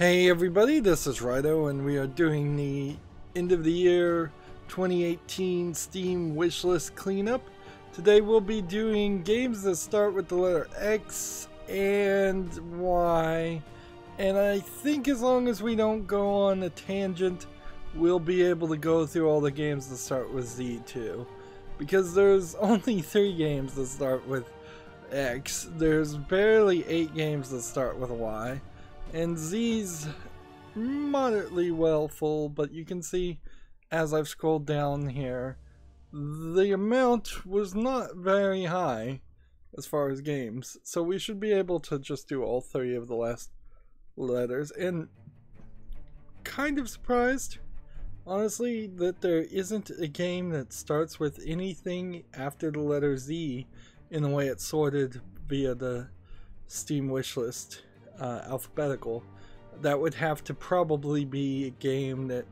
Hey everybody, this is Rydo and we are doing the end of the year 2018 Steam wishlist cleanup. Today we'll be doing games that start with the letter X and Y, and I think as long as we don't go on a tangent we'll be able to go through all the games that start with Z too, because there's only 3 games that start with X. There's barely 8 games that start with Y. And Z's moderately well full, but you can see as I've scrolled down here, the amount was not very high as far as games. So we should be able to just do all 3 of the last letters. And kind of surprised, honestly, that there isn't a game that starts with anything after the letter Z in the way it's sorted via the Steam wishlist. Alphabetical. That would have to probably be a game that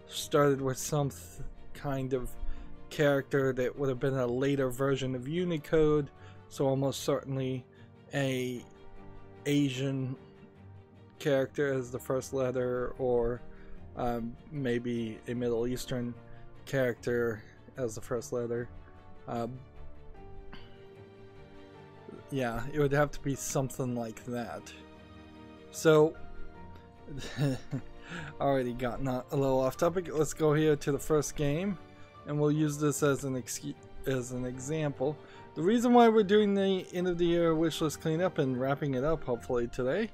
started with some kind of character that would have been a later version of Unicode, so almost certainly a Asian character as the first letter, or maybe a Middle Eastern character as the first letter. Yeah, it would have to be something like that. So, already gotten a little off topic. Let's go here to the first game, and we'll use this as an example. The reason why we're doing the end of the year wishlist cleanup and wrapping it up hopefully today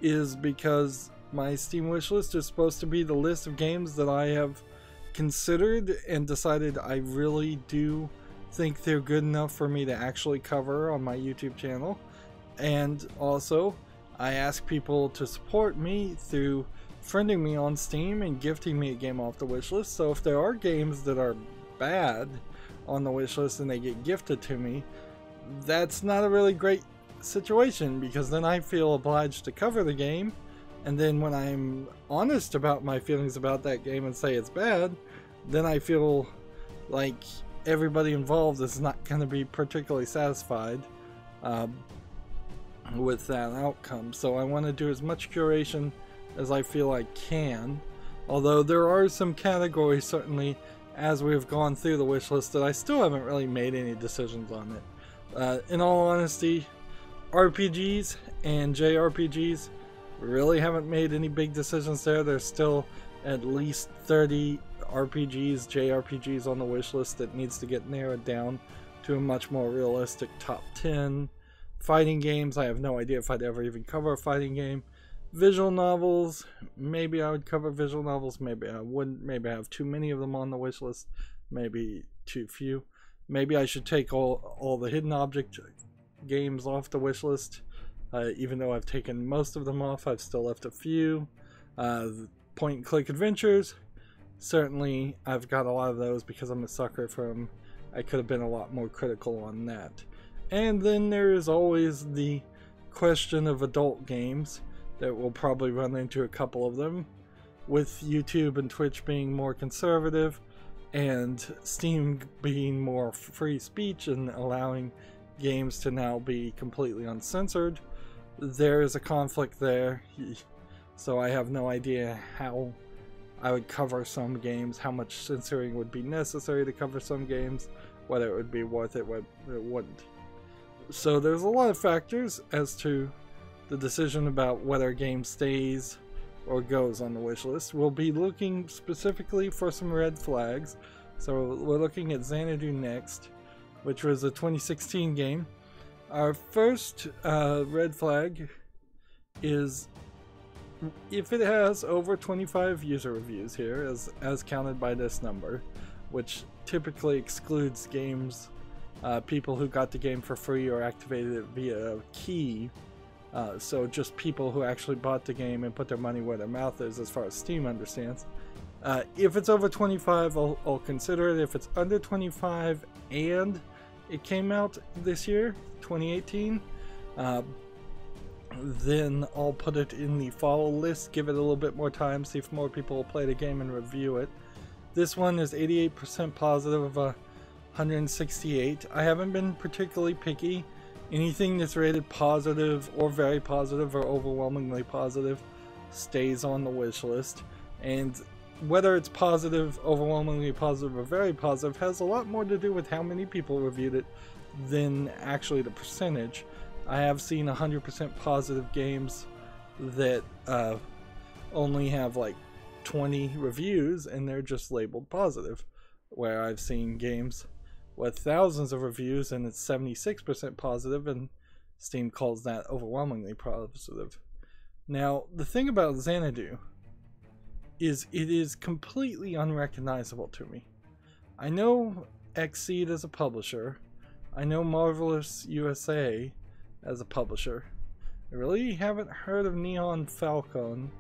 is because my Steam wishlist is supposed to be the list of games that I have considered and decided I really do think they're good enough for me to actually cover on my YouTube channel. And also, I ask people to support me through friending me on Steam and gifting me a game off the wishlist. So if there are games that are bad on the wishlist and they get gifted to me, that's not a really great situation, because then I feel obliged to cover the game, and then when I'm honest about my feelings about that game and say it's bad, then I feel like everybody involved is not going to be particularly satisfied with that outcome. So I want to do as much curation as I feel I can, although there are some categories certainly as we've gone through the wish list that I still haven't really made any decisions on it. In all honesty, RPGs and JRPGs really haven't made any big decisions there. There's still at least 30 RPGs, JRPGs on the wish list that needs to get narrowed down to a much more realistic top 10. Fighting games, I have no idea if I'd ever even cover a fighting game. Visual novels, maybe I would cover visual novels, maybe I wouldn't. Maybe I have too many of them on the wish list, maybe too few. Maybe I should take all the hidden object games off the wish list. Even though I've taken most of them off, I've still left a few. Point and click adventures, certainly I've got a lot of those because I'm a sucker for them. I could have been a lot more critical on that. And then there is always the question of adult games that we'll probably run into a couple of them, with YouTube and Twitch being more conservative and Steam being more free speech and allowing games to now be completely uncensored. There is a conflict there, so I have no idea how I would cover some games, how much censoring would be necessary to cover some games, whether it would be worth it, whether it wouldn't. So there's a lot of factors as to the decision about whether a game stays or goes on the wish list. We'll be looking specifically for some red flags. So we're looking at Xanadu next, which was a 2016 game. Our first red flag is if it has over 25 user reviews here, as counted by this number, which typically excludes games, people who got the game for free or activated it via a key. So just people who actually bought the game and put their money where their mouth is, as far as Steam understands. If it's over 25, I'll consider it. If it's under 25 and it came out this year, 2018, then I'll put it in the follow list, give it a little bit more time, see if more people will play the game and review it. This one is 88% positive of 168. I haven't been particularly picky. Anything that's rated positive or very positive or overwhelmingly positive stays on the wish list, and whether it's positive, overwhelmingly positive, or very positive has a lot more to do with how many people reviewed it than actually the percentage. I have seen 100% positive games that only have like 20 reviews and they're just labeled positive, where I've seen games with thousands of reviews and it's 76% positive and Steam calls that overwhelmingly positive. Now, the thing about Xanadu is it is completely unrecognizable to me. I know Xseed as a publisher, I know Marvelous USA as a publisher. I really haven't heard of Neon Falcom.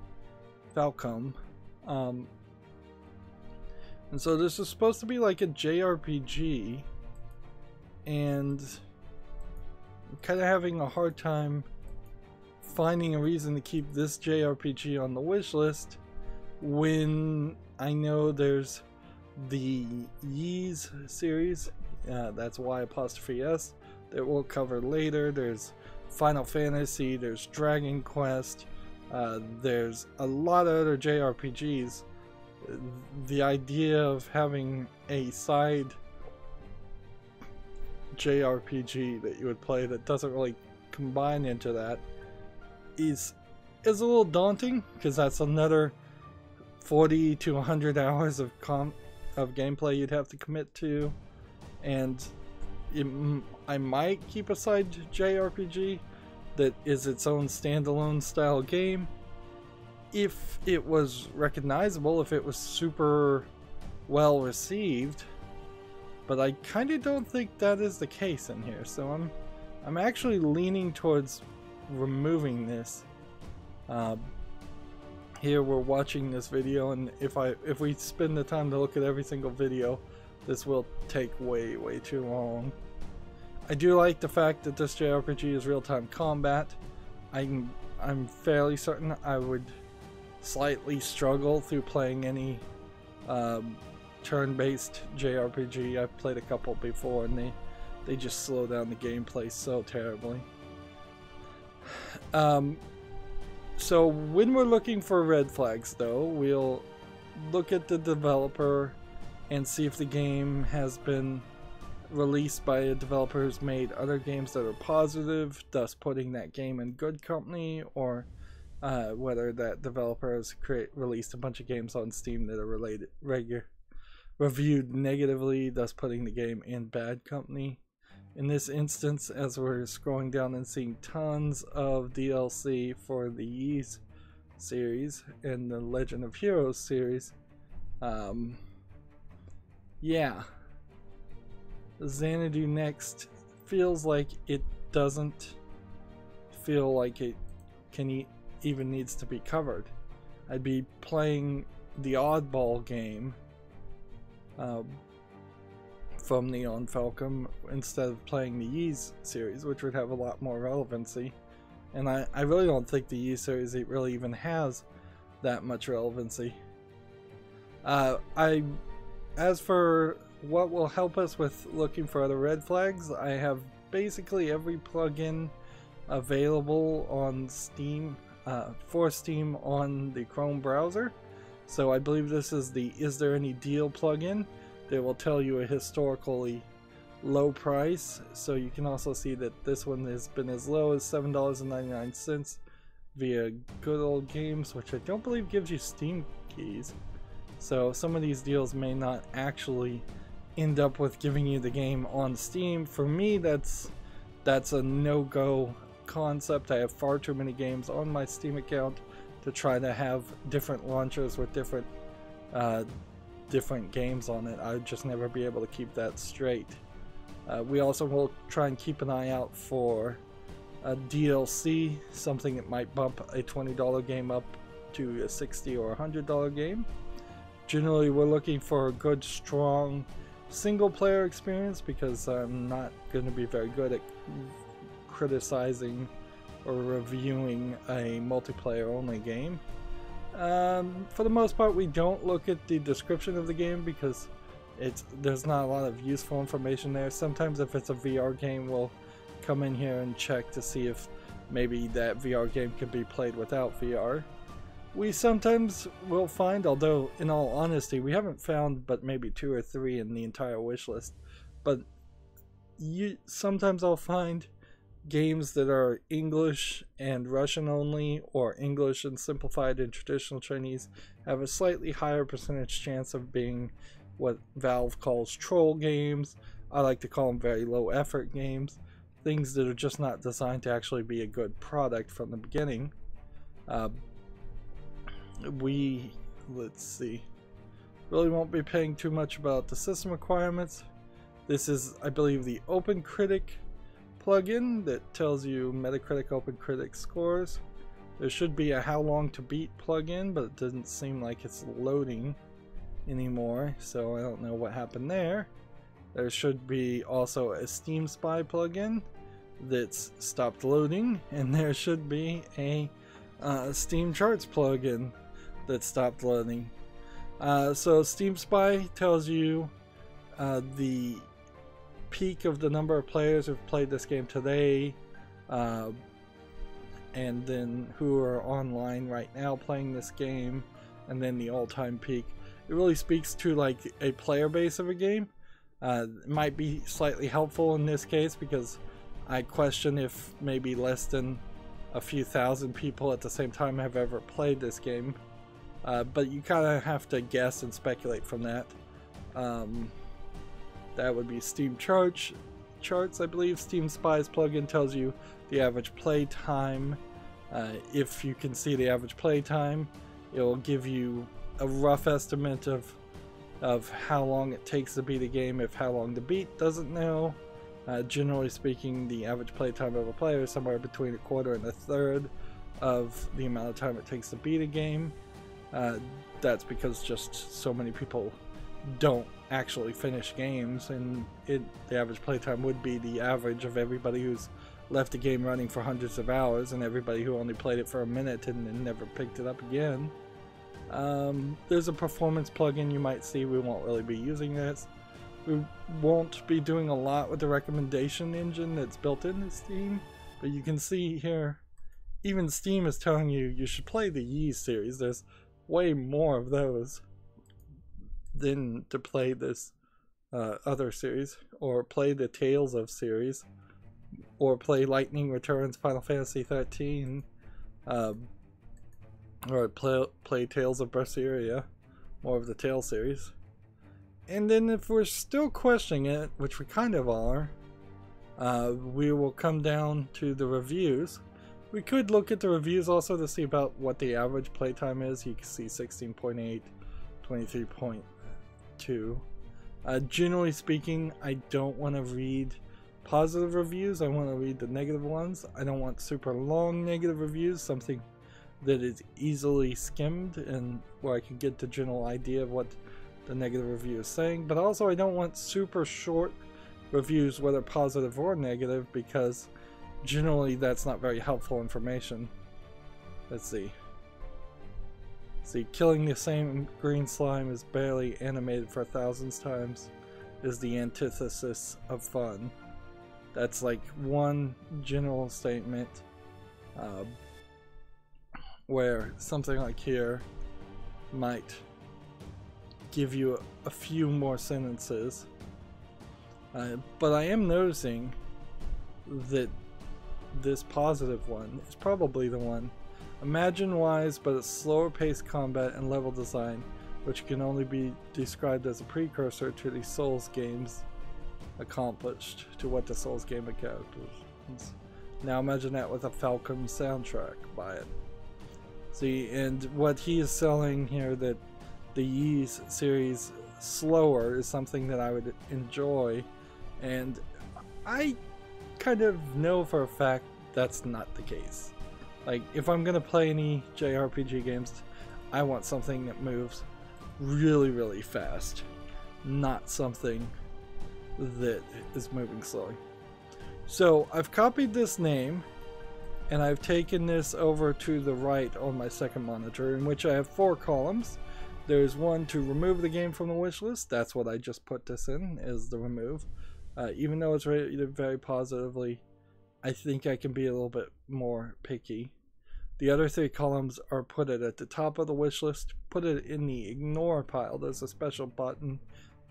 And so this is supposed to be like a JRPG, and I'm kind of having a hard time finding a reason to keep this JRPG on the wish list when I know there's the Ys series, that's Y''S, that we'll cover later. There's Final Fantasy, there's Dragon Quest, there's a lot of other JRPGs. The idea of having a side JRPG that you would play that doesn't really combine into that is a little daunting, because that's another 40 to 100 hours of gameplay you'd have to commit to, and I might keep a side JRPG that is its own standalone style game if it was recognizable, if it was super well received, but I kind of don't think that is the case in here, so I'm actually leaning towards removing this. Here we're watching this video, and if we spend the time to look at every single video, this will take way too long. I do like the fact that this JRPG is real-time combat. I'm fairly certain I would slightly struggle through playing any turn-based JRPG. I've played a couple before, and they just slow down the gameplay so terribly. So when we're looking for red flags, though, we'll look at the developer and see if the game has been released by a developer who's made other games that are positive, thus putting that game in good company, or whether that developer has released a bunch of games on Steam that are reviewed negatively, thus putting the game in bad company. In this instance, as we're scrolling down and seeing tons of DLC for the Ys series and the Legend of Heroes series, yeah, Xanadu Next feels like it doesn't feel like it can even needs to be covered. I'd be playing the oddball game from Neon Falcom instead of playing the Ys series, which would have a lot more relevancy. And I really don't think the Ys series really even has that much relevancy. As for what will help us with looking for other red flags, I have basically every plugin available on Steam, for Steam on the Chrome browser. So I believe this is the Is There Any Deal plugin that will tell you a historically low price. So you can also see that this one has been as low as $7.99 via Good Old Games, which I don't believe gives you Steam keys. So some of these deals may not actually end up with giving you the game on Steam. For me, that's a no-go concept. I have far too many games on my Steam account to try to have different launchers with different games on it. I would just never be able to keep that straight. We also will try and keep an eye out for a DLC, something that might bump a $20 game up to a $60 or $100 game. Generally, we're looking for a good, strong single-player experience, because I'm not going to be very good at criticizing or reviewing a multiplayer-only game. For the most part, we don't look at the description of the game because there's not a lot of useful information there. Sometimes if it's a VR game, we'll come in here and check to see if maybe that VR game can be played without VR. We sometimes will find, although in all honesty, we haven't found but maybe 2 or 3 in the entire wish list, but sometimes I'll find games that are English and Russian only, or English and simplified and traditional Chinese, have a slightly higher percentage chance of being what Valve calls troll games. I like to call them very low effort games, things that are just not designed to actually be a good product from the beginning. Let's see, really won't be paying too much about the system requirements. This is, I believe, the OpenCritic plugin that tells you Metacritic OpenCritic scores. There should be a How Long to Beat plugin, but it doesn't seem like it's loading anymore, so I don't know what happened there. There should be also a Steam Spy plugin that's stopped loading, and there should be a Steam Charts plugin that stopped loading. So Steam Spy tells you the peak of the number of players who've played this game today, and then who are online right now playing this game, and then the all-time peak. It really speaks to like a player base of a game. It might be slightly helpful in this case because I question if maybe less than a few thousand people at the same time have ever played this game, but you kind of have to guess and speculate from that. That would be Steam Charts, I believe. Steam Spy's plugin tells you the average play time. If you can see the average play time, it will give you a rough estimate of how long it takes to beat a game if How Long to Beat doesn't know. Generally speaking, the average play time of a player is somewhere between a quarter and a third of the amount of time it takes to beat a game. That's because just so many people don't actually finish games, and the average playtime would be the average of everybody who's left the game running for hundreds of hours and everybody who only played it for a minute and then never picked it up again. There's a performance plugin you might see. We won't really be using this. We won't be doing a lot with the recommendation engine that's built into Steam, but you can see here even Steam is telling you you should play the Yi series. There's way more of those than to play this other series, or play the Tales of series, or play Lightning Returns Final Fantasy 13, or play Tales of Berseria, more of the Tale series. And then if we're still questioning it, which we kind of are, we will come down to the reviews. We could look at the reviews also to see about what the average playtime is. You can see 16.8, 23.2. Generally speaking, I don't want to read positive reviews. I want to read the negative ones. I don't want super long negative reviews, something that is easily skimmed and where I can get the general idea of what the negative review is saying. But also I don't want super short reviews, whether positive or negative, because generally that's not very helpful information. Let's see. Killing the same green slime is barely animated for 1,000 times is the antithesis of fun. That's like one general statement, where something like here might give you a few more sentences. But I am noticing that this positive one is probably the one. Imagine-wise, but a slower paced combat and level design, which can only be described as a precursor to the Souls games accomplished, to what the Souls game accomplished. Now imagine that with a Falcon soundtrack by it. See, and what he is selling here, that the Yi series slower, is something that I would enjoy, and I kind of know for a fact that's not the case. Like, if I'm gonna play any JRPG games, I want something that moves really, really fast, not something that is moving slowly. So I've copied this name and I've taken this over to the right on my second monitor, in which I have 4 columns. There's one to remove the game from the wish list. That's what I just put this in, is the remove. Even though it's rated very positively, I think I can be a little bit more picky. The other 3 columns are put it at the top of the wish list. Put it in the ignore pile. There's a special button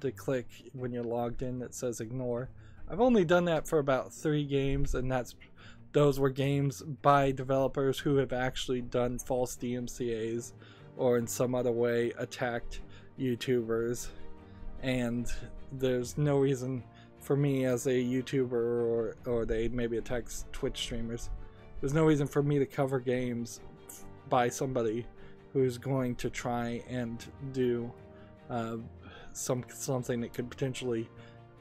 to click when you're logged in that says ignore. I've only done that for about 3 games, and those were games by developers who have actually done false DMCAs or in some other way attacked YouTubers. And there's no reason for me as a YouTuber, or they maybe attack Twitch streamers, there's no reason for me to cover games by somebody who's going to try and do something that could potentially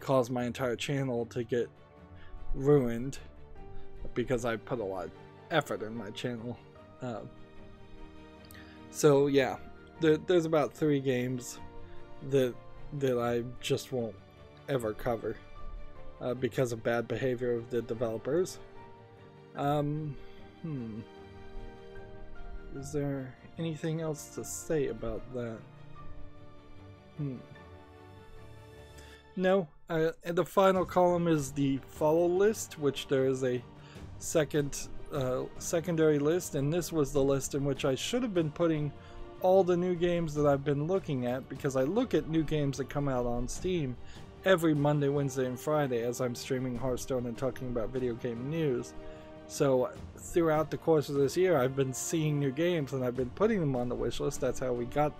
cause my entire channel to get ruined, because I put a lot of effort in my channel. So yeah, there's about 3 games that I just won't ever cover because of bad behavior of the developers. Is there anything else to say about that? No. And the final column is the follow list, which there is a secondary list, and this was the list in which I should have been putting all the new games that I've been looking at, because I look at new games that come out on Steam every Monday, Wednesday, and Friday as I'm streaming Hearthstone and talking about video game news. So throughout the course of this year, I've been seeing new games and I've been putting them on the wish list. That's how we got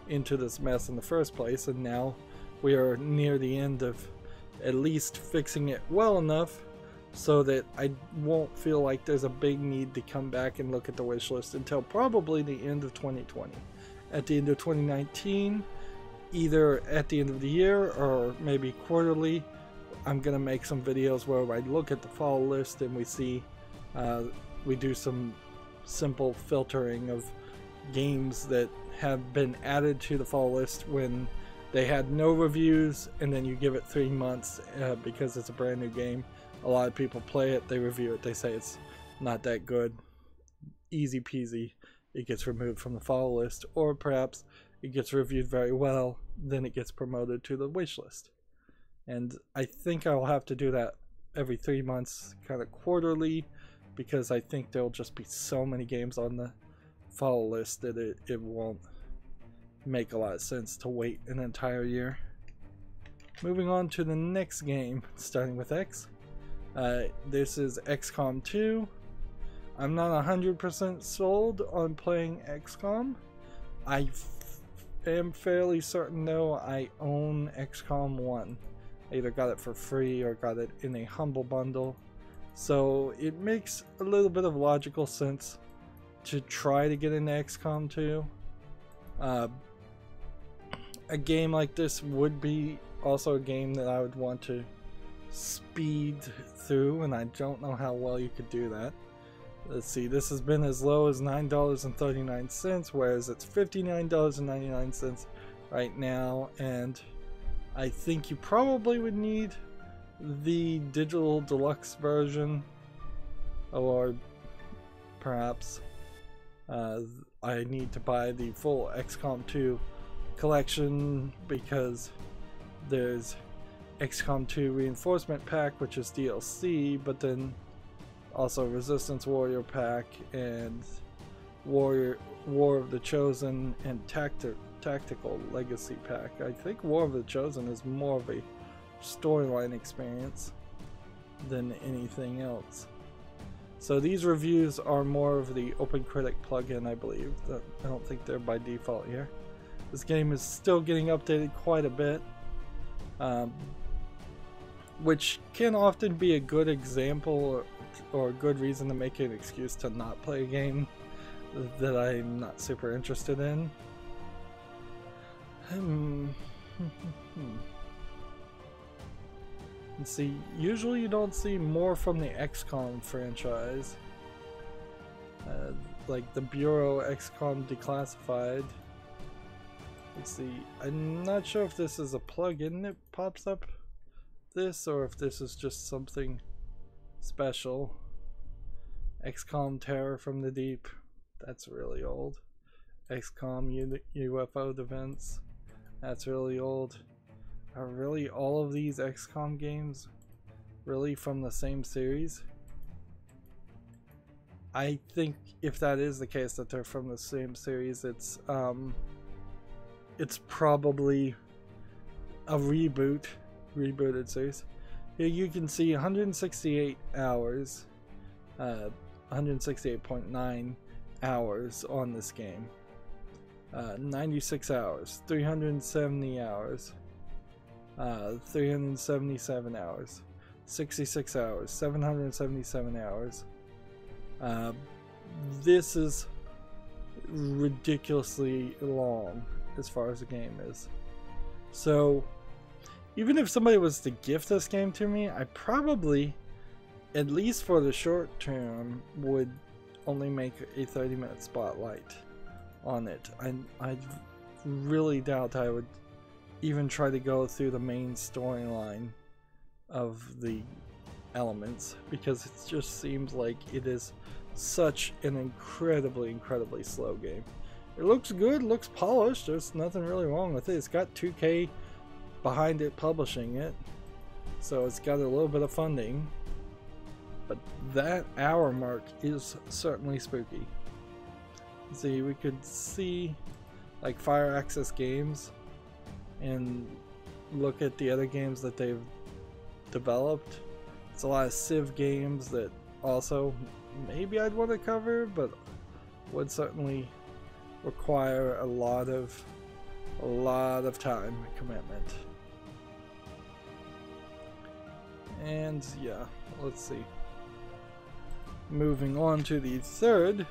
into this mess in the first place, and now we are near the end of at least fixing it well enough so that I won't feel like there's a big need to come back and look at the wish list until probably the end of 2020. At the end of 2019, either at the end of the year or maybe quarterly, I'm gonna make some videos where I look at the follow list and we do some simple filtering of games that have been added to the follow list when they had no reviews, and then you give it 3 months because it's a brand new game. A lot of people play it, they review it, they say it's not that good. Easy peasy, it gets removed from the follow list, or perhaps it gets reviewed very well, then it gets promoted to the wish list. And I think I'll have to do that every 3 months, kind of quarterly, because I think there'll just be so many games on the follow list that it won't make a lot of sense to wait an entire year. Moving on to the next game, starting with X. This is XCOM 2. I'm not 100% sold on playing XCOM. I am fairly certain though I own XCOM 1. I either got it for free or got it in a humble bundle. So it makes a little bit of logical sense to try to get into XCOM 2. A game like this would be also a game that I would want to speed through, and I don't know how well you could do that. Let's see, this has been as low as $9.39, whereas it's $59.99 right now, and I think you probably would need the digital deluxe version, or perhaps I need to buy the full XCOM 2 collection, because there's XCOM 2 Reinforcement Pack, which is DLC, but then also Resistance Warrior Pack and War of the Chosen and Tactical Legacy Pack. I think War of the Chosen is more of a storyline experience than anything else. So these reviews are more of the OpenCritic plugin, I believe. I don't think they're by default here. This game is still getting updated quite a bit, which can often be a good example or a good reason to make an excuse to not play a game that I'm not super interested in. Let's see, usually you don't see more from the XCOM franchise. Like the Bureau XCOM Declassified. Let's see, I'm not sure if this is a plugin that pops up this, or if this is just something special. XCOM Terror from the Deep, that's really old. XCOM UFO Defense, that's really old. Are really all of these XCOM games really from the same series? I think if that is the case, that they're from the same series, it's probably a rebooted series. Here you can see 168 hours, 168.9 hours on this game, 96 hours, 370 hours, 377 hours, 66 hours, 777 hours. This is ridiculously long as far as the game is. So even if somebody was to gift this game to me, I probably, at least for the short term, would only make a 30-minute spotlight on it. I really doubt I would even try to go through the main storyline of the elements, because it just seems like it is such an incredibly slow game. It looks good, looks polished, there's nothing really wrong with it. It's got 2K behind it publishing it, so it's got a little bit of funding, but that hour mark is certainly spooky. See, we could see like Fire Access Games and look at the other games that they've developed. It's a lot of Civ games that also maybe I'd want to cover, but would certainly require a lot of time and commitment. And yeah, let's see. Moving on to the third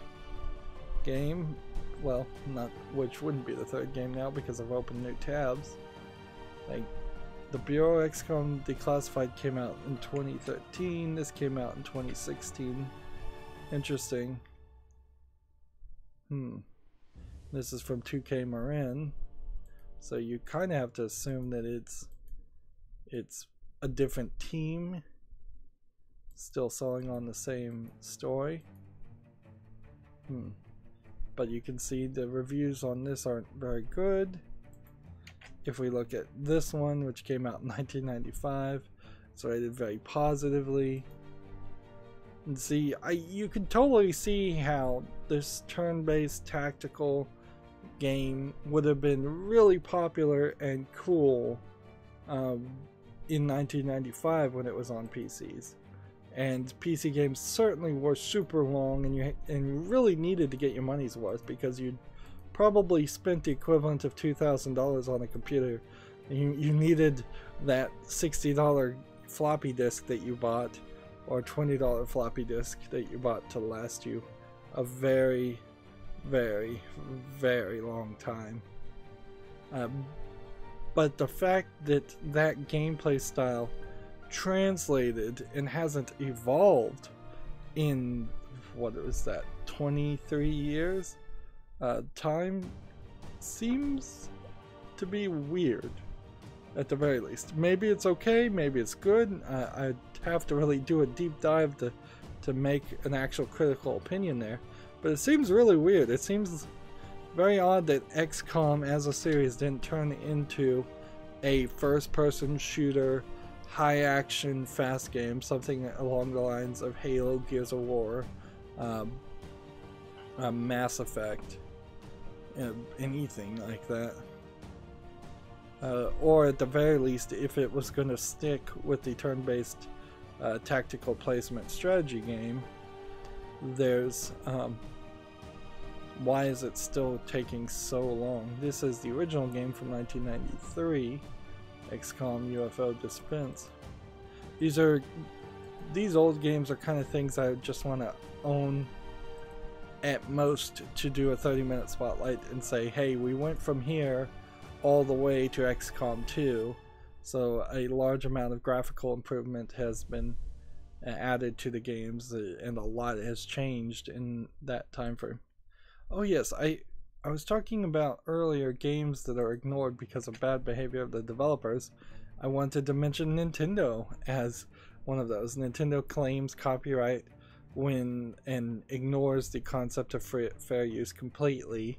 game, well, not which wouldn't be the third game now because I've opened new tabs. Like the Bureau XCOM Declassified came out in 2013. This came out in 2016. Interesting. This is from 2K Marin, so you kind of have to assume that it's a different team still selling on the same story. But you can see the reviews on this aren't very good. If we look at this one, which came out in 1995, it's rated very positively. And see, you can totally see how this turn-based tactical game would have been really popular and cool in 1995 when it was on PCs. And PC games certainly were super long, and you really needed to get your money's worth, because you'd probably spent the equivalent of $2,000 on a computer. You needed that $60 floppy disk that you bought, or $20 floppy disk that you bought, to last you a very long time. But the fact that that gameplay style translated and hasn't evolved in, what was that, 23 years time, seems to be weird, at the very least. Maybe it's okay, maybe it's good. I'd have to really do a deep dive to make an actual critical opinion there, but it seems really weird. It seems very odd that XCOM as a series didn't turn into a first-person shooter, high-action, fast game, something along the lines of Halo, Gears of War, Mass Effect, anything like that. Or at the very least, if it was going to stick with the turn-based tactical placement strategy game, there's why is it still taking so long? This is the original game from 1993, XCOM UFO Defense. These old games are kind of things I just want to own at most, to do a 30-minute spotlight and say, hey, we went from here all the way to XCOM 2, so a large amount of graphical improvement has been added to the games, and a lot has changed in that time frame. Oh yes, I was talking about earlier games that are ignored because of bad behavior of the developers. I wanted to mention Nintendo as one of those. Nintendo claims copyright when and ignores the concept of fair use completely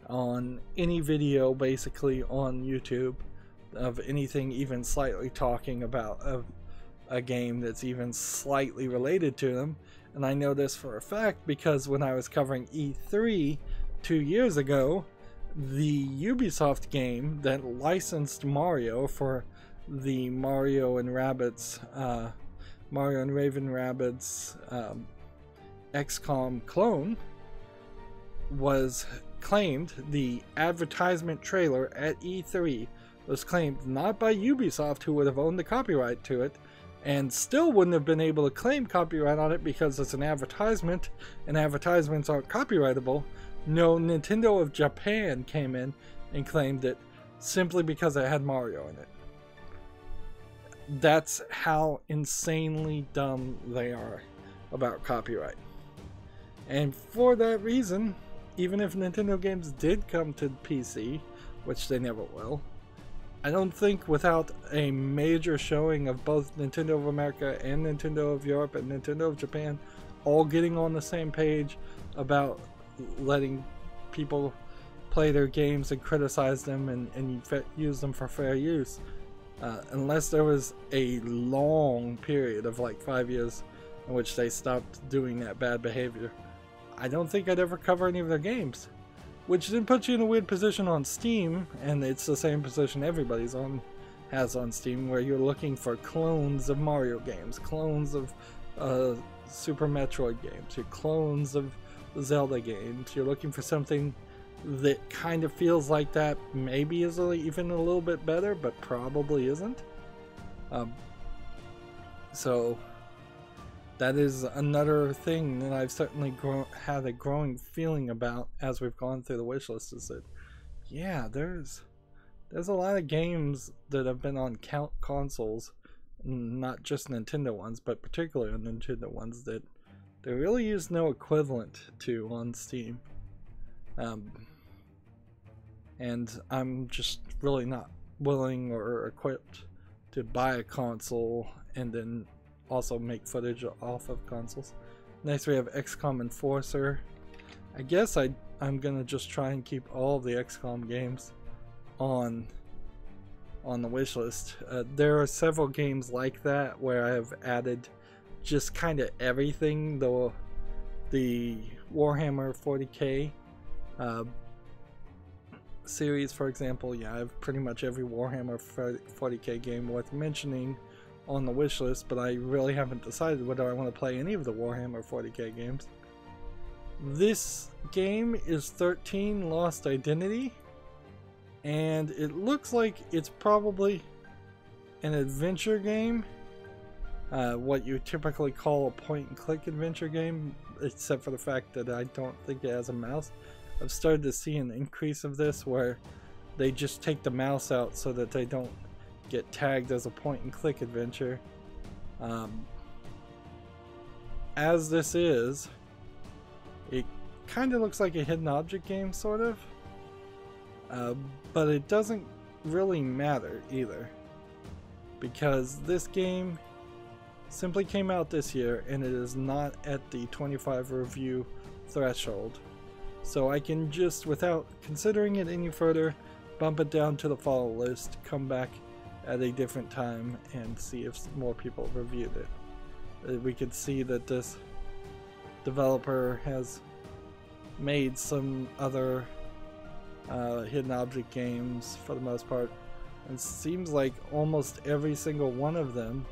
on any video, basically on YouTube, of anything even slightly talking about a game that's even slightly related to them. And I know this for a fact because when I was covering E3 2 years ago, the Ubisoft game that licensed Mario for the Mario and Raven Rabbids XCOM clone was claimed, the advertisement trailer at E3 was claimed not by Ubisoft, who would have owned the copyright to it and still wouldn't have been able to claim copyright on it because it's an advertisement and advertisements aren't copyrightable. No, Nintendo of Japan came in and claimed it simply because it had Mario in it. That's how insanely dumb they are about copyright. And for that reason, even if Nintendo games did come to PC, which they never will, I don't think without a major showing of both Nintendo of America and Nintendo of Europe and Nintendo of Japan all getting on the same page about letting people play their games and criticize them and use them for fair use, unless there was a long period of like 5 years in which they stopped doing that bad behavior, I don't think I'd ever cover any of their games. Which then puts you in a weird position on Steam, and it's the same position everybody's has on Steam, where you're looking for clones of Mario games, clones of Super Metroid games, your clones of Zelda games. You're looking for something that kind of feels like that, maybe is even a little bit better, but probably isn't. So that is another thing that I've certainly had a growing feeling about as we've gone through the wish list, is that, yeah, there's a lot of games that have been on consoles, not just Nintendo ones, but particularly on Nintendo ones, that there really is no equivalent to on Steam. And I'm just really not willing or equipped to buy a console and then also make footage off of consoles. Next we have XCOM Enforcer. I guess I'm gonna just try and keep all the XCOM games on the wish list. There are several games like that where I have added just kind of everything. The Warhammer 40k series, for example, yeah, I have pretty much every Warhammer 40k game worth mentioning on the wish list, but I really haven't decided whether I want to play any of the Warhammer 40k games. This game is 13 Lost Identity, and it looks like it's probably an adventure game, what you typically call a point-and-click adventure game, except for the fact that I don't think it has a mouse. I've started to see an increase of this where they just take the mouse out so that they don't get tagged as a point-and-click adventure. As this is, it kind of looks like a hidden object game, sort of, but it doesn't really matter either, because this game simply came out this year and it is not at the 25 review threshold, so I can just, without considering it any further, bump it down to the follow list, come back at a different time and see if more people reviewed it. We could see that this developer has made some other hidden object games for the most part, and it seems like almost every single one of them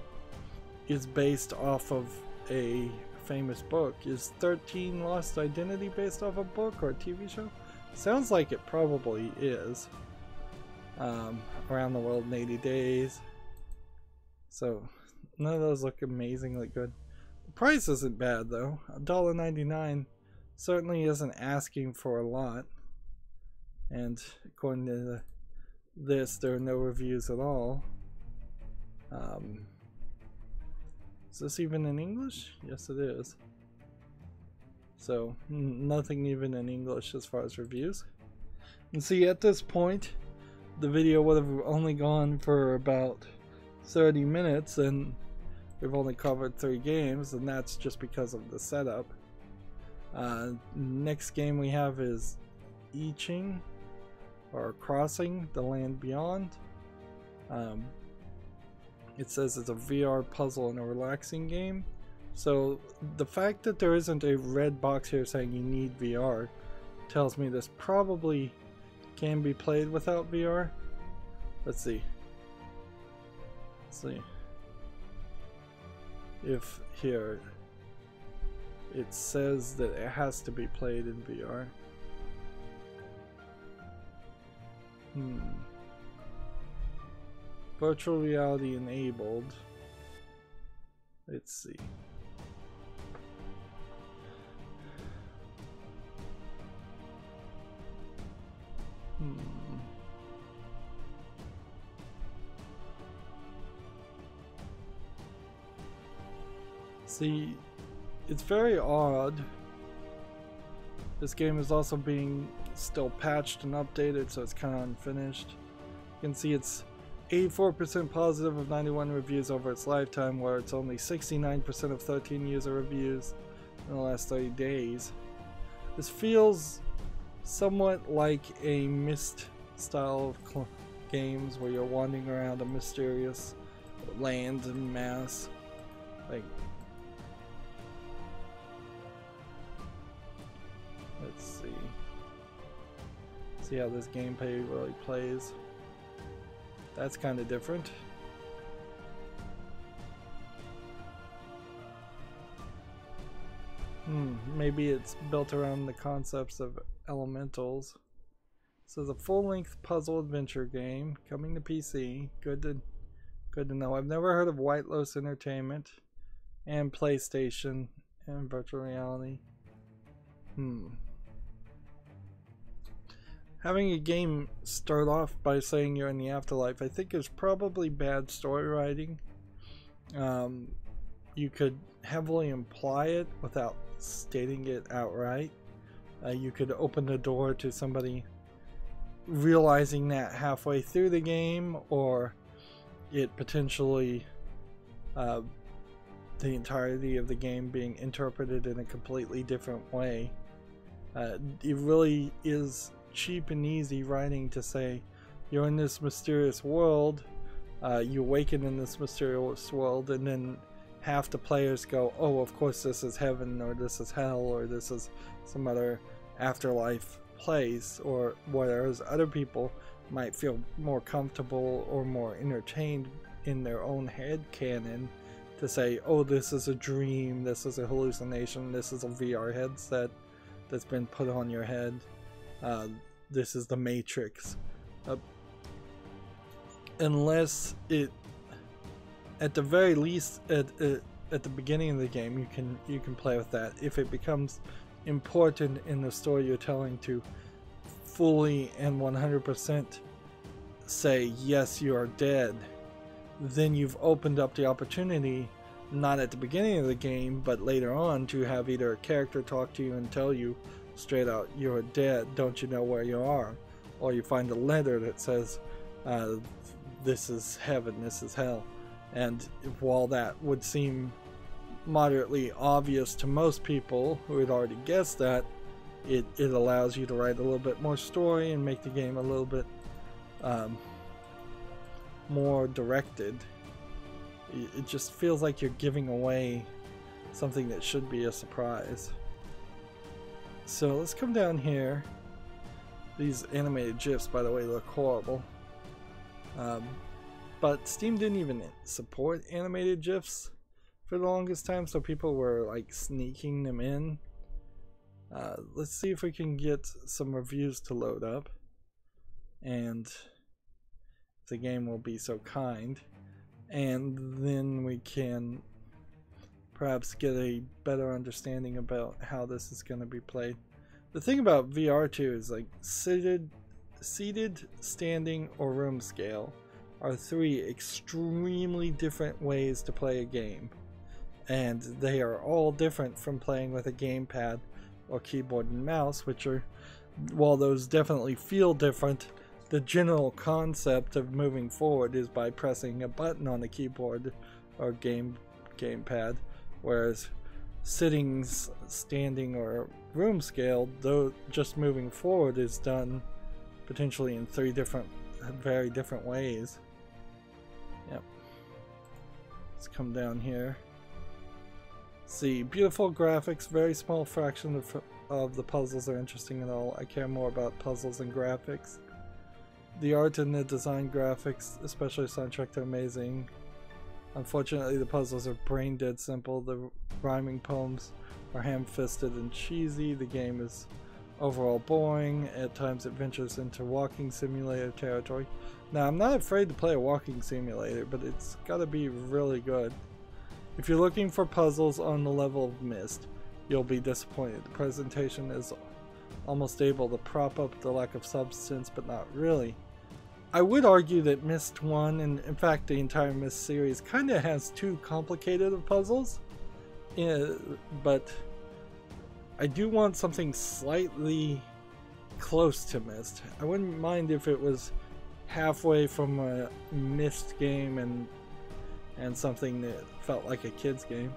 is based off of a famous book. Is 13 Lost Identity based off a book or a TV show? Sounds like it probably is. Around the World in 80 Days. So none of those look amazingly good. The price isn't bad though. $1.99 certainly isn't asking for a lot. And according to this, there are no reviews at all. Is this even in English? Yes, it is. So nothing even in English as far as reviews. And see, at this point, the video would have only gone for about 30 minutes and we've only covered 3 games, and that's just because of the setup. Next game we have is I Ching, or Crossing the Land Beyond. It says it's a VR puzzle and a relaxing game. So the fact that there isn't a red box here saying you need VR tells me this probably can be played without VR. Let's see. Let's see. If here it says that it has to be played in VR. Virtual reality enabled. Let's see. See, it's very odd. This game is also being still patched and updated, so it's kind of unfinished. You can see it's 84% positive of 91 reviews over its lifetime, where it's only 69% of 13 user reviews in the last 30 days. This feels somewhat like a Myst style of games where you're wandering around a mysterious land and mass. Like, let's see how this gameplay really plays. That's kind of different. Maybe it's built around the concepts of elementals. So it's a full-length puzzle adventure game coming to PC. Good to know. I've never heard of White Lotus Entertainment and PlayStation and virtual reality. Having a game start off by saying you're in the afterlife, I think is probably bad story writing. You could heavily imply it without stating it outright. You could open the door to somebody realizing that halfway through the game, or it potentially the entirety of the game being interpreted in a completely different way. It really is cheap and easy writing to say you're in this mysterious world, you awaken in this mysterious world, and then half the players go, oh, of course this is heaven, or this is hell, or this is some other afterlife place, or whereas other people might feel more comfortable or more entertained in their own head canon to say, oh, this is a dream, this is a hallucination, this is a VR headset that's been put on your head. This is the Matrix. Unless it, at the very least, at the beginning of the game, you can play with that. If it becomes important in the story you're telling to fully and 100% say yes, you are dead, then you've opened up the opportunity, not at the beginning of the game, but later on, to have either a character talk to you and tell you straight out, you're dead, don't you know where you are? Or you find a letter that says, this is heaven, this is hell. And while that would seem moderately obvious to most people who had already guessed that, it allows you to write a little bit more story and make the game a little bit more directed. It just feels like you're giving away something that should be a surprise. So let's come down here. These animated GIFs, by the way, look horrible. But Steam didn't even support animated GIFs for the longest time, so people were like sneaking them in. Let's see if we can get some reviews to load up, and if the game will be so kind, and then we can perhaps get a better understanding about how this is going to be played. The thing about VR too is, like, seated, standing, or room scale are three extremely different ways to play a game, and they are all different from playing with a gamepad or keyboard and mouse, which are, while those definitely feel different, the general concept of moving forward is by pressing a button on the keyboard or gamepad, whereas sitting, standing, or room scale, though just moving forward, is done potentially in three very different ways. Yep. Let's come down here. See, beautiful graphics, very small fraction of the puzzles are interesting at all. I care more about puzzles and graphics. The art and the design graphics, especially soundtrack, are amazing. Unfortunately, the puzzles are brain dead simple. The rhyming poems are ham-fisted and cheesy. The game is overall boring. At times it ventures into walking simulator territory. Now, I'm not afraid to play a walking simulator, but it's gotta be really good. If you're looking for puzzles on the level of Myst, you'll be disappointed. The presentation is almost able to prop up the lack of substance, but not really. I would argue that Myst 1, and in fact the entire Myst series, kind of has too complicated of puzzles, but I do want something slightly close to Myst. I wouldn't mind if it was halfway from a Myst game and something that felt like a kid's game.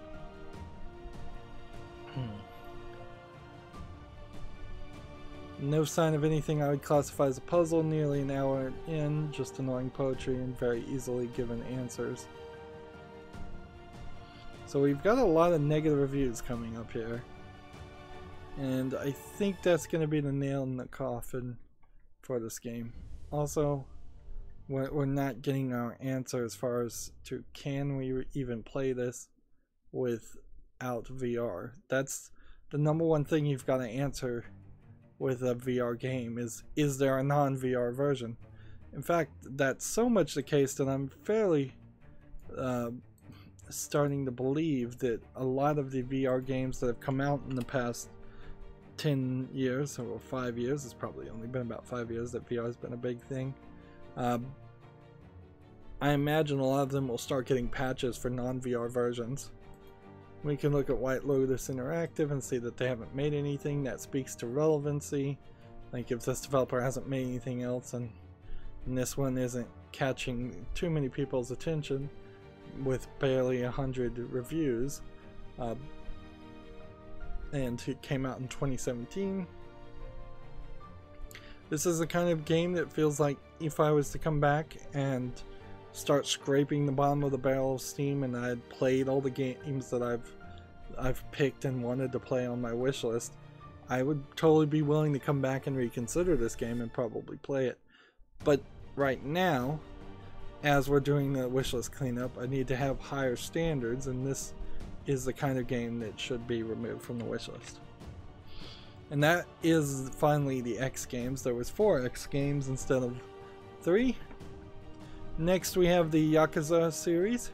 No sign of anything I would classify as a puzzle. Nearly an hour in, just annoying poetry and very easily given answers. So we've got a lot of negative reviews coming up here. And I think that's going to be the nail in the coffin for this game. Also, we're not getting our answer as far as to can we even play this without VR. That's the number one thing you've got to answer with a VR game is there a non-VR version? In fact, that's so much the case that I'm fairly starting to believe that a lot of the VR games that have come out in the past 10 years or 5 years, it's probably only been about 5 years that VR has been a big thing. I imagine a lot of them will start getting patches for non-VR versions. We can look at White Lotus Interactive and see that they haven't made anything that speaks to relevancy. Like if this developer hasn't made anything else and this one isn't catching too many people's attention with barely 100 reviews, and it came out in 2017. This is the kind of game that feels like if I was to come back and start scraping the bottom of the barrel of Steam and I had played all the games that I've picked and wanted to play on my wish list, I would totally be willing to come back and reconsider this game and probably play it. But right now, as we're doing the wishlist cleanup, I need to have higher standards, and this is the kind of game that should be removed from the wishlist. And that is finally the X games. There was 4 X games instead of 3. Next we have the Yakuza series.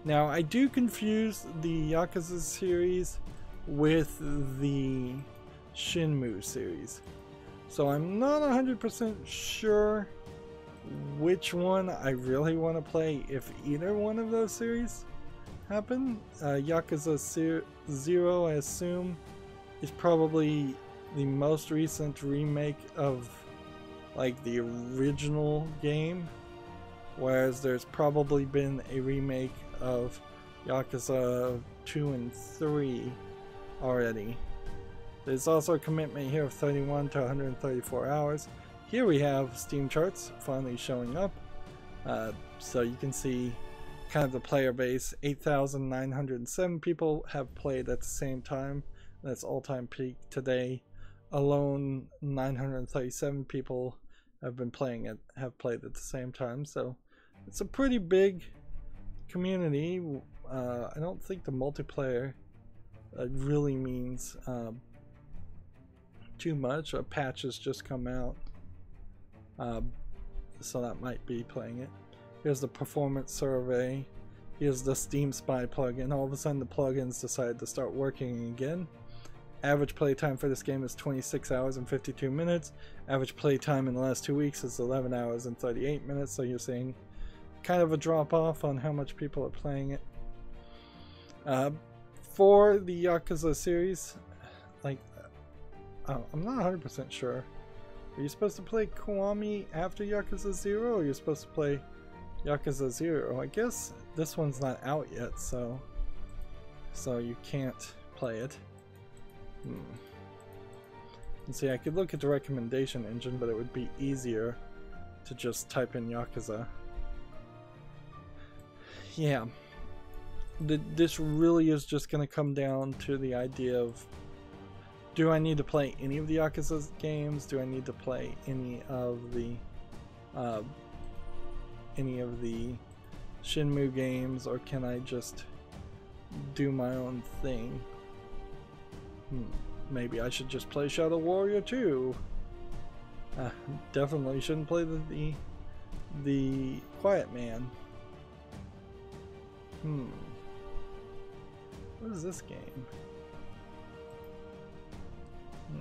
Now I do confuse the Yakuza series with the Shenmue series. So I'm not 100% sure which one I really want to play if either one of those series happen. Yakuza 0, I assume, is probably the most recent remake of like the original game, whereas there's probably been a remake of Yakuza 2 and 3 already. There's also a commitment here of 31 to 134 hours. Here we have Steam charts finally showing up, so you can see kind of the player base. 8,907 people have played at the same time. That's all-time peak today. Alone, 937 people have been playing it, have played at the same time. So it's a pretty big community. I don't think the multiplayer really means too much. A patch has just come out, so that might be playing it. Here's the performance survey. Here's the Steam Spy plugin. All of a sudden the plugins decided to start working again. Average playtime for this game is 26 hours and 52 minutes. Average playtime in the last 2 weeks is 11 hours and 38 minutes. So you're seeing kind of a drop off on how much people are playing it. For the Yakuza series, like, I'm not 100% sure. Are you supposed to play Kiwami after Yakuza 0, or are you supposed to play Yakuza 0? I guess this one's not out yet, so you can't play it. And see, I could look at the recommendation engine, but it would be easier to just type in Yakuza. Yeah. this really is just going to come down to the idea of, do I need to play any of the Yakuza games? Do I need to play any of the Shenmue games, or can I just do my own thing? Maybe I should just play Shadow Warrior 2. Definitely shouldn't play the Quiet Man. What is this game?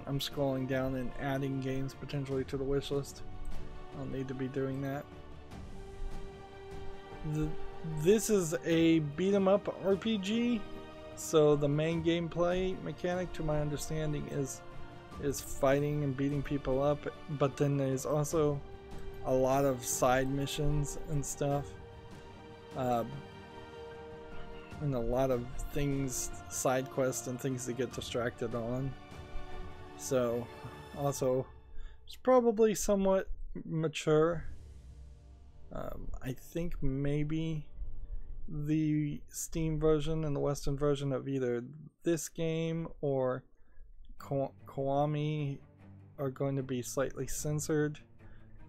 I'm scrolling down and adding games potentially to the wish list. I'll need to be doing that. This is a beat 'em up RPG, so the main gameplay mechanic, to my understanding, is fighting and beating people up, but then there's also a lot of side missions and stuff, and a lot of things, side quests and things to get distracted on. So also it's probably somewhat mature. I think maybe the Steam version and the Western version of either this game or Kiwami are going to be slightly censored,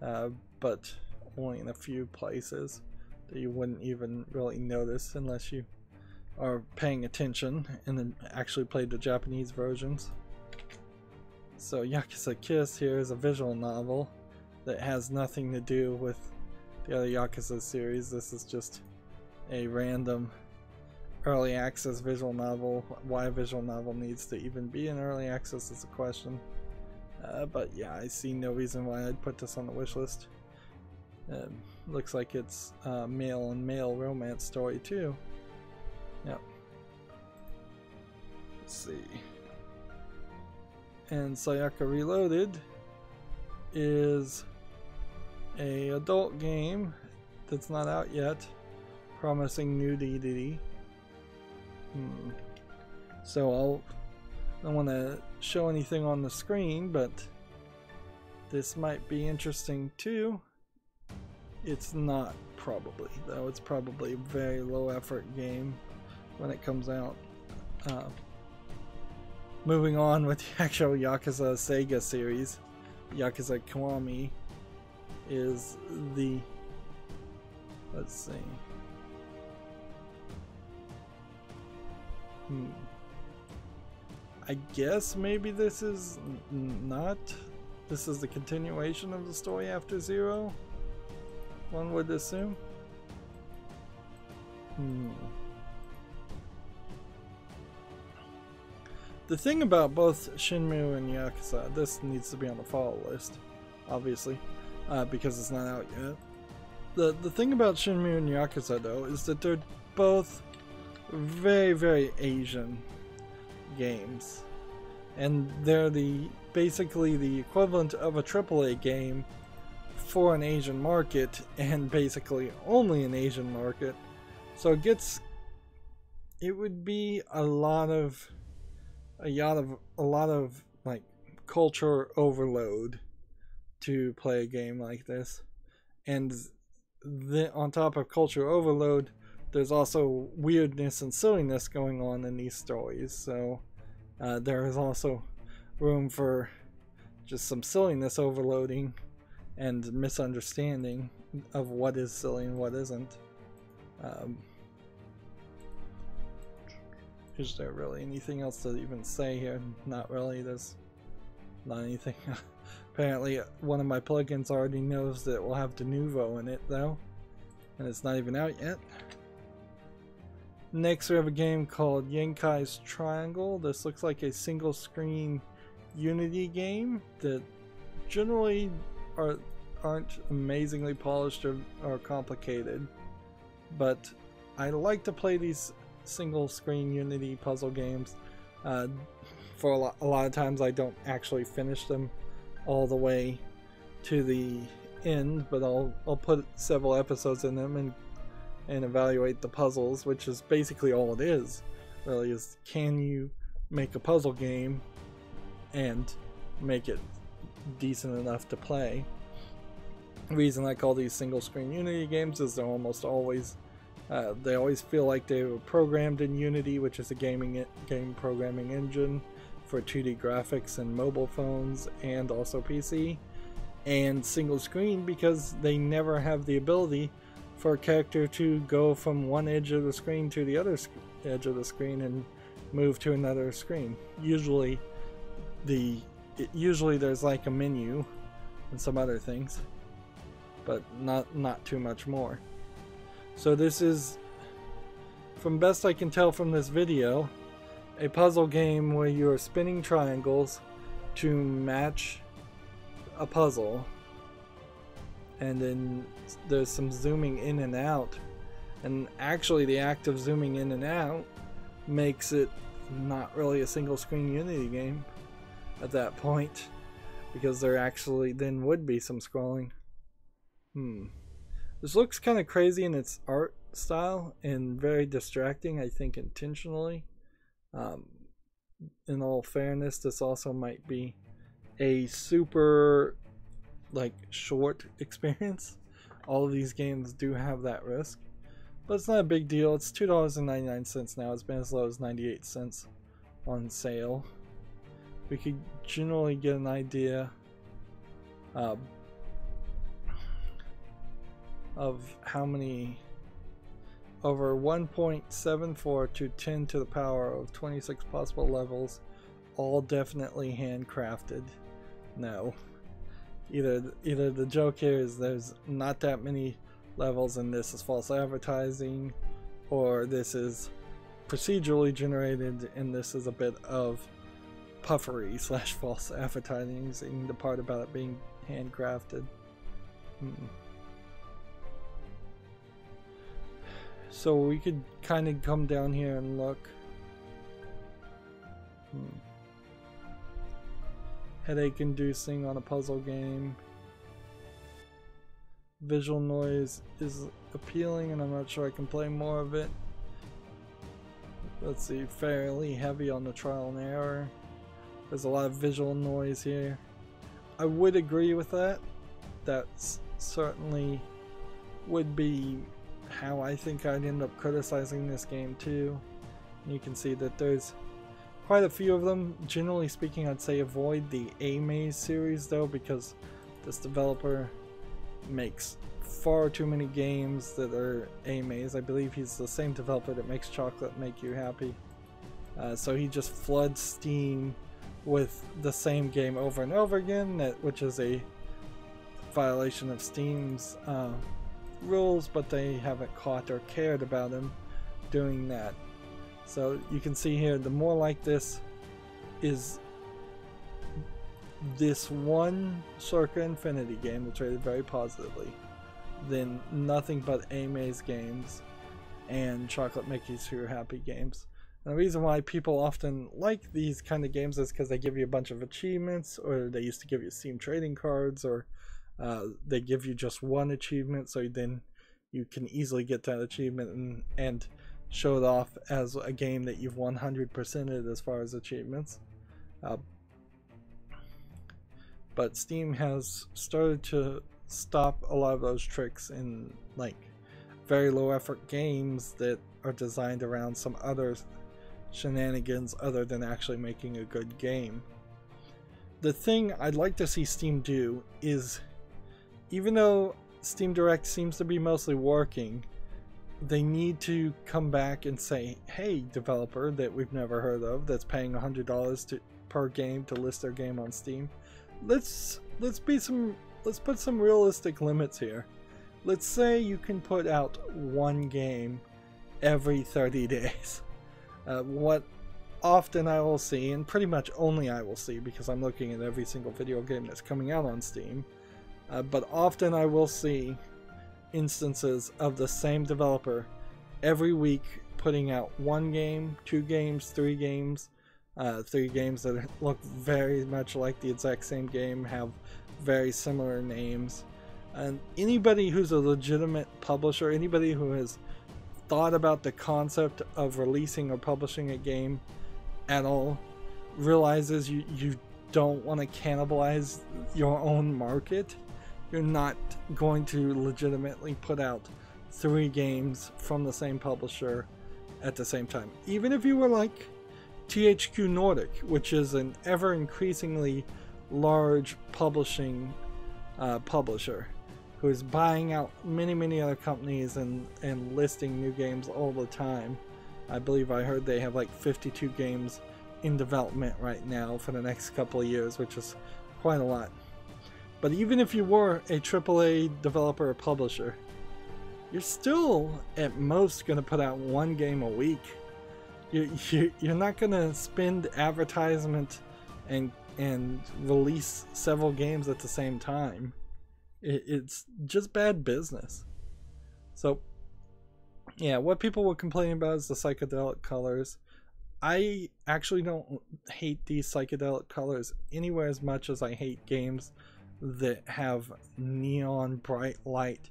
but only in a few places that you wouldn't even really notice unless you are paying attention and then actually played the Japanese versions. So Yakuza Kiss here is a visual novel that has nothing to do with the other Yakuza series. This is just a random early access visual novel. Why a visual novel needs to even be in early access is a question. But yeah, I see no reason why I'd put this on the wish list. Looks like it's a male on male romance story too. Yep. Let's see. And Sayaka Reloaded is a adult game that's not out yet, promising nudity. So I don't want to show anything on the screen, but this might be interesting too. It's not, probably, though. It's probably a very low effort game when it comes out. Moving on with the actual Yakuza Sega series, Yakuza Kiwami is the, let's see, I guess maybe this is not, this is the continuation of the story after Zero, one would assume. The thing about both Shenmue and Yakuza, this needs to be on the follow list, obviously, because it's not out yet. The thing about Shenmue and Yakuza, though, is that they're both very, very Asian games, and they're basically the equivalent of a AAA game for an Asian market, and basically only an Asian market. So it would be a lot of like culture overload to play a game like this, and on top of culture overload, there's also weirdness and silliness going on in these stories. So there is also room for just some silliness overloading and misunderstanding of what is silly and what isn't. Is there really anything else to even say here? Not really. There's not anything. Apparently one of my plugins already knows that it will have Denuvo in it, though, and it's not even out yet. Next we have a game called Yenkai's Triangle. This looks like a single screen Unity game that generally aren't amazingly polished or complicated, but I like to play these single screen Unity puzzle games. For a lot of times I don't actually finish them all the way to the end, but I'll put several episodes in them and evaluate the puzzles, which is basically all it is, really, is can you make a puzzle game and make it decent enough to play. The reason I call these single screen Unity games is they're almost always They always feel like they were programmed in Unity, which is a game programming engine for 2D graphics and mobile phones and also PC, and single screen because they never have the ability for a character to go from one edge of the screen to the other edge of the screen and move to another screen. Usually there's like a menu and some other things, but not too much more. So this is, from best I can tell from this video, a puzzle game where you are spinning triangles to match a puzzle, and then there's some zooming in and out, and actually the act of zooming in and out makes it not really a single screen Unity game at that point, because there actually then would be some scrolling. This looks kind of crazy in its art style and very distracting, I think intentionally. In all fairness, this also might be a super short experience. All of these games do have that risk, but it's not a big deal. It's $2.99 now. It's been as low as 98 cents on sale. We could generally get an idea of how many, over 1.74 to 10 to the power of 26 possible levels, all definitely handcrafted. No. Either the joke here is there's not that many levels and this is false advertising, or this is procedurally generated and this is a bit of puffery / false advertising, the part about it being handcrafted. So we could kind of come down here and look. Headache inducing on a puzzle game. Visual noise is appealing and I'm not sure I can play more of it. Let's see, fairly heavy on the trial and error. There's a lot of visual noise here. I would agree with that. That's certainly would be how I think I'd end up criticizing this game too. You can see that there's quite a few of them. Generally speaking, I'd say avoid the A-Maze series though, because this developer makes far too many games that are A-Maze. I believe he's the same developer that makes Chocolate Make You Happy. So he just floods Steam with the same game over and over again, which is a violation of Steam's rules, but they haven't caught or cared about him doing that. So you can see here, the more like this is this one Circa Infinity game that's rated very positively, then nothing but A-Maze games and Chocolate Make You Happy games. And the reason why people often like these kind of games is because they give you a bunch of achievements, or they used to give you Steam trading cards, or they give you just one achievement, so then you can easily get that achievement and show it off as a game that you've 100%ed as far as achievements. But Steam has started to stop a lot of those tricks in very low effort games that are designed around some other shenanigans other than actually making a good game. The thing I'd like to see Steam do is, even though Steam Direct seems to be mostly working, they need to come back and say, hey, developer that we've never heard of that's paying $100 per game to list their game on Steam, let's put some realistic limits here. Let's say you can put out one game every 30 days. What often I will see, and pretty much only I will see because I'm looking at every single video game that's coming out on Steam, but often I will see instances of the same developer every week putting out one game, two games, three games that look very much like the exact same game, have very similar names. And anybody who's a legitimate publisher, anybody who has thought about the concept of releasing or publishing a game at all, realizes you don't want to cannibalize your own market. You're not going to legitimately put out 3 games from the same publisher at the same time. Even if you were like THQ Nordic, which is an ever increasingly large publishing publisher who is buying out many other companies and listing new games all the time. I believe I heard they have like 52 games in development right now for the next couple of years, which is quite a lot. But even if you were a AAA developer or publisher, you're still at most going to put out 1 game a week. You're not going to spend advertisement and release several games at the same time. It's just bad business. So yeah, what people were complaining about is the psychedelic colors. I actually don't hate these psychedelic colors anywhere as much as I hate games that have neon bright light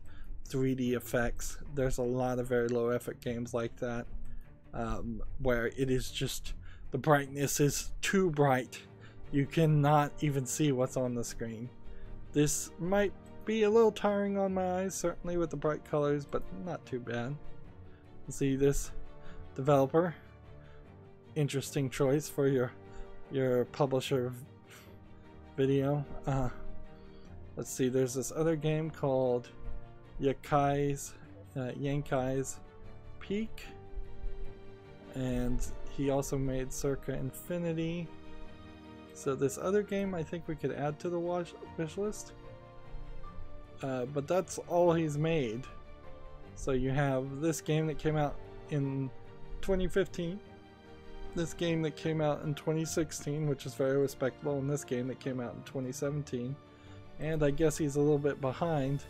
3D effects. There's a lot of very low effort games like that, where it is just the brightness is too bright. You cannot even see what's on the screen. This might be a little tiring on my eyes, certainly with the bright colors, but not too bad. See, this developer, interesting choice for your publisher video. Let's see, there's this other game called Yankai's Peak, and he also made Circa Infinity. So this other game I think we could add to the wish list, but that's all he's made. So you have this game that came out in 2015, this game that came out in 2016, which is very respectable, and this game that came out in 2017. And I guess he's a little bit behind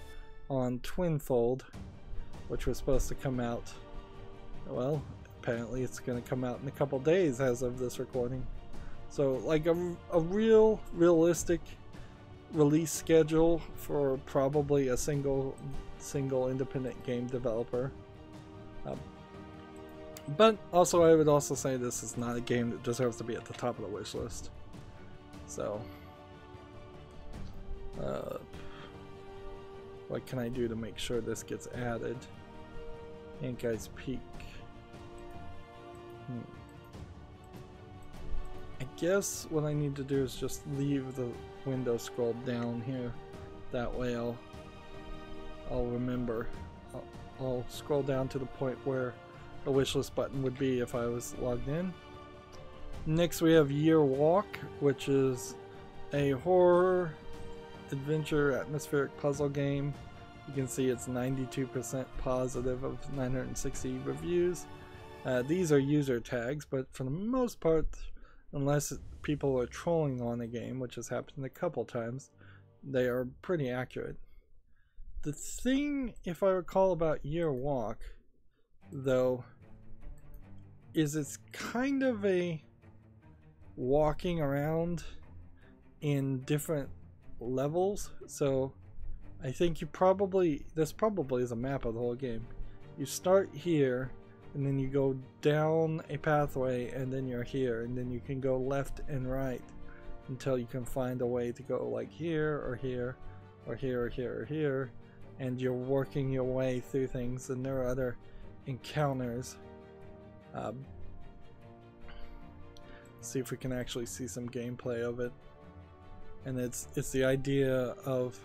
on Twinfold, which was supposed to come out, well, apparently it's going to come out in a couple days as of this recording. So like a realistic release schedule for probably a single independent game developer. But also I would also say this is not a game that deserves to be at the top of the wish list. So what can I do to make sure this gets added? Yankai's Peak. I guess what I need to do is just leave the window scrolled down here. That way I'll remember. I'll scroll down to the point where the wishlist button would be if I was logged in. Next we have Year Walk, which is a horror adventure atmospheric puzzle game. You can see it's 92% positive of 960 reviews. These are user tags, but for the most part, unless people are trolling on the game, which has happened a couple times, they are pretty accurate. The thing, if I recall, about Year Walk, though, is it's kind of a walking around in different levels. So I think this probably is a map of the whole game. You start here, and then you go down a pathway, and then you're here, and then you can go left and right until you can find a way to go like here or here or here or here or here, and you're working your way through things, and there are other encounters. See if we can actually see some gameplay of it. And it's the idea of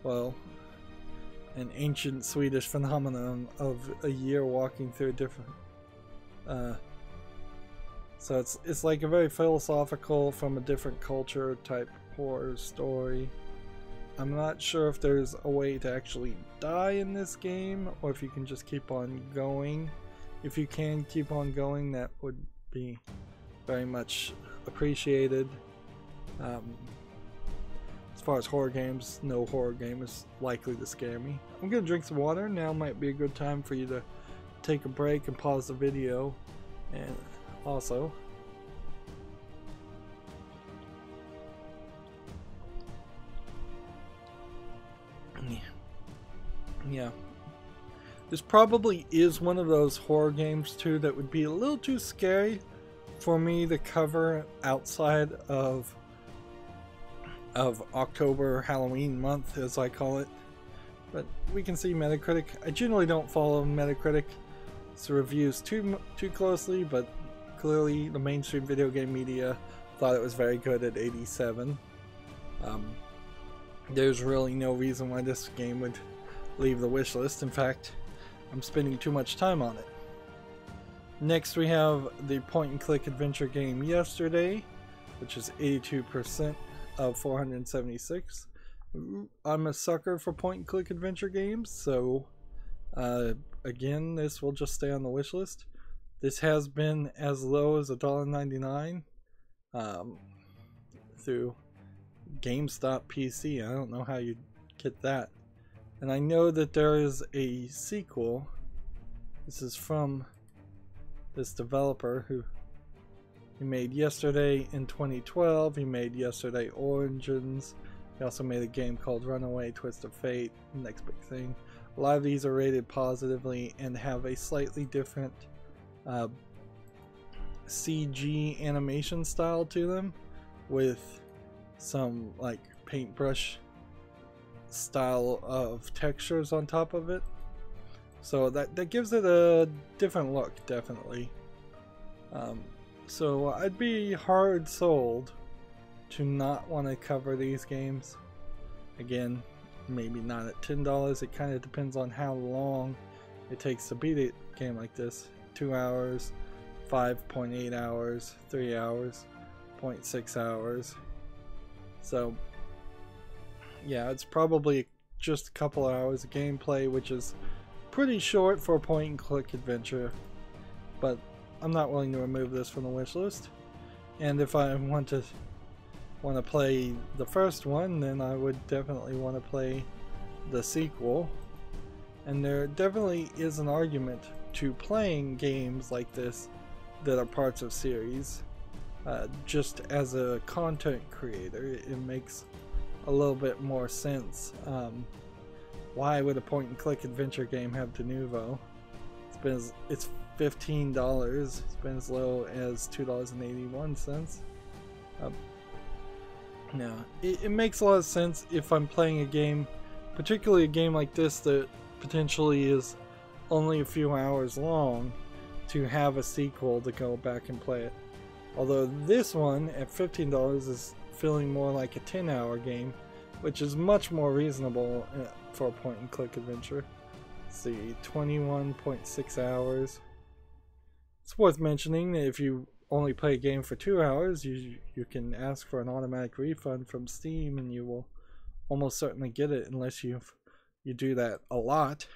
well, an ancient Swedish phenomenon of a year walking through different so it's like a very philosophical, from a different culture type horror story. I'm not sure if there's a way to actually die in this game, or if you can just keep on going. If you can keep on going, that would be very much appreciated. As far as horror games, no horror game is likely to scare me. I'm gonna drink some water. Now might be a good time for you to take a break and pause the video. And also, yeah, this probably is one of those horror games too that would be a little too scary for me to cover outside of October, Halloween month as I call it, But we can see Metacritic. I generally don't follow Metacritic's reviews too closely, but clearly the mainstream video game media thought it was very good at 87. There's really no reason why this game would leave the wish list. In fact, I'm spending too much time on it. Next we have the point and click adventure game Yesterday, which is 82% of 476. I'm a sucker for point and click adventure games, so again, this will just stay on the wish list. This has been as low as $1.99 through GameStop PC. I don't know how you get that. And I know that there is a sequel. This is from this developer who he made Yesterday in 2012. He made Yesterday Origins. He also made a game called Runaway, Twist of Fate, Next Big Thing. A lot of these are rated positively and have a slightly different CG animation style to them, with some like paintbrush style of textures on top of it. So that gives it a different look, definitely. So I'd be hard sold to not want to cover these games. Again, maybe not at $10. It kind of depends on how long it takes to beat a game like this. 2 hours, 5.8 hours, 3 hours, 0.6 hours. So yeah, it's probably just a couple hours of gameplay, which is pretty short for a point and click adventure, but I'm not willing to remove this from the wish list. And if I want to play the first one, then I would definitely want to play the sequel. And there definitely is an argument to playing games like this that are parts of series. Just as a content creator, it makes a little bit more sense. Why would a point and click adventure game have de novo? It's $15. It's been as low as $2.81. Now, it makes a lot of sense if I'm playing a game, particularly a game like this that potentially is only a few hours long, to have a sequel to go back and play it. Although this one at $15 is feeling more like a 10-hour game, which is much more reasonable for a point and click adventure. Let's see, 21.6 hours. It's worth mentioning that if you only play a game for 2 hours, you can ask for an automatic refund from Steam, and you will almost certainly get it unless you do that a lot.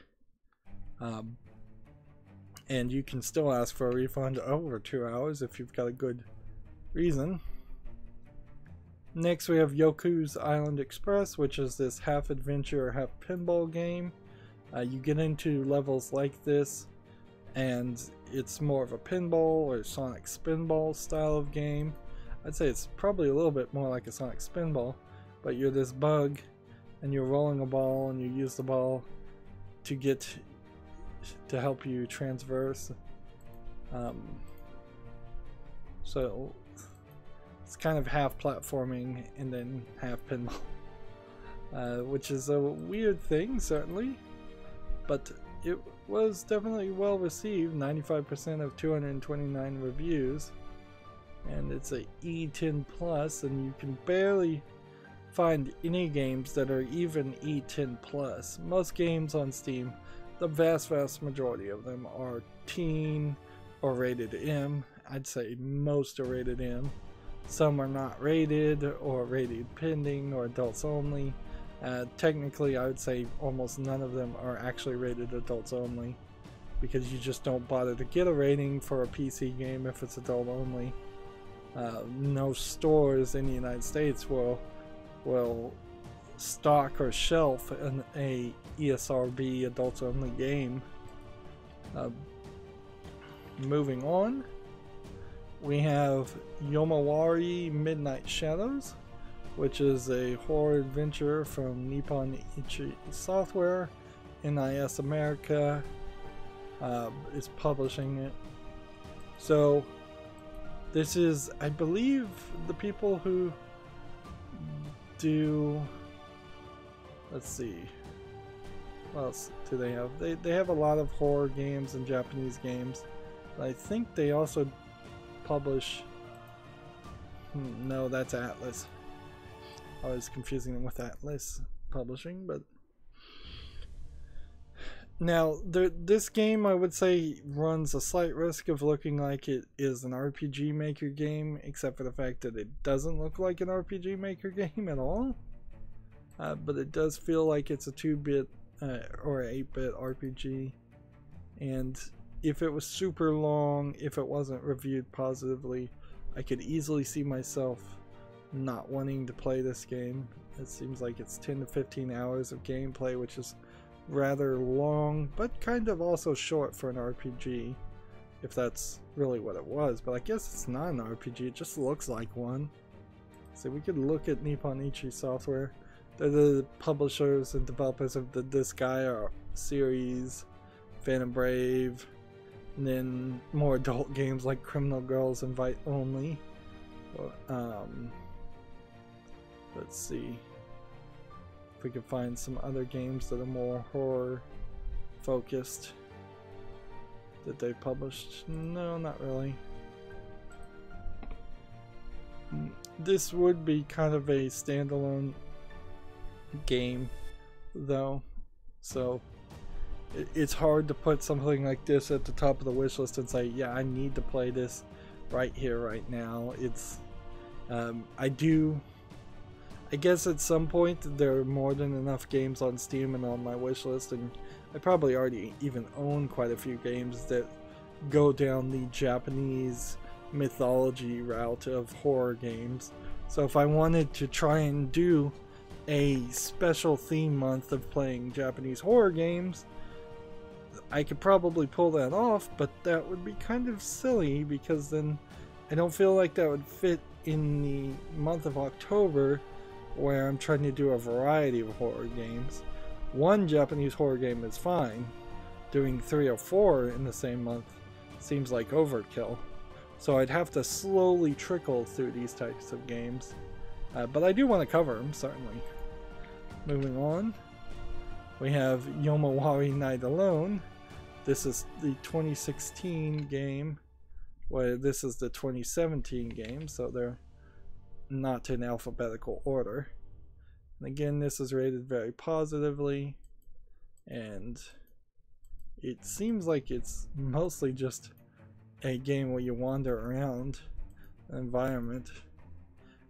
And you can still ask for a refund over 2 hours if you've got a good reason. Next we have Yoku's Island Express, which is this half adventure, half pinball game. You get into levels like this, and it's more of a pinball or Sonic Spinball style of game. I'd say it's probably a little bit more like a Sonic Spinball, but you're this bug and you're rolling a ball, and you use the ball to help you transverse. So it's kind of half platforming and then half pinball, which is a weird thing, certainly, but it was definitely well received. 95% of 229 reviews, and it's a E10 plus, and you can barely find any games that are even E10 plus. Most games on Steam, the vast majority of them are teen or rated M. I'd say most are rated M. Some are not rated, or rated pending, or adults only. Technically, I would say almost none of them are actually rated adults only, because you just don't bother to get a rating for a PC game if it's adult only. No stores in the United States will stock or shelf a ESRB adults only game. Moving on, we have Yomawari Midnight Shadows, which is a horror adventure from Nippon Ichi Software. NIS America is publishing it. So this is, I believe, the people who do, let's see, What else do they have? They have a lot of horror games and Japanese games. I think they also publish... no, that's Atlas. I was confusing them with Atlas Publishing, but... Now, this game, I would say, runs a slight risk of looking like it is an RPG Maker game, except for the fact that it doesn't look like an RPG Maker game at all. But it does feel like it's a 2-bit or 8-bit RPG. And if it was super long, if it wasn't reviewed positively, I could easily see myself not wanting to play this game. It seems like it's 10 to 15 hours of gameplay, which is rather long, but kind of also short for an RPG, if that's really what it was. But I guess it's not an RPG, it just looks like one. So we could look at Nippon Ichi Software. They're the publishers and developers of the Disgaea series, Phantom Brave, and then more adult games like Criminal Girls Invite Only. Let's see if we can find some other games that are more horror focused that they published. No, not really. This would be kind of a standalone game though, so it's hard to put something like this at the top of the wish list and say, yeah, I need to play this right here, right now. It's I guess at some point there are more than enough games on Steam and on my wish list, and I probably already even own quite a few games that go down the Japanese mythology route of horror games. So if I wanted to try and do a special theme month of playing Japanese horror games, I could probably pull that off, but that would be kind of silly because then I don't feel like that would fit in the month of October, where I'm trying to do a variety of horror games. One Japanese horror game is fine. Doing 3 or 4 in the same month seems like overkill. So I'd have to slowly trickle through these types of games. But I do want to cover them, certainly. Moving on, we have Yomawari Night Alone. This is the 2016 game, where this is the 2017 game, so they're not in alphabetical order. And again, this is rated very positively, and it seems like it's mostly just a game where you wander around an environment.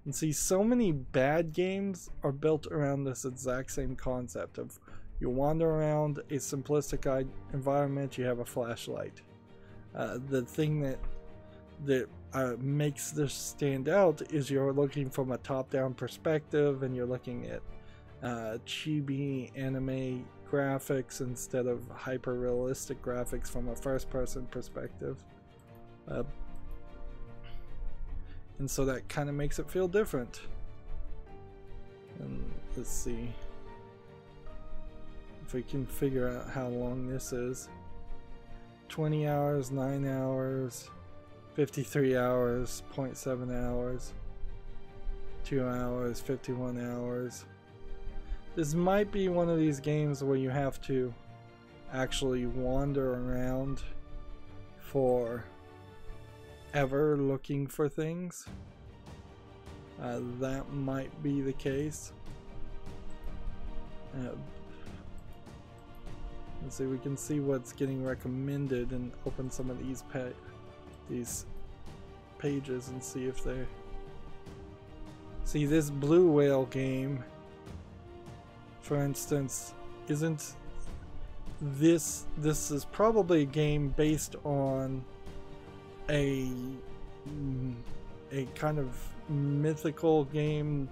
And see, so many bad games are built around this exact same concept of you wander around a simplistic environment, you have a flashlight. The thing that makes this stand out is you're looking from a top-down perspective, and you're looking at chibi anime graphics instead of hyper-realistic graphics from a first-person perspective. And so that kind of makes it feel different. And let's see if we can figure out how long this is. 20 hours, 9 hours, 53 hours, 0.7 hours, 2 hours, 51 hours. This might be one of these games where you have to actually wander around for ever looking for things. That might be the case. Let's see, we can see what's getting recommended and open some of these pages and see if they see this Blue Whale game, for instance. Isn't this is probably a game based on a kind of mythical game,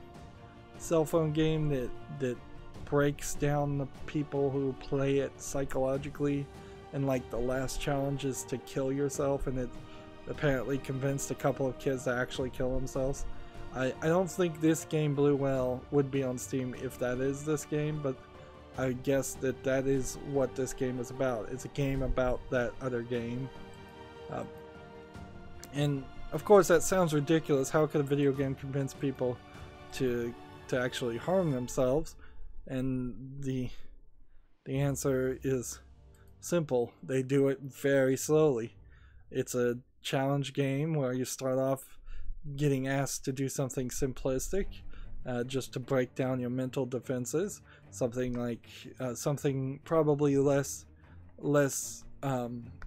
cell phone game that breaks down the people who play it psychologically, and like the last challenge is to kill yourself, and it apparently convinced a couple of kids to actually kill themselves. I don't think this game, Blue Whale, would be on Steam if that is this game, but I guess that is what this game is about. It's a game about that other game. And of course that sounds ridiculous. How could a video game convince people to actually harm themselves? And The answer is simple. They do it very slowly. It's a challenge game where you start off getting asked to do something simplistic, just to break down your mental defenses. Something like something probably less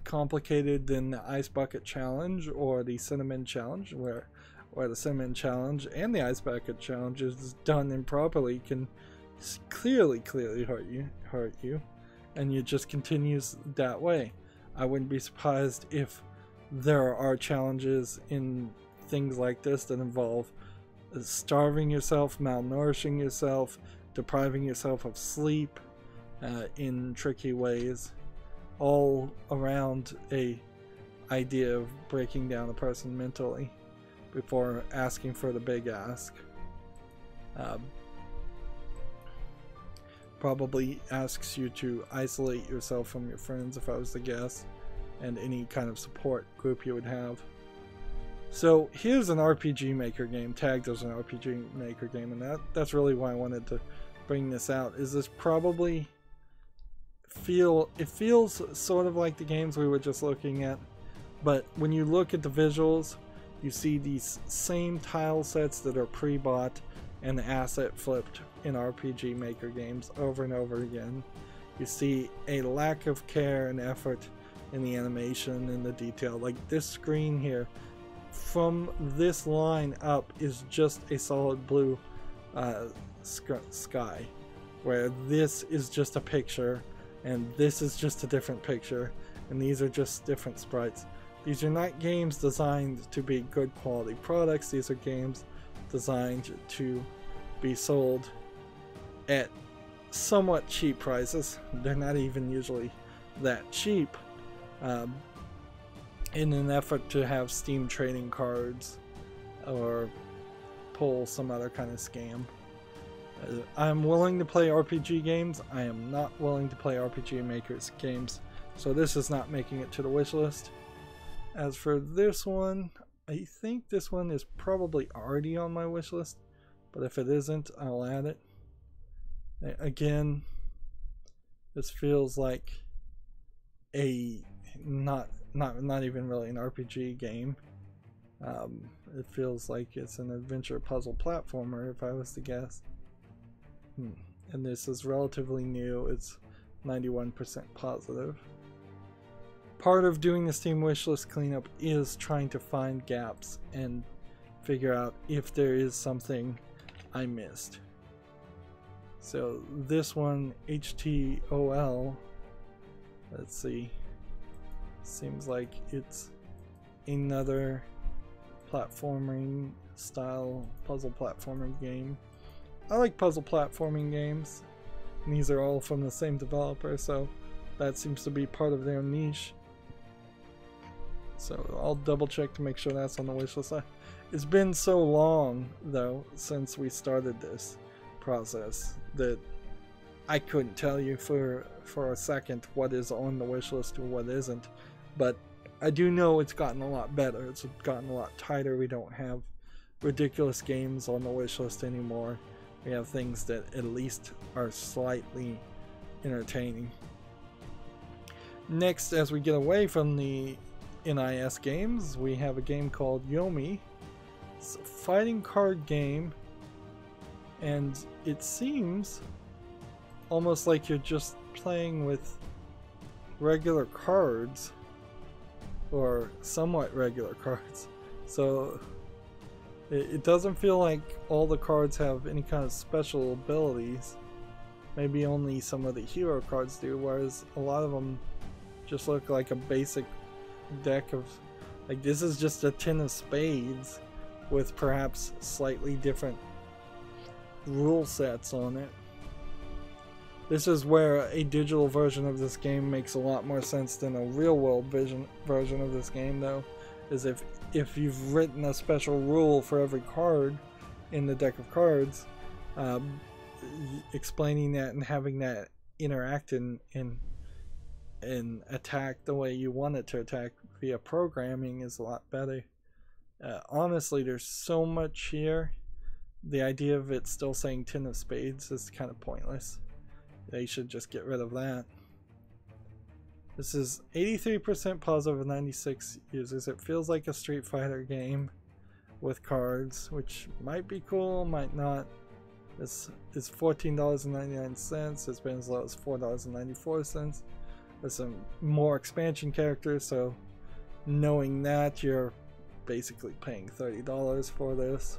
complicated than the ice bucket challenge or the cinnamon challenge, where the cinnamon challenge and the ice bucket challenge is done improperly can clearly hurt you, and it just continues that way. I wouldn't be surprised if there are challenges in things like this that involve starving yourself, malnourishing yourself, depriving yourself of sleep in tricky ways, all around a idea of breaking down a person mentally before asking for the big ask. Probably asks you to isolate yourself from your friends, if I was to guess, and any kind of support group you would have. So here's an RPG Maker game, tagged as an RPG Maker game, and that's really why I wanted to bring this out. Is this probably it feels sort of like the games we were just looking at, but when you look at the visuals, you see these same tile sets that are pre-bought and asset flipped in RPG Maker games over and over again. You see a lack of care and effort in the animation and the detail. Like this screen here, from this line up, is just a solid blue sky, where this is just a picture and this is just a different picture, and these are just different sprites. These are not games designed to be good quality products. These are games designed to be sold at somewhat cheap prices. They're not even usually that cheap, in an effort to have Steam trading cards or pull some other kind of scam. I'm willing to play RPG games. I am not willing to play RPG Maker's games, so this is not making it to the wish list. As for this one, I think this one is probably already on my wish list, but if it isn't, I'll add it. Again, this feels like a not even really an RPG game. It feels like it's an adventure puzzle platformer, if I was to guess. And this is relatively new. It's 91% positive. Part of doing the Steam wishlist cleanup is trying to find gaps and figure out if there is something I missed. So this one, HTOL, let's see, seems like it's another platforming style puzzle platforming game. I like puzzle platforming games, and these are all from the same developer, so that seems to be part of their niche. So I'll double check to make sure that's on the wishlist. It's been so long though since we started this process that I couldn't tell you for a second what is on the wishlist or what isn't, but I do know it's gotten a lot better. It's gotten a lot tighter. We don't have ridiculous games on the wishlist anymore. We have things that at least are slightly entertaining. Next, as we get away from the NIS games, we have a game called Yomi. It's a fighting card game, and it seems almost like you're just playing with regular cards, or somewhat regular cards. So it doesn't feel like all the cards have any kind of special abilities. Maybe only some of the hero cards do, whereas a lot of them just look like a basic deck of, like, this is just a 10 of spades with perhaps slightly different rule sets on it. This is where a digital version of this game makes a lot more sense than a real world version of this game, though, is if you've written a special rule for every card in the deck of cards, explaining that and having that interact and attack the way you want it to attack via programming is a lot better. Honestly, there's so much here. The idea of it still saying 10 of spades is kind of pointless. They should just get rid of that. This is 83% positive of 96 users. It feels like a Street Fighter game with cards, which might be cool, might not. This is $14.99. It's been as low as $4.94. There's some more expansion characters, so knowing that, you're basically paying $30 for this.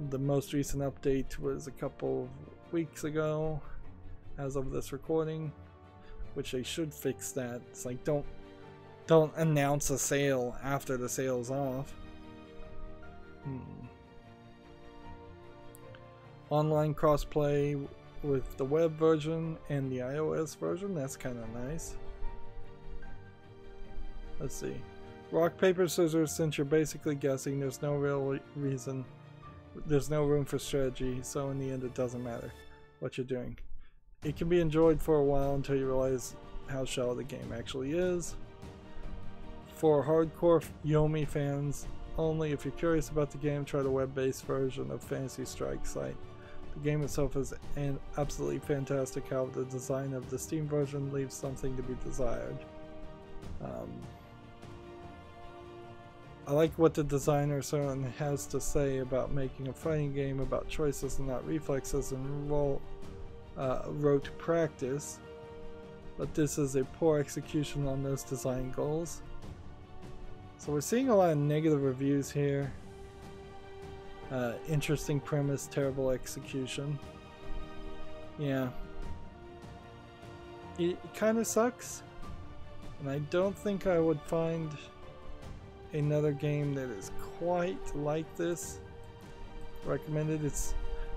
The most recent update was a couple of weeks ago as of this recording, which they should fix that. It's like, don't announce a sale after the sale's off. Online crossplay with the web version and the iOS version, that's kind of nice. Let's see. Rock, paper, scissors, since you're basically guessing, there's no real reason, there's no room for strategy, so in the end it doesn't matter what you're doing. It can be enjoyed for a while until you realize how shallow the game actually is. For hardcore Yomi fans only, if you're curious about the game, try the web-based version of Fantasy Strike site. The game itself is absolutely fantastic, however the design of the Steam version leaves something to be desired. I like what the designer certainly has to say about making a fighting game about choices and not reflexes and rote practice, but this is a poor execution on those design goals. So we're seeing a lot of negative reviews here. Interesting premise, terrible execution. Yeah. It kind of sucks, and I don't think I would find another game that is quite like this recommended. It's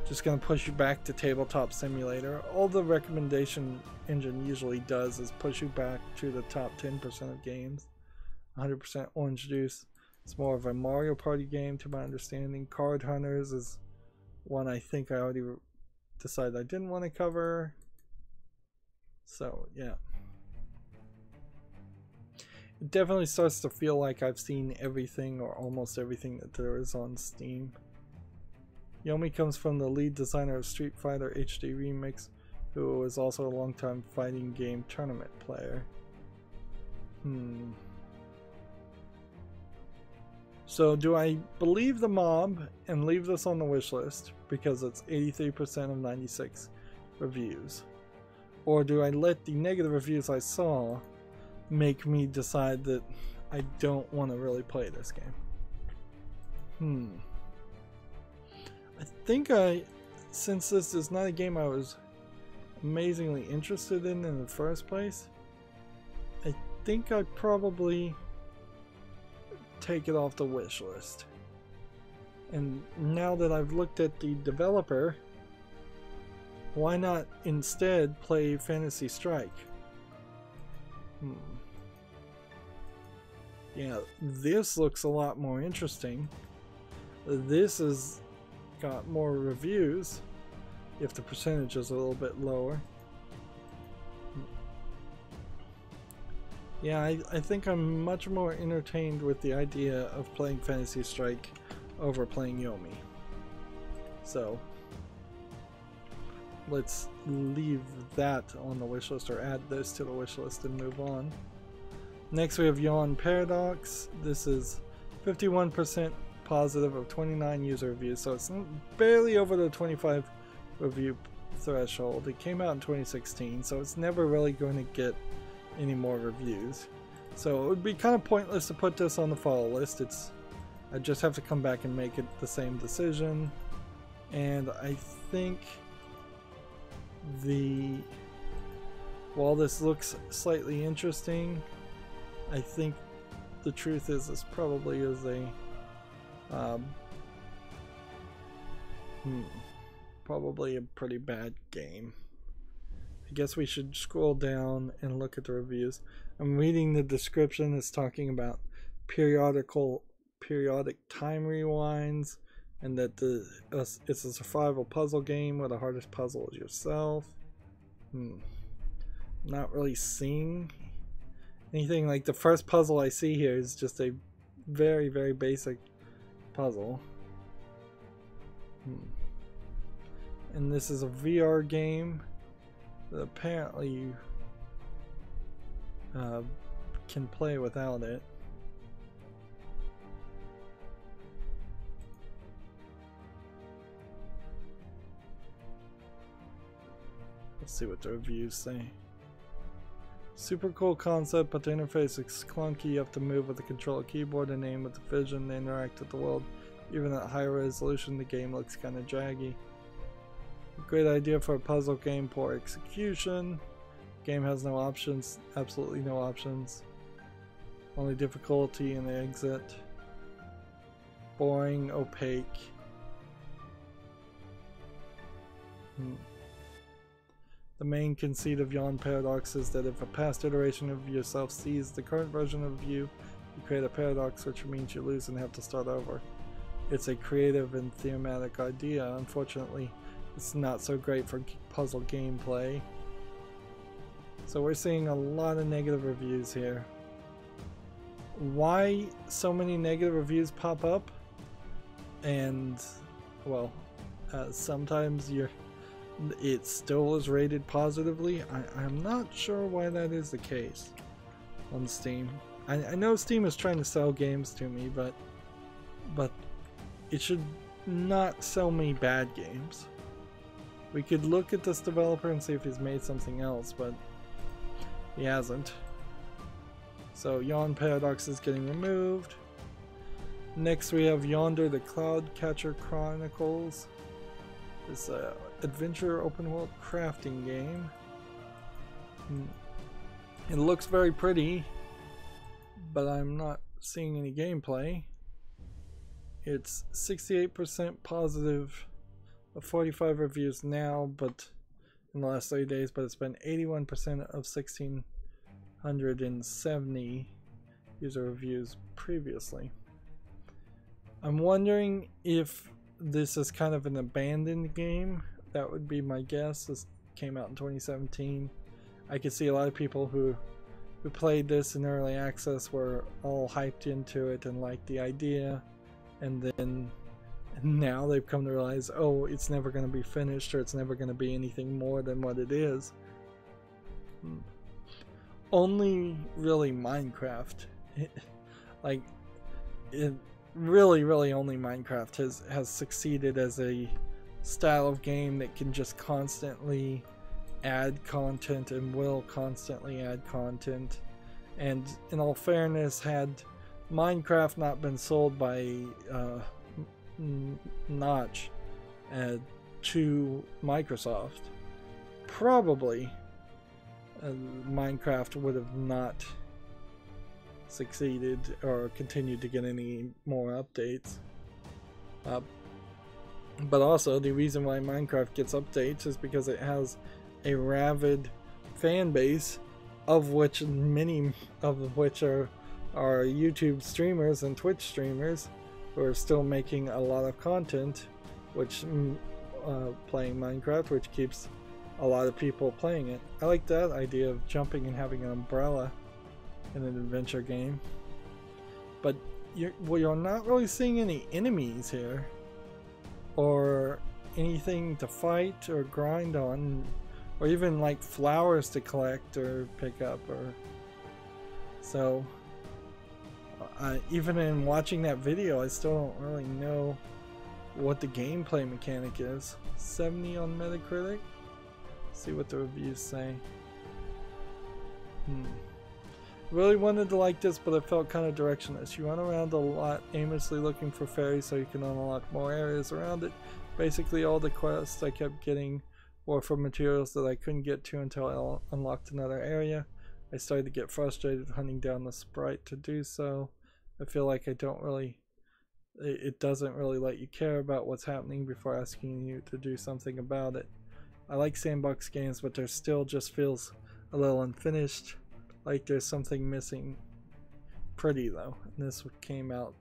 just going to push you back to Tabletop Simulator. All the recommendation engine usually does is push you back to the top 10% of games. 100% Orange Juice. It's more of a Mario Party game to my understanding. Card Hunters is one I think I already decided I didn't want to cover. So yeah. It definitely starts to feel like I've seen everything or almost everything that there is on Steam. Yomi comes from the lead designer of Street Fighter HD Remix, who is also a longtime fighting game tournament player. So do I believe the mob and leave this on the wish list because it's 83% of 96 reviews? Or do I let the negative reviews I saw make me decide that I don't want to really play this game? I think since this is not a game I was amazingly interested in the first place, I think I'd probably take it off the wish list. And now that I've looked at the developer, why not instead play Fantasy Strike? Yeah, this looks a lot more interesting. This has got more reviews, if the percentage is a little bit lower. Yeah, I think I'm much more entertained with the idea of playing Fantasy Strike over playing Yomi. So let's leave that on the wish list, or add this to the wish list and move on. Next we have Yawn Paradox. This is 51% positive of 29 user reviews, so it's barely over the 25 review threshold. It came out in 2016, so it's never really going to get any more reviews. So it would be kind of pointless to put this on the follow list. I just have to come back and make it the same decision. And I think while this looks slightly interesting, I think the truth is this probably is probably a pretty bad game. I guess we should scroll down and look at the reviews. I'm reading the description. It's talking about periodic time rewinds, and that it's a survival puzzle game where the hardest puzzle is yourself. Not really seeing anything. Like, the first puzzle I see here is just a very, very basic puzzle. and this is a VR game that apparently you can play without it. Let's see what the reviews say. Super cool concept, but the interface is clunky. You have to move with the controller keyboard and aim with the vision to interact with the world. Even at high resolution, the game looks kind of draggy. Great idea for a puzzle game, poor execution. Game has no options, absolutely no options. Only difficulty and exit. Boring, opaque. The main conceit of Yawn Paradox is that if a past iteration of yourself sees the current version of you, you create a paradox, which means you lose and have to start over. It's a creative and thematic idea. Unfortunately, it's not so great for puzzle gameplay. So we're seeing a lot of negative reviews here. Why so many negative reviews pop up? And, well, sometimes it still is rated positively. I'm not sure why that is the case on Steam. I know Steam is trying to sell games to me, but it should not sell me bad games. We could look at this developer and see if he's made something else, but he hasn't. So Yawn Paradox is getting removed. Next we have Yonder the Cloud Catcher Chronicles. This adventure open world crafting game. It looks very pretty, but I'm not seeing any gameplay. It's 68% positive of 45 reviews now, but in the last 30 days, but it's been 81% of 1,670 user reviews previously. I'm wondering if this is kind of an abandoned game. That would be my guess. This came out in 2017. I could see a lot of people who played this in early access were all hyped into it and liked the idea, and then now they've come to realize, oh, it's never going to be finished, or it's never going to be anything more than what it is. Only really Minecraft, really only Minecraft has succeeded as a style of game that can just constantly add content and will constantly add content. And in all fairness, had Minecraft not been sold by Notch to Microsoft, probably Minecraft would have not succeeded or continued to get any more updates. But also, the reason why Minecraft gets updates is because it has a rabid fan base, of which many of which are YouTube streamers and Twitch streamers who are still making a lot of content, which playing Minecraft, which keeps a lot of people playing it. I like that idea of jumping and having an umbrella in an adventure game. But you're not really seeing any enemies here, or anything to fight or grind on, or even like flowers to collect or pick up. Or so even in watching that video, I still don't really know what the gameplay mechanic is. 70 on Metacritic. Let's see what the reviews say. Really wanted to like this, but it felt kind of directionless. You run around a lot aimlessly looking for fairies so you can unlock more areas around it. Basically all the quests I kept getting were for materials that I couldn't get to until I unlocked another area. I started to get frustrated hunting down the sprite to do so. I feel like it doesn't really let you care about what's happening before asking you to do something about it. I like sandbox games, but there still just feels a little unfinished, like there's something missing. Pretty though, and this came out,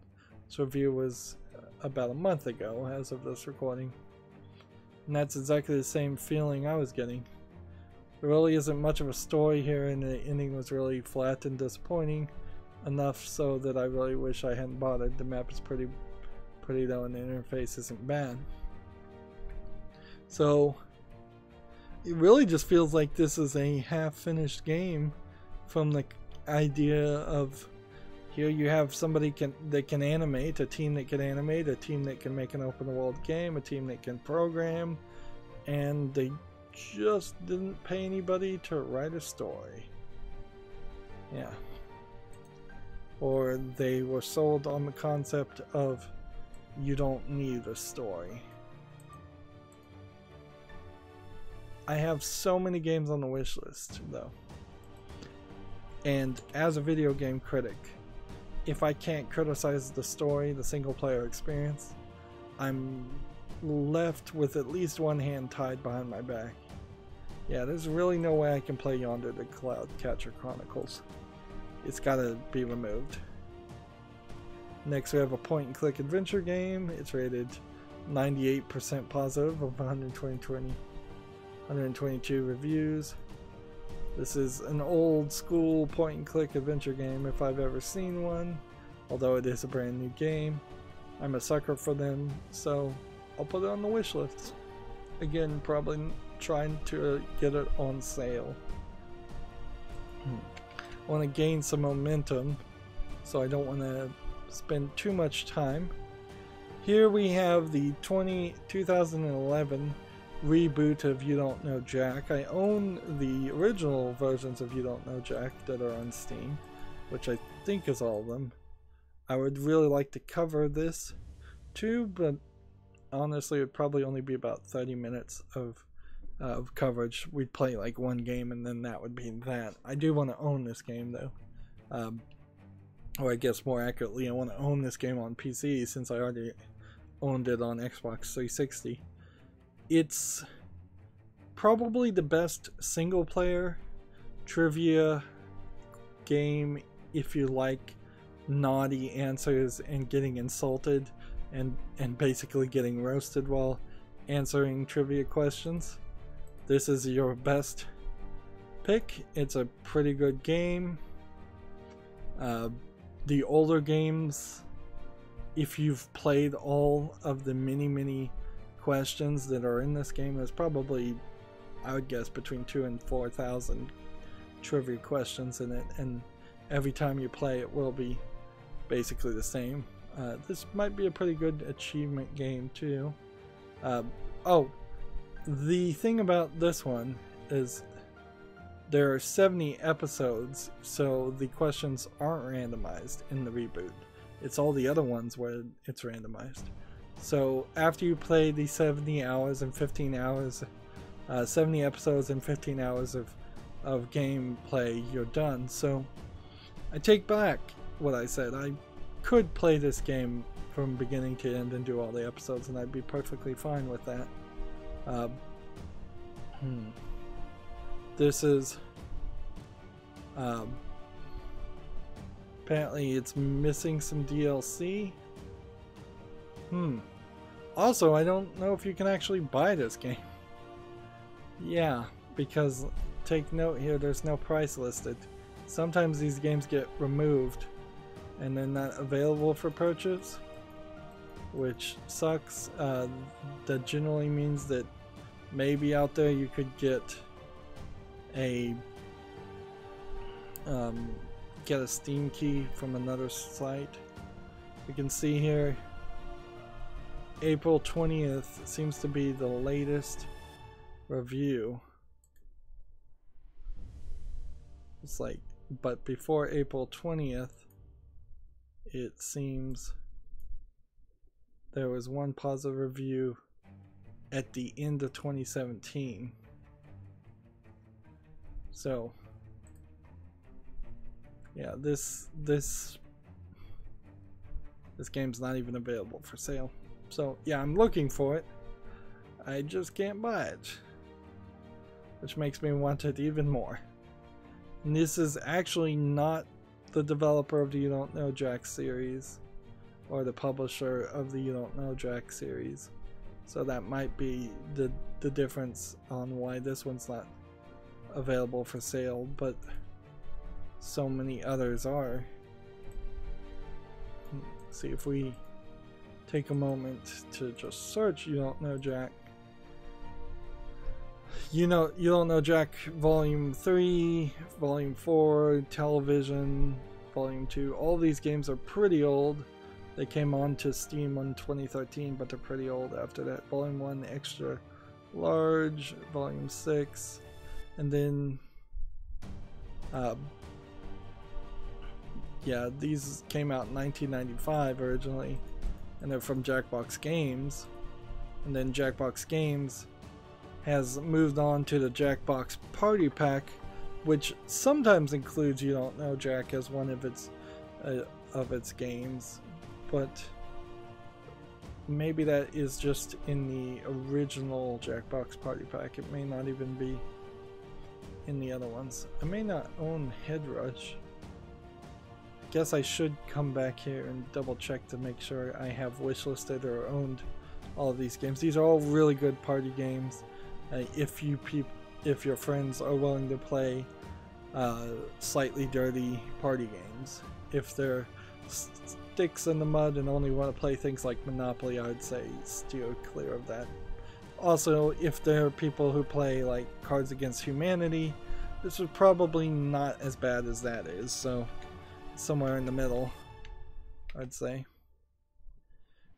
this review was about a month ago as of this recording, and that's exactly the same feeling I was getting. There really isn't much of a story here, and the ending was really flat and disappointing, enough so that I really wish I hadn't bothered. The map is pretty though, and the interface isn't bad. So it really just feels like this is a half-finished game from the idea of here you have somebody that can animate, a team that can animate, a team that can make an open world game, a team that can program, and they just didn't pay anybody to write a story. Yeah. Or they were sold on the concept of you don't need a story. I have so many games on the wish list though. And as a video game critic, if I can't criticize the story, the single player experience, I'm left with at least one hand tied behind my back. Yeah, there's really no way I can play Yonder the Cloudcatcher Chronicles. It's gotta be removed. Next we have a point and click adventure game. It's rated 98% positive of 122 reviews. This is an old school point and click adventure game if I've ever seen one, although it is a brand new game. I'm a sucker for them, so I'll put it on the wish list. Again, probably trying to get it on sale. I want to gain some momentum, so I don't want to spend too much time. Here we have the 2011 reboot of You Don't Know Jack. I own the original versions of You Don't Know Jack that are on Steam, which I think is all of them. I would really like to cover this too, but honestly it would probably only be about 30 minutes of coverage. We'd play like one game and then that would be that. I do want to own this game though. Or I guess more accurately, I want to own this game on PC since I already owned it on Xbox 360. It's probably the best single player trivia game if you like naughty answers and getting insulted and basically getting roasted while answering trivia questions. This is your best pick. It's a pretty good game. The older games, if you've played all of the many questions that are in this game, there's probably, I would guess, between 2,000 and 4,000 trivia questions in it, and every time you play it will be basically the same. This might be a pretty good achievement game too. Oh, the thing about this one is there are 70 episodes, so the questions aren't randomized in the reboot. It's all the other ones where it's randomized. So after you play the 70 hours and 15 hours, 70 episodes and 15 hours of gameplay, you're done. So I take back what I said. I could play this game from beginning to end and do all the episodes, and I'd be perfectly fine with that. This is apparently it's missing some DLC. Also, I don't know if you can actually buy this game. Yeah, because take note here, there's no price listed. Sometimes these games get removed and they're not available for purchase, which sucks. That generally means that maybe out there you could get a Steam key from another site. You can see here April 20th seems to be the latest review. It's like, but before April 20th, it seems there was one positive review at the end of 2017. So yeah, this game's not even available for sale. So yeah, I'm looking for it. I just can't buy it, which makes me want it even more. And this is actually not the developer of the You Don't Know Jack series or the publisher of the You Don't Know Jack series. So that might be the difference on why this one's not available for sale, but so many others are. See if we take a moment to just search You Don't Know Jack. you don't know Jack Volume 3, Volume 4, Television, Volume 2. All these games are pretty old. They came onto Steam in 2013, but they're pretty old after that. Volume 1 Extra Large, Volume 6, and then yeah, these came out in 1995 originally, and they're from Jackbox Games, and then Jackbox Games has moved on to the Jackbox Party Pack, which sometimes includes You Don't Know Jack as one of its games, but maybe that is just in the original Jackbox Party Pack. It may not even be in the other ones. I may not own Head Rush. Guess I should come back here and double check to make sure I have wishlisted or owned all of these games. These are all really good party games. If your friends are willing to play slightly dirty party games. If they're sticks in the mud and only want to play things like Monopoly, I'd say steer clear of that. Also, if there are people who play like Cards Against Humanity, this is probably not as bad as that is, so somewhere in the middle, I'd say.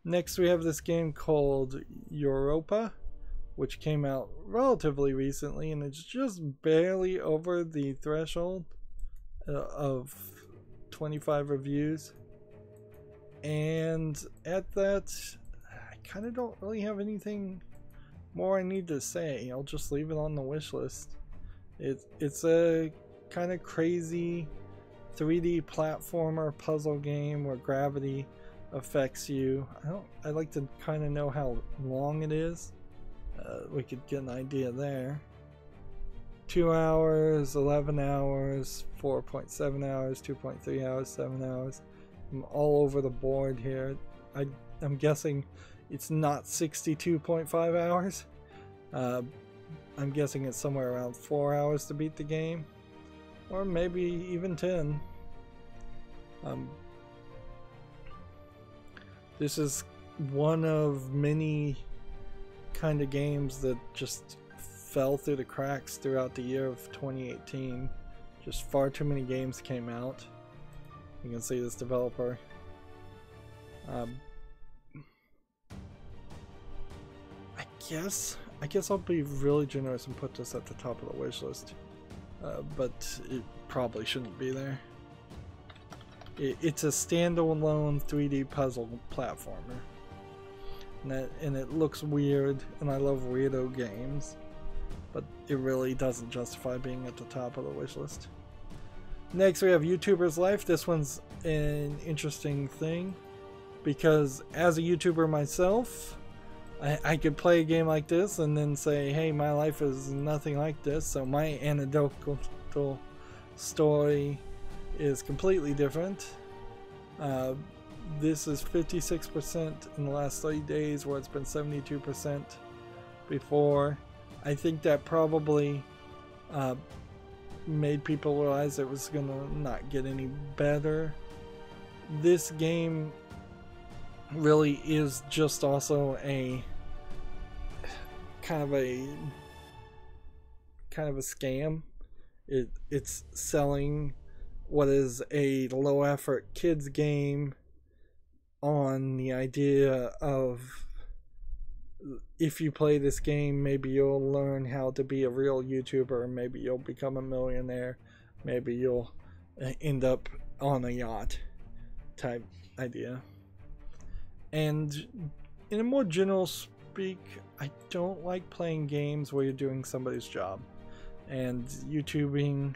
Next we have this game called Europa, which came out relatively recently, and it's just barely over the threshold of 25 reviews. And at that, I kind of don't really have anything more I need to say. I'll just leave it on the wish list. It's a kind of crazy 3D platformer puzzle game where gravity affects you. I'd like to kind of know how long it is. We could get an idea there. 2 hours, 11 hours, 4.7 hours, 2.3 hours, 7 hours. I'm all over the board here. I'm guessing it's not 62.5 hours. I'm guessing it's somewhere around 4 hours to beat the game, or maybe even 10. This is one of many kind of games that just fell through the cracks throughout the year of 2018. Just far too many games came out. You can see this developer. I guess I'll be really generous and put this at the top of the wish list, but it probably shouldn't be there. It's a standalone 3D puzzle platformer, and it looks weird, and I love weirdo games, but it really doesn't justify being at the top of the wish list. Next we have YouTuber's Life. This one's an interesting thing because as a YouTuber myself, I could play a game like this and then say, hey, my life is nothing like this, so my anecdotal story is completely different. This is 56% in the last 30 days, where it's been 72% before. I think that probably made people realize it was gonna not get any better. This game really is just also a kind of a scam. It's selling what is a low effort kids game on the idea of, if you play this game, maybe you'll learn how to be a real YouTuber, maybe you'll become a millionaire, maybe you'll end up on a yacht type idea. And in a more general speak, I don't like playing games where you're doing somebody's job. And YouTubing,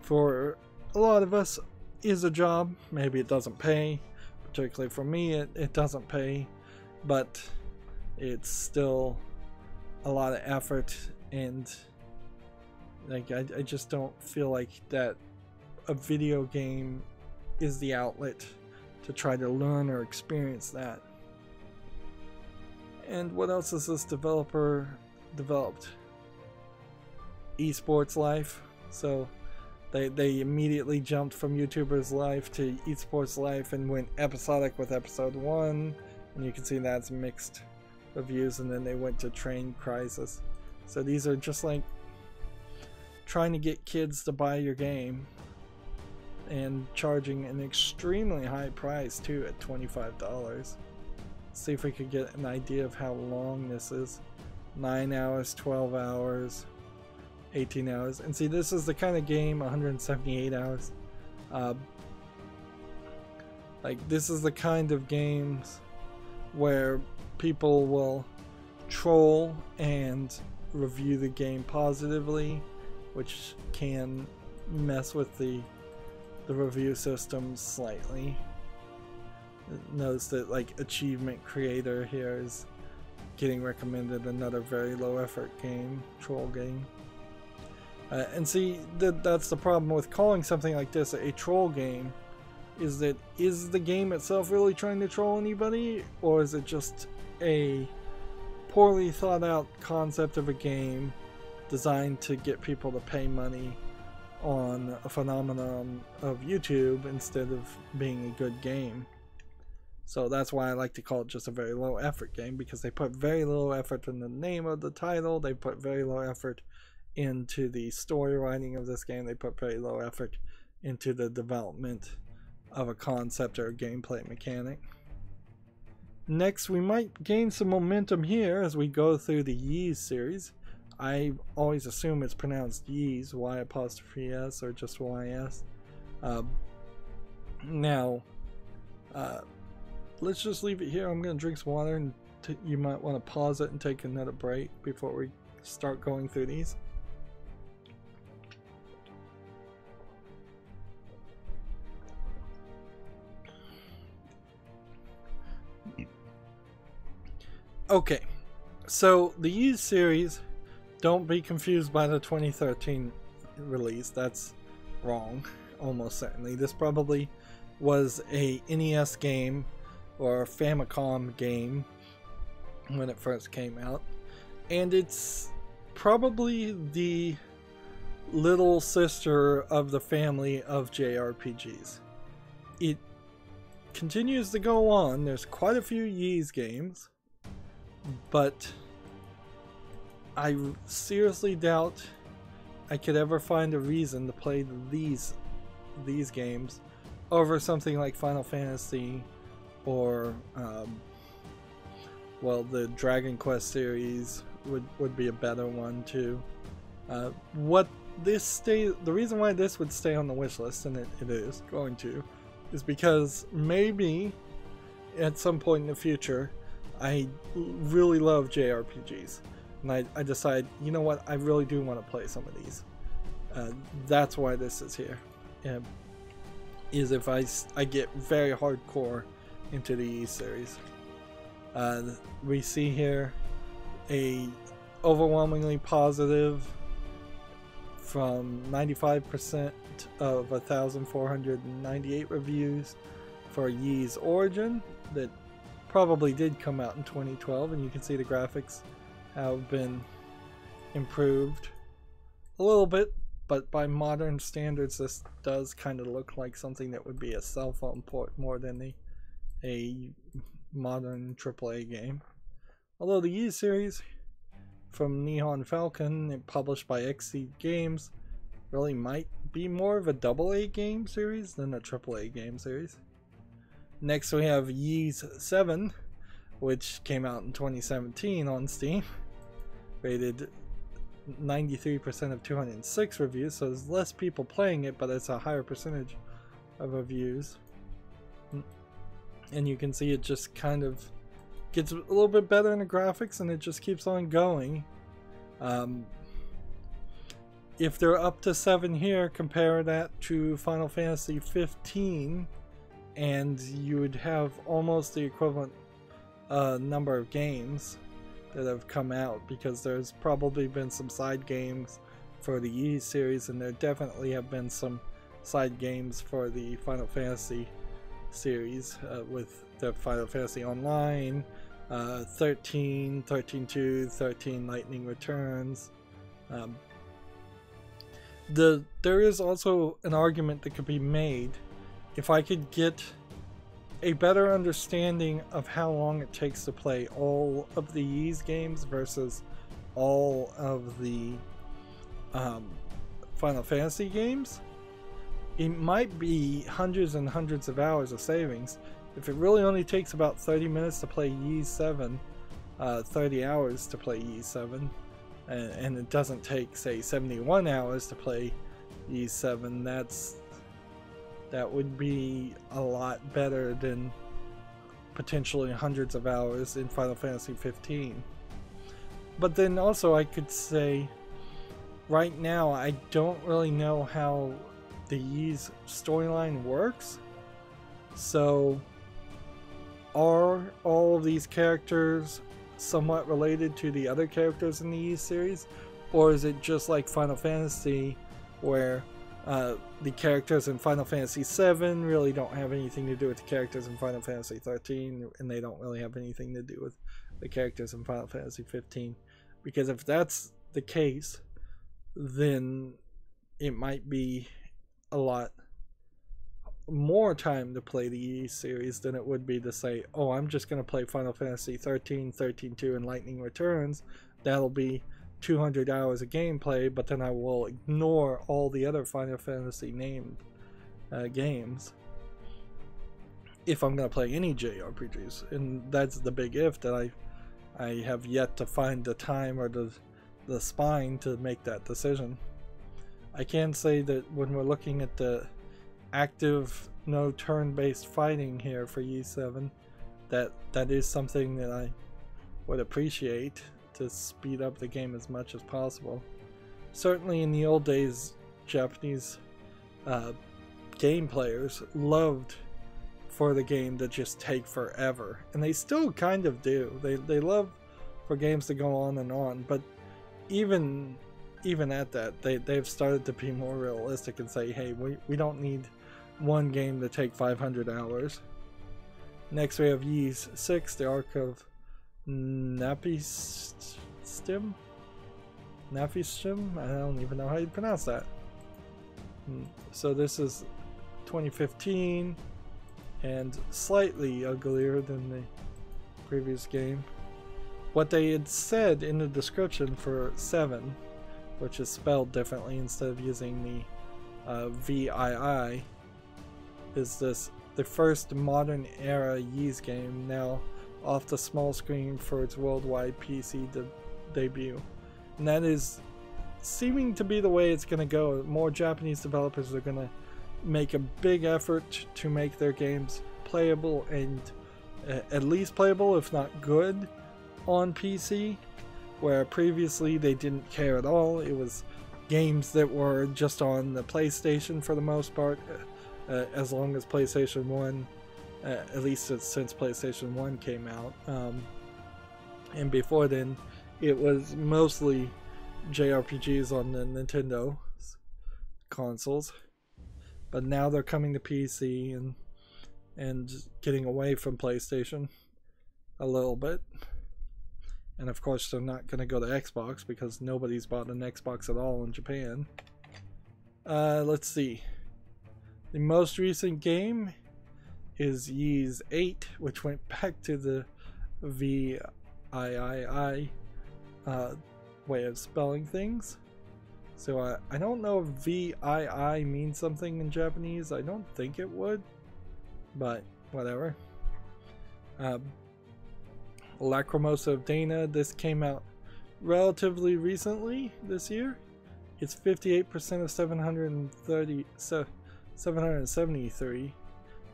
for a lot of us, is a job. Maybe it doesn't pay. Particularly for me, it doesn't pay. But it's still a lot of effort, and like I just don't feel like that a video game is the outlet to try to learn or experience that. And what else has this developer developed? Esports Life. So they immediately jumped from YouTuber's Life to Esports Life and went episodic with episode 1, and you can see that's mixed reviews, and then they went to Train Crisis. So these are just like trying to get kids to buy your game and charging an extremely high price too at $25. See if we could get an idea of how long this is. 9 hours, 12 hours, 18 hours. And see, this is the kind of game, 178 hours. Like, this is the kind of games where people will troll and review the game positively, which can mess with the review system slightly. Notice that, like, achievement creator here is getting recommended another very low effort game, troll game. And see, that's the problem with calling something like this a troll game, is that, is the game itself really trying to troll anybody, or is it just a poorly thought out concept of a game designed to get people to pay money on a phenomenon of YouTube instead of being a good game? So that's why I like to call it just a very low effort game, because they put very little effort in the name of the title, they put very low effort into the story writing of this game, they put very low effort into the development of a concept or a gameplay mechanic. Next, we might gain some momentum here as we go through the Ys series. I always assume it's pronounced Ys, Y''S or just YS. Now, let's just leave it here. I'm going to drink some water, and you might want to pause it and take another break before we start going through these. Okay, so the Ys series, don't be confused by the 2013 release. That's wrong, almost certainly. This probably was a NES game or a Famicom game when it first came out, and it's probably the little sister of the family of JRPGs. It continues to go on. There's quite a few Ys games, but I seriously doubt I could ever find a reason to play these games over something like Final Fantasy or well, the Dragon Quest series would be a better one too. The reason why this would stay on the wish list, and it is going to, is because maybe at some point in the future I really love JRPGs, and I decide, you know what, I really do want to play some of these. That's why this is here. Is if I get very hardcore into the Ys series. We see here a overwhelmingly positive from 95% of 1,498 reviews for Ys Origin that probably did come out in 2012, and you can see the graphics have been improved a little bit, but by modern standards this does kind of look like something that would be a cell phone port more than a modern AAA game. Although the Ys series from Nihon Falcon, published by Xseed Games, really might be more of a AA game series than a AAA game series. Next we have Ys 7, which came out in 2017 on Steam, rated 93% of 206 reviews, so there's less people playing it, but it's a higher percentage of reviews. And you can see it just kind of gets a little bit better in the graphics, and it just keeps on going. If they're up to 7 here, compare that to Final Fantasy 15, and you would have almost the equivalent number of games that have come out, because there's probably been some side games for the Ys series, and there definitely have been some side games for the Final Fantasy series with the Final Fantasy Online, 13, 13-2, 13 Lightning Returns. There is also an argument that could be made, if I could get a better understanding of how long it takes to play all of the Ys games versus all of the Final Fantasy games, it might be hundreds and hundreds of hours of savings. If it really only takes about 30 minutes to play Ys 7, 30 hours to play Ys 7, and it doesn't take, say, 71 hours to play Ys 7, that would be a lot better than potentially hundreds of hours in Final Fantasy 15. But then also I could say, right now I don't really know how the Ys storyline works. So are all of these characters somewhat related to the other characters in the Ys series? Or is it just like Final Fantasy, where the characters in Final Fantasy 7 really don't have anything to do with the characters in Final Fantasy 13, and they don't really have anything to do with the characters in Final Fantasy 15? Because if that's the case, then it might be a lot more time to play the Ys series than it would be to say, oh, I'm just going to play Final Fantasy 13, 13-2, and Lightning Returns. That'll be 200 hours of gameplay, but then I will ignore all the other Final Fantasy named games if I'm going to play any JRPGs. And that's the big if that I have yet to find the time or the spine to make that decision. I can say that when we're looking at the active no turn-based fighting here for Ys 7, that is something that I would appreciate, to speed up the game as much as possible. Certainly in the old days, Japanese game players loved for the game to just take forever, and they still kind of do. They love for games to go on, but even at that, they've started to be more realistic and say, hey, we don't need one game to take 500 hours. Next we have Ys 6, the Arc of Napistim? I don't even know how you pronounce that. So this is 2015 and slightly uglier than the previous game. What they had said in the description for 7, which is spelled differently instead of using the VII, is this the first modern era Ys game, now off the small screen for its worldwide PC debut. And that is seeming to be the way it's going to go. More Japanese developers are going to make a big effort to make their games playable, and at least playable, if not good, on PC, where previously they didn't care at all. It was games that were just on the PlayStation for the most part, as long as PlayStation 1, at least since PlayStation 1 came out. And before then, it was mostly JRPGs on the Nintendo consoles. But now they're coming to PC and getting away from PlayStation a little bit. And of course they're not going to go to Xbox, because nobody's bought an Xbox at all in Japan. Let's see. The most recent game is Ys 8, which went back to the VIII way of spelling things. So I don't know if VII means something in Japanese. I don't think it would, but whatever. Lacrimosa of Dana, this came out relatively recently this year. It's 58% of 773.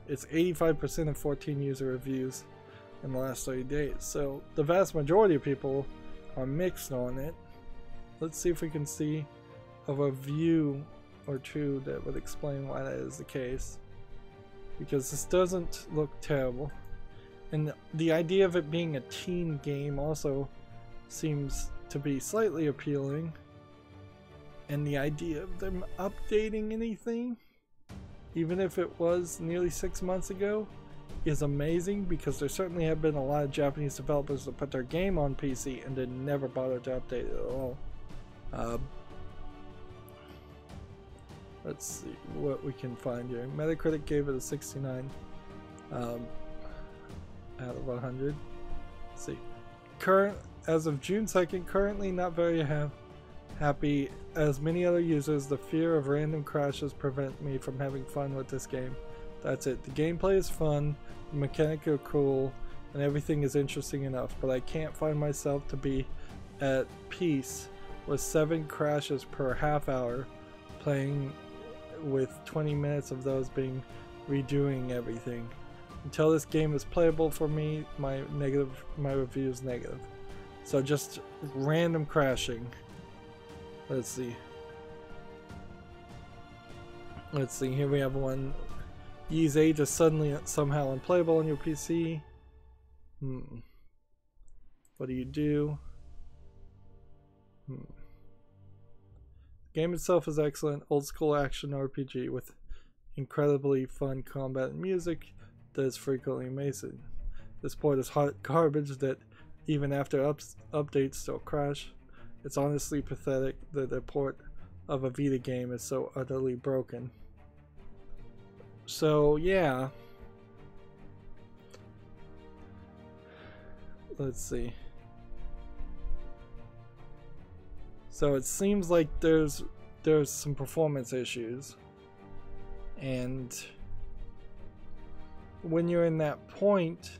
It's 85% of 14 user reviews in the last 30 days. So the vast majority of people are mixed on it. Let's see if we can see a review or two that would explain why that is the case, because this doesn't look terrible. And the idea of it being a teen game also seems to be slightly appealing. And the idea of them updating anything, even if it was nearly 6 months ago, is amazing, because there certainly have been a lot of Japanese developers that put their game on PC and then never bother to update it at all. Let's see what we can find here. Metacritic gave it a 69 out of 100. Let's see. as of June 2nd, currently not very happy. As many other users, the fear of random crashes prevent me from having fun with this game. That's it. The gameplay is fun, the mechanics are cool, and everything is interesting enough, but I can't find myself to be at peace with 7 crashes per half hour, playing with 20 minutes of those being redoing everything. Until this game is playable for me, my review is negative. So just random crashing. Let's see. Here we have one. Ys 8 is suddenly somehow unplayable on your PC. What do you do? The game itself is excellent. Old school action RPG with incredibly fun combat and music that is frequently amazing. This port is hot garbage that even after updates still crash. It's honestly pathetic that the port of a Vita game is so utterly broken. So yeah, let's see. So it seems like there's some performance issues, and when you're in that point,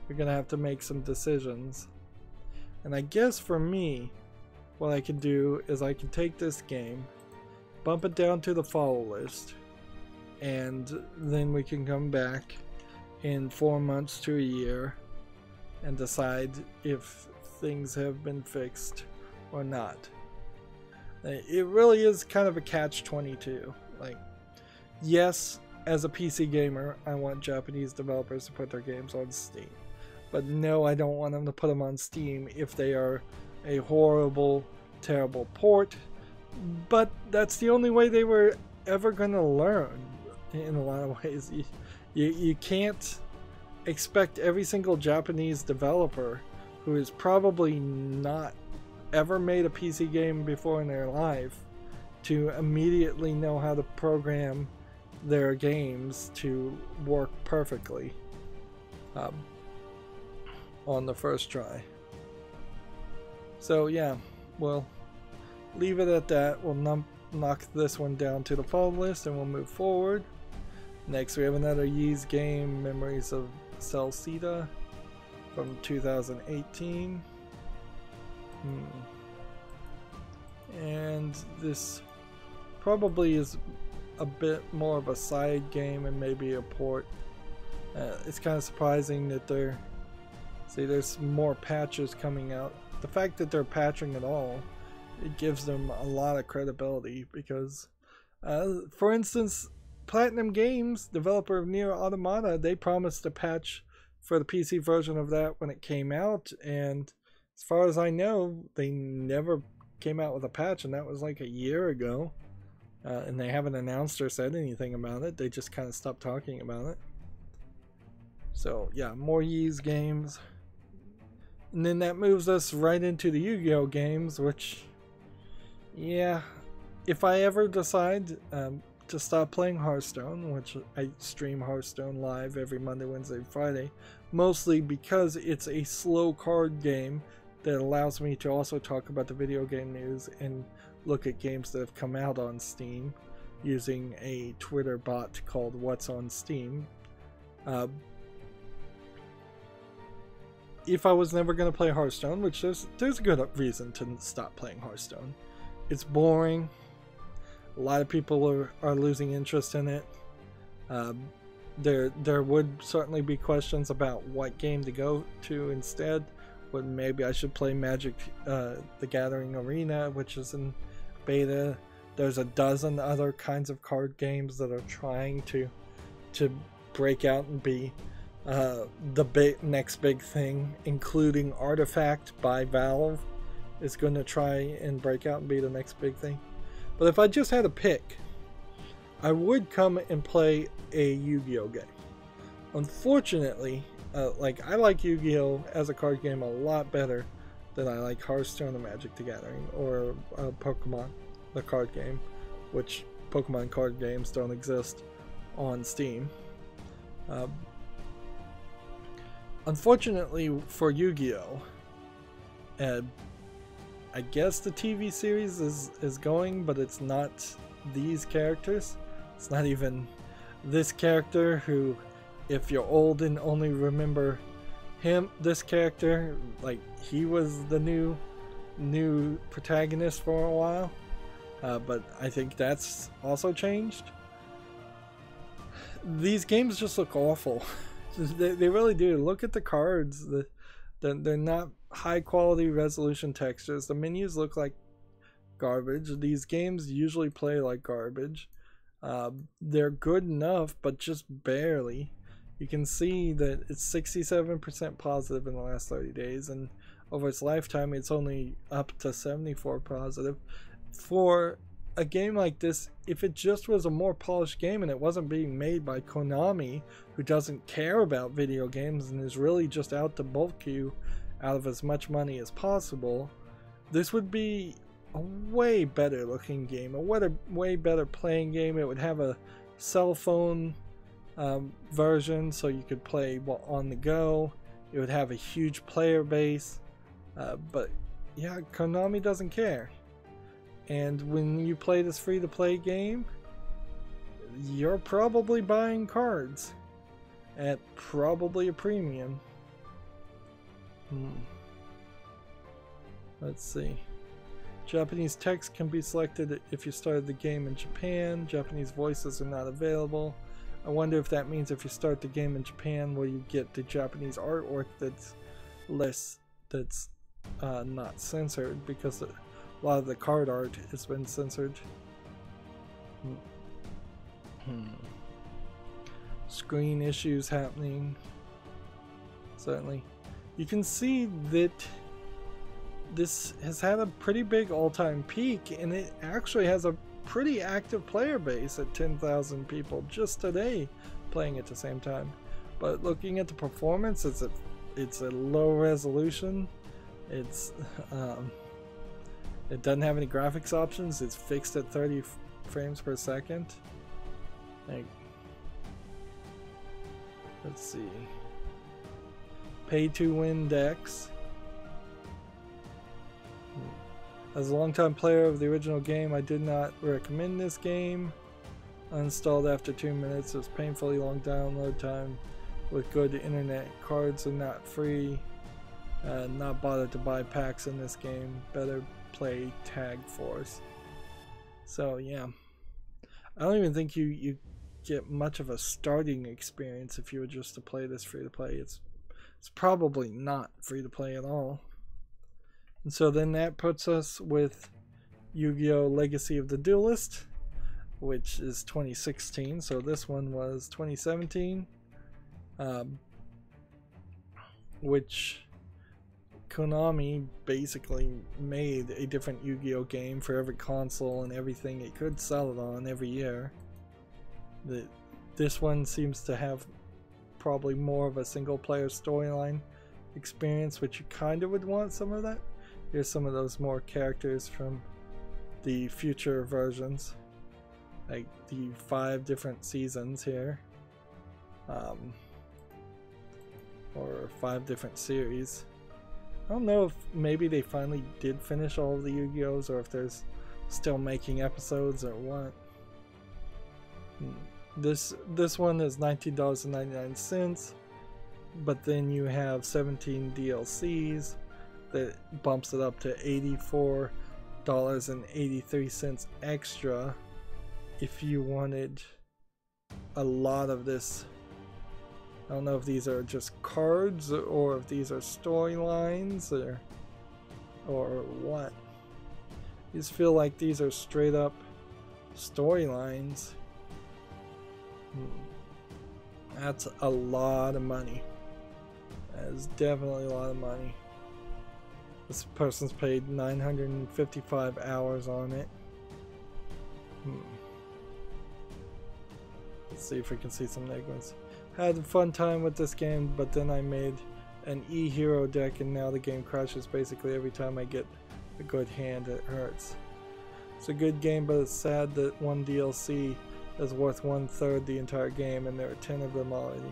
you're gonna have to make some decisions. And I guess for me, what I can do is I can take this game, bump it down to the follow list, and then we can come back in 4 months to a year and decide if things have been fixed or not. It really is kind of a catch-22. Like, yes, as a PC gamer, I want Japanese developers to put their games on Steam. But no, I don't want them to put them on Steam if they are a horrible, terrible port. But that's the only way they were ever going to learn in a lot of ways. You can't expect every single Japanese developer who has probably not ever made a PC game before in their life to immediately know how to program their games to work perfectly on the first try. So yeah, we'll leave it at that. We'll knock this one down to the follow list and we'll move forward. Next we have another Ys game, Memories of Celceta from 2018. And this probably is a bit more of a side game and maybe a port. It's kind of surprising that there's more patches coming out. The fact that they're patching at all, it gives them a lot of credibility because, for instance, Platinum Games, developer of Nier Automata, they promised a patch for the PC version of that when it came out, and as far as I know, they never came out with a patch, and that was like a year ago. And they haven't announced or said anything about it. They just kind of stopped talking about it. So yeah, more Ys games. And then that moves us right into the Yu-Gi-Oh games, which, yeah, if I ever decide to stop playing Hearthstone, which I stream Hearthstone live every Monday, Wednesday, Friday, mostly because it's a slow card game that allows me to also talk about the video game news and look at games that have come out on Steam using a Twitter bot called What's on Steam. If I was never going to play Hearthstone, which there's a good reason to stop playing Hearthstone. It's boring. A lot of people are losing interest in it. There would certainly be questions about what game to go to instead. But maybe I should play Magic the Gathering Arena, which is in beta. There's a dozen other kinds of card games that are trying to break out and be the next big thing, including Artifact by Valve is going to try and break out and be the next big thing. But if I just had a pick, I would come and play a Yu-Gi-Oh game. Unfortunately, I like Yu-Gi-Oh as a card game a lot better than I like Hearthstone or Magic the Gathering or Pokemon, the card game, which Pokemon card games don't exist on Steam. Unfortunately for Yu-Gi-Oh, I guess the TV series is going, but it's not these characters. It's not even this character who, if you're old and only remember this character, like, he was the new protagonist for a while. But I think that's also changed. These games just look awful. They really do. Look at the cards. They're not high quality resolution textures. The menus look like garbage. These games usually play like garbage. They're good enough, but just barely. You can see that it's 67% positive in the last 30 days, and over its lifetime it's only up to 74 positive. For a game like this, if it just was a more polished game and it wasn't being made by Konami, who doesn't care about video games and is really just out to bulk you out of as much money as possible, this would be a way better looking game, a way better playing game. It would have a cell phone version so you could play on the go. It would have a huge player base, but yeah, Konami doesn't care. And when you play this free-to-play game, you're probably buying cards at probably a premium. Let's see. Japanese text can be selected if you started the game in Japan. Japanese voices are not available. I wonder if that means if you start the game in Japan, will you get the Japanese artwork that's not censored, because a lot of the card art has been censored. Screen issues happening. Certainly. You can see that this has had a pretty big all-time peak, and it actually has a pretty active player base at 10,000 people just today playing at the same time. But looking at the performance, it's a low resolution. It doesn't have any graphics options. It's fixed at 30 frames per second. Like, let's see. Pay to win decks. As a longtime player of the original game, I did not recommend this game. Uninstalled after 2 minutes. It was painfully long download time with good internet. Cards are not free. Not bothered to buy packs in this game. Better play Tag Force. So yeah, I don't even think you get much of a starting experience if you were just to play this free to play. It's probably not free to play at all. And so then that puts us with Yu-Gi-Oh! Legacy of the Duelist, which is 2016. So this one was 2017, which Konami basically made a different Yu-Gi-Oh! Game for every console and everything it could sell it on every year. This one seems to have probably more of a single player storyline experience, which you kind of would want some of that. Here's some of those more characters from the future versions, like the 5 different seasons here, or 5 different series. I don't know if maybe they finally did finish all of the Yu-Gi-Ohs, or if there's still making episodes or what. This one is $19.99, but then you have 17 DLCs that bumps it up to $84.83 extra if you wanted a lot of this. I don't know if these are just cards or if these are storylines or what. I just feel like these are straight up storylines. That's a lot of money. That is definitely a lot of money. This person's paid 955 hours on it. Let's see if we can see some negatives. Had a fun time with this game, but then I made an E-Hero deck and now the game crashes basically every time I get a good hand. It hurts. It's a good game, but it's sad that one DLC is worth 1/3 the entire game and there are 10 of them already.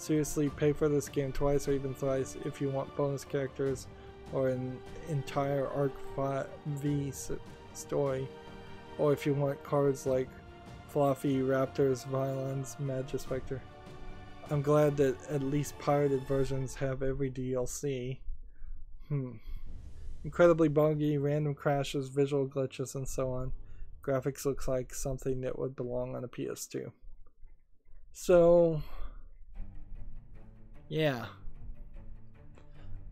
seriously pay for this game twice or even thrice if you want bonus characters or an entire Arc V story, or if you want cards like Fluffy, Raptors, Violins, Magispector. I'm glad that at least pirated versions have every DLC. Incredibly buggy, random crashes, visual glitches, and so on. Graphics looks like something that would belong on a PS2. So, yeah.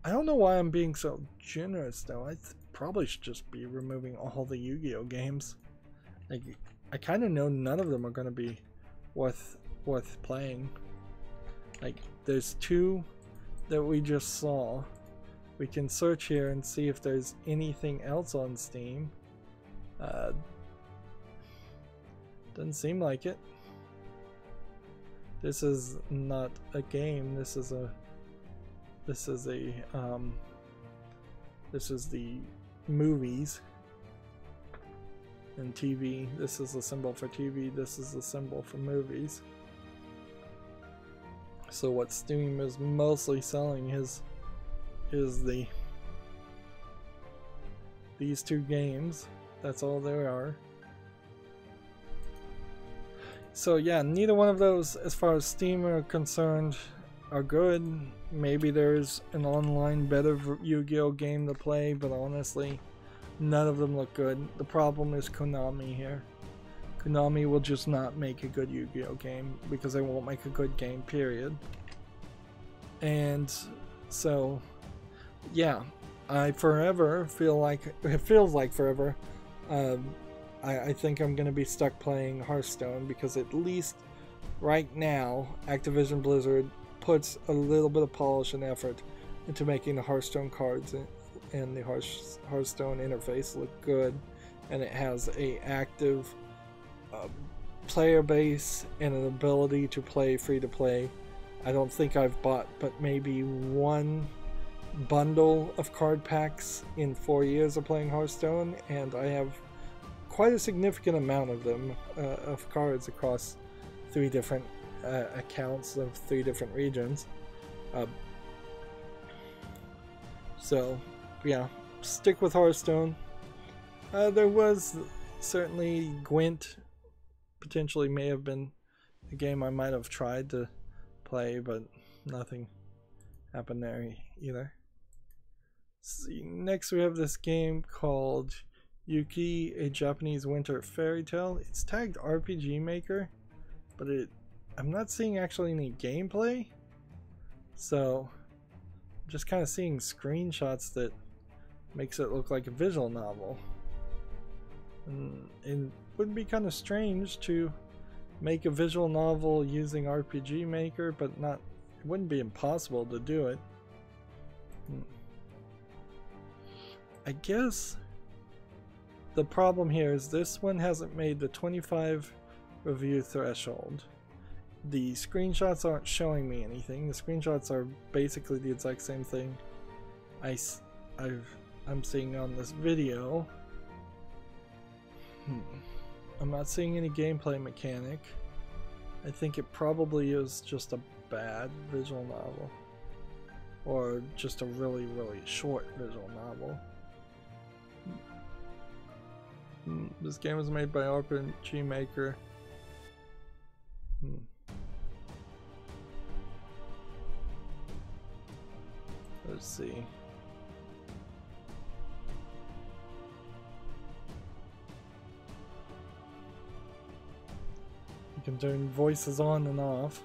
I don't know why I'm being so generous though. I probably should just be removing all the Yu-Gi-Oh games. Like, I kind of know none of them are going to be worth playing. Like, there's 2 that we just saw. We can search here and see if there's anything else on Steam. Doesn't seem like it. This is not a game. This is the movies and TV. This is the symbol for TV. This is the symbol for movies. So what Steam is mostly selling is these 2 games. That's all there are. So yeah, neither one of those, as far as Steam are concerned, are good. Maybe there's an online better Yu-Gi-Oh game to play, but honestly, none of them look good. The problem is Konami here. Konami will just not make a good Yu-Gi-Oh game because they won't make a good game, period. And so, yeah, I forever feel like, it feels like forever, I think I'm going to be stuck playing Hearthstone because at least right now, Activision Blizzard puts a little bit of polish and effort into making the Hearthstone cards and the Hearthstone interface look good, and it has a active player base and an ability to play free to play. I don't think I've bought but maybe 1 bundle of card packs in 4 years of playing Hearthstone, and I have quite a significant amount of them, of cards across 3 different accounts of 3 different regions. So yeah, stick with Hearthstone. There was certainly Gwent, potentially may have been a game I might have tried to play, but nothing happened there either. See, next we have this game called Yuki, a Japanese winter fairy tale. It's tagged RPG Maker, but I'm not seeing actually any gameplay, so I'm just kind of seeing screenshots that makes it look like a visual novel. And it would be kind of strange to make a visual novel using RPG Maker, but it wouldn't be impossible to do it. I guess the problem here is this one hasn't made the 25 review threshold. The screenshots aren't showing me anything. The screenshots are basically the exact same thing I'm seeing on this video. I'm not seeing any gameplay mechanic. I think it probably is just a bad visual novel, or just a really, really short visual novel. This game was made by RPG Maker. Let's see. You can turn voices on and off.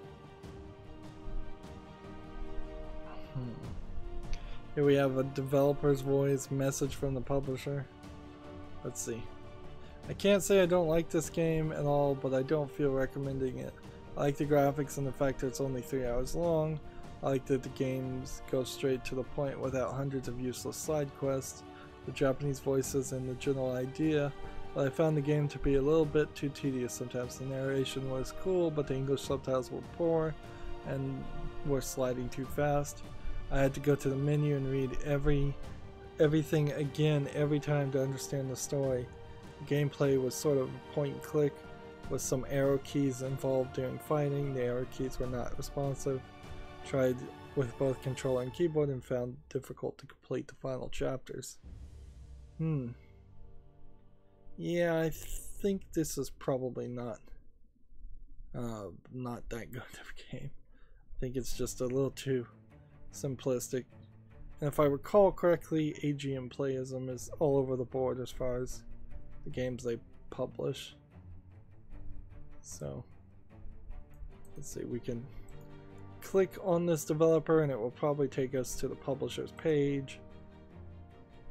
Here we have a developer's voice, message from the publisher. Let's see. I can't say I don't like this game at all, but I don't feel recommending it. I like the graphics and the fact that it's only 3 hours long. I like that the games go straight to the point without hundreds of useless side quests, the Japanese voices, and the general idea, but I found the game to be a little bit too tedious sometimes. The narration was cool, but the English subtitles were poor and were sliding too fast. I had to go to the menu and read everything again every time to understand the story. The gameplay was sort of point and click with some arrow keys involved during fighting. The arrow keys were not responsive. Tried with both controller and keyboard and found it difficult to complete the final chapters. Yeah, I think this is probably not that good of a game. I think it's just a little too simplistic. And if I recall correctly, AGM playism is all over the board as far as the games they publish. So let's see, we can click on this developer and it will probably take us to the publisher's page.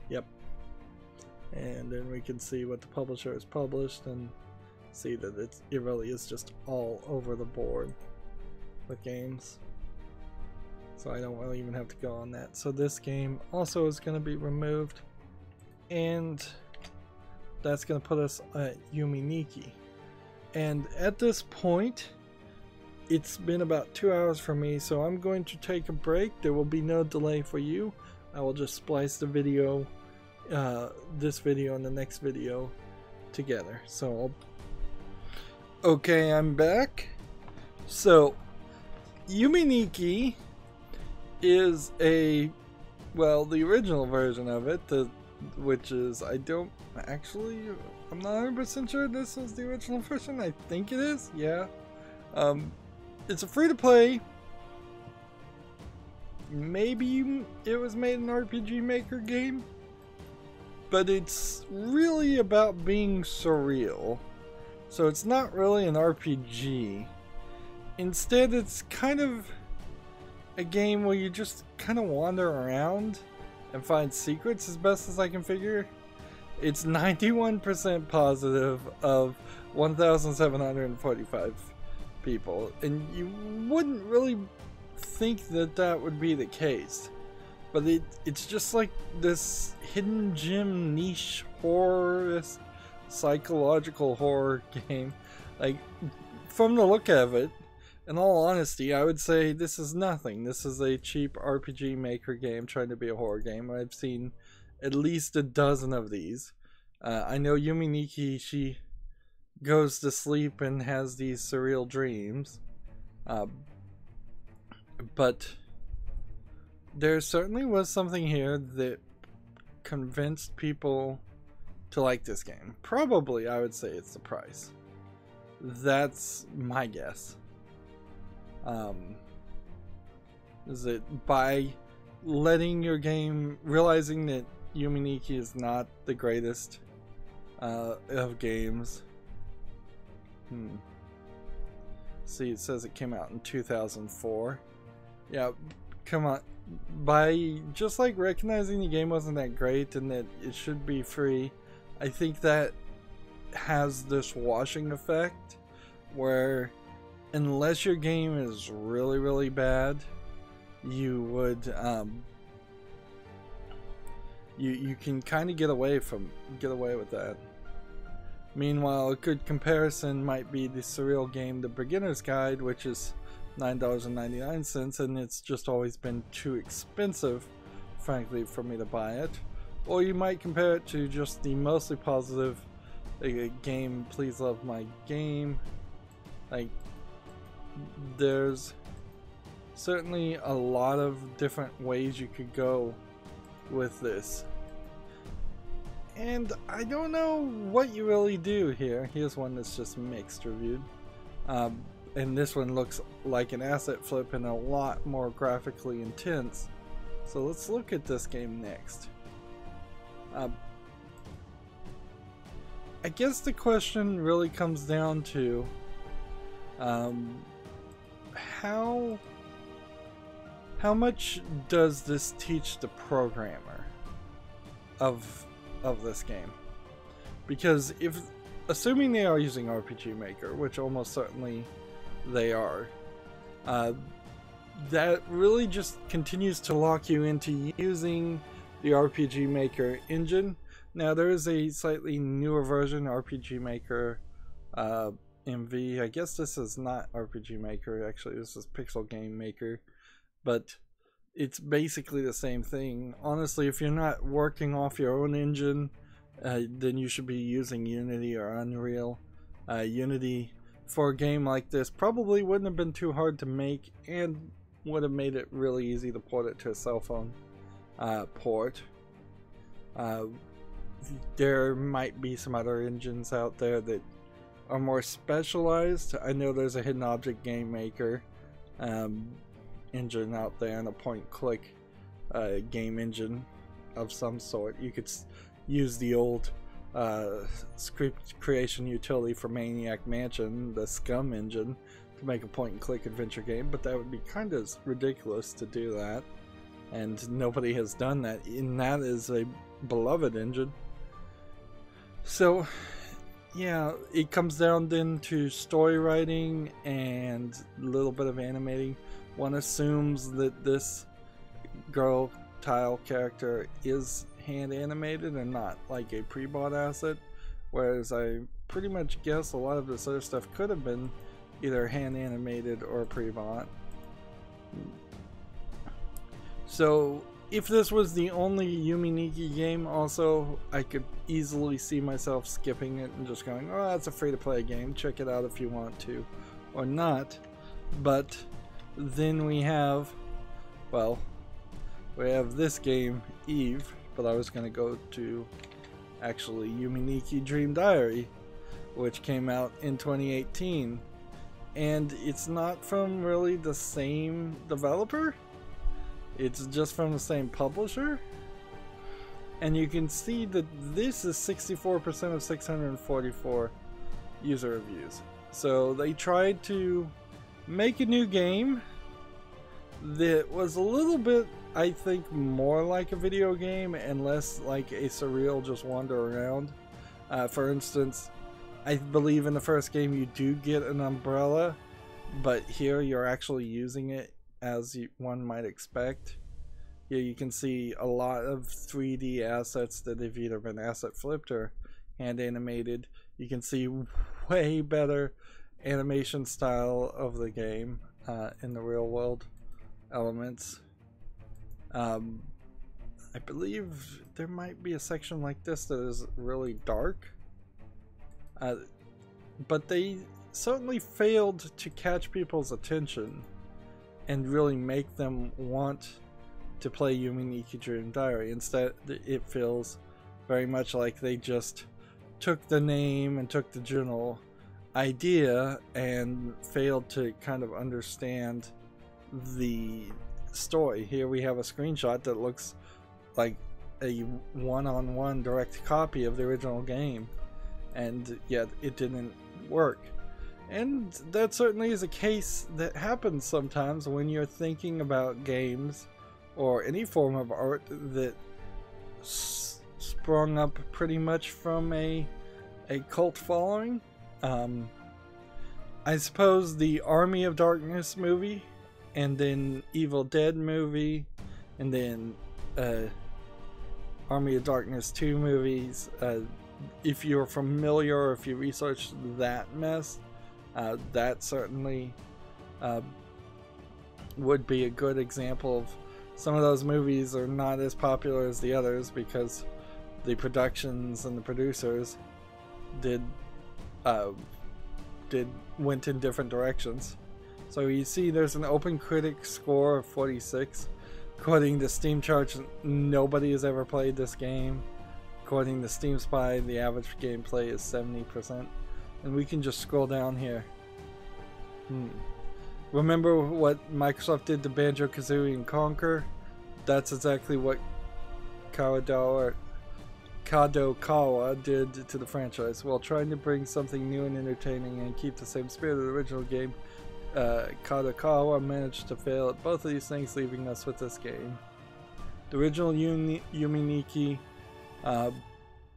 Yep. And then we can see what the publisher has published and see that it really is just all over the board with games. So I don't really even have to go on that. So this game also is going to be removed, and that's going to put us at Yuminiki. And at this point, it's been about 2 hours for me, so I'm going to take a break. There will be no delay for you. I will just splice the video, this video and the next video together. So okay, I'm back. So Yuminiki is the original version of it, which is, I'm not 100% sure this is the original version. I think it is, yeah. It's a free-to-play. Maybe it was made an RPG Maker game, but it's really about being surreal. So it's not really an RPG. Instead, it's kind of a game where you just kind of wander around and find secrets as best as I can figure. It's 91% positive of 1,745 people, and you wouldn't really think that that would be the case, but it's just like this hidden gem niche horror, this psychological horror game. Like, from the look of it, in all honesty, I would say this is nothing. This is a cheap RPG Maker game trying to be a horror game. I've seen at least a dozen of these. I know Yuminiki, she goes to sleep and has these surreal dreams. But there certainly was something here that convinced people to like this game. Probably, I would say it's the price. That's my guess. Is it by letting your game, realizing that Yuminiki is not the greatest of games. See, it says it came out in 2004. Yeah, come on. By just like recognizing the game wasn't that great and that it should be free, I think that has this washing effect where unless your game is really, really bad, you would you can kind of get away with that. Meanwhile, a good comparison might be the surreal game The Beginner's Guide, which is $9.99, and it's just always been too expensive, frankly, for me to buy it. Or you might compare it to just the mostly positive game, Please Love My Game. Like, there's certainly a lot of different ways you could go with this. And I don't know what you really do here. Here's one that's just mixed reviewed. And this one looks like an asset flip and a lot more graphically intense. So let's look at this game next. I guess the question really comes down to how much does this teach the programmer of this game? Because if, assuming they are using RPG Maker, which almost certainly they are, that really just continues to lock you into using the RPG Maker engine. Now there is a slightly newer version, RPG Maker MV. I guess this is not RPG Maker, actually this is Pixel Game Maker, but it's basically the same thing. Honestly, if you're not working off your own engine, then you should be using Unity or Unreal. Unity for a game like this probably wouldn't have been too hard to make, and would have made it really easy to port it to a cell phone port. There might be some other engines out there that are more specialized. I know there's a hidden object game maker engine out there, and a point-click game engine of some sort. You could use the old script creation utility for Maniac Mansion, the Scum engine, to make a point-and-click adventure game, but that would be kind of ridiculous to do that, and nobody has done that, and that is a beloved engine. So yeah, it comes down then to story writing and a little bit of animating. One assumes that this girl tile character is hand animated and not like a pre-bought asset, whereas I pretty much guess a lot of this other stuff could have been either hand animated or pre-bought. So if this was the only Yuminiki game, also, I could easily see myself skipping it and just going, oh, that's a free-to-play game, check it out if you want to, or not. But then we have, well, we have this game, Eve, but I was going to go to actually Yuminiki Dream Diary, which came out in 2018, and it's not from really the same developer. It's just from the same publisher, and you can see that this is 64% of 644 user reviews. So they tried to make a new game that was a little bit, I think, more like a video game and less like a surreal just wander around. For instance, I believe in the first game you do get an umbrella, but here you're actually using it as one might expect. Here you can see a lot of 3D assets that have either been asset flipped or hand animated. You can see way better animation style of the game in the real world elements. I believe there might be a section like this that is really dark, but they certainly failed to catch people's attention and really make them want to play Yuminiki Dream Diary. Instead, it feels very much like they just took the name and took the general idea and failed to kind of understand the story. Here we have a screenshot that looks like a one-on-one direct copy of the original game, and yet it didn't work. And that certainly is a case that happens sometimes when you're thinking about games or any form of art that sprung up pretty much from a cult following. I suppose the Army of Darkness movie, and then Evil Dead movie, and then Army of Darkness 2 movies, if you're familiar or if you researched that mess, that certainly would be a good example of some of those movies are not as popular as the others because the productions and the producers went in different directions. So you see there's an open critic score of 46. According to Steam charts, nobody has ever played this game. According to Steam Spy, the average gameplay is 70%. And we can just scroll down here. Remember what Microsoft did to Banjo-Kazooie and Conker? That's exactly what Kadokawa did to the franchise. While trying to bring something new and entertaining and keep the same spirit of the original game, Kadokawa managed to fail at both of these things, leaving us with this game. The original Yuminiki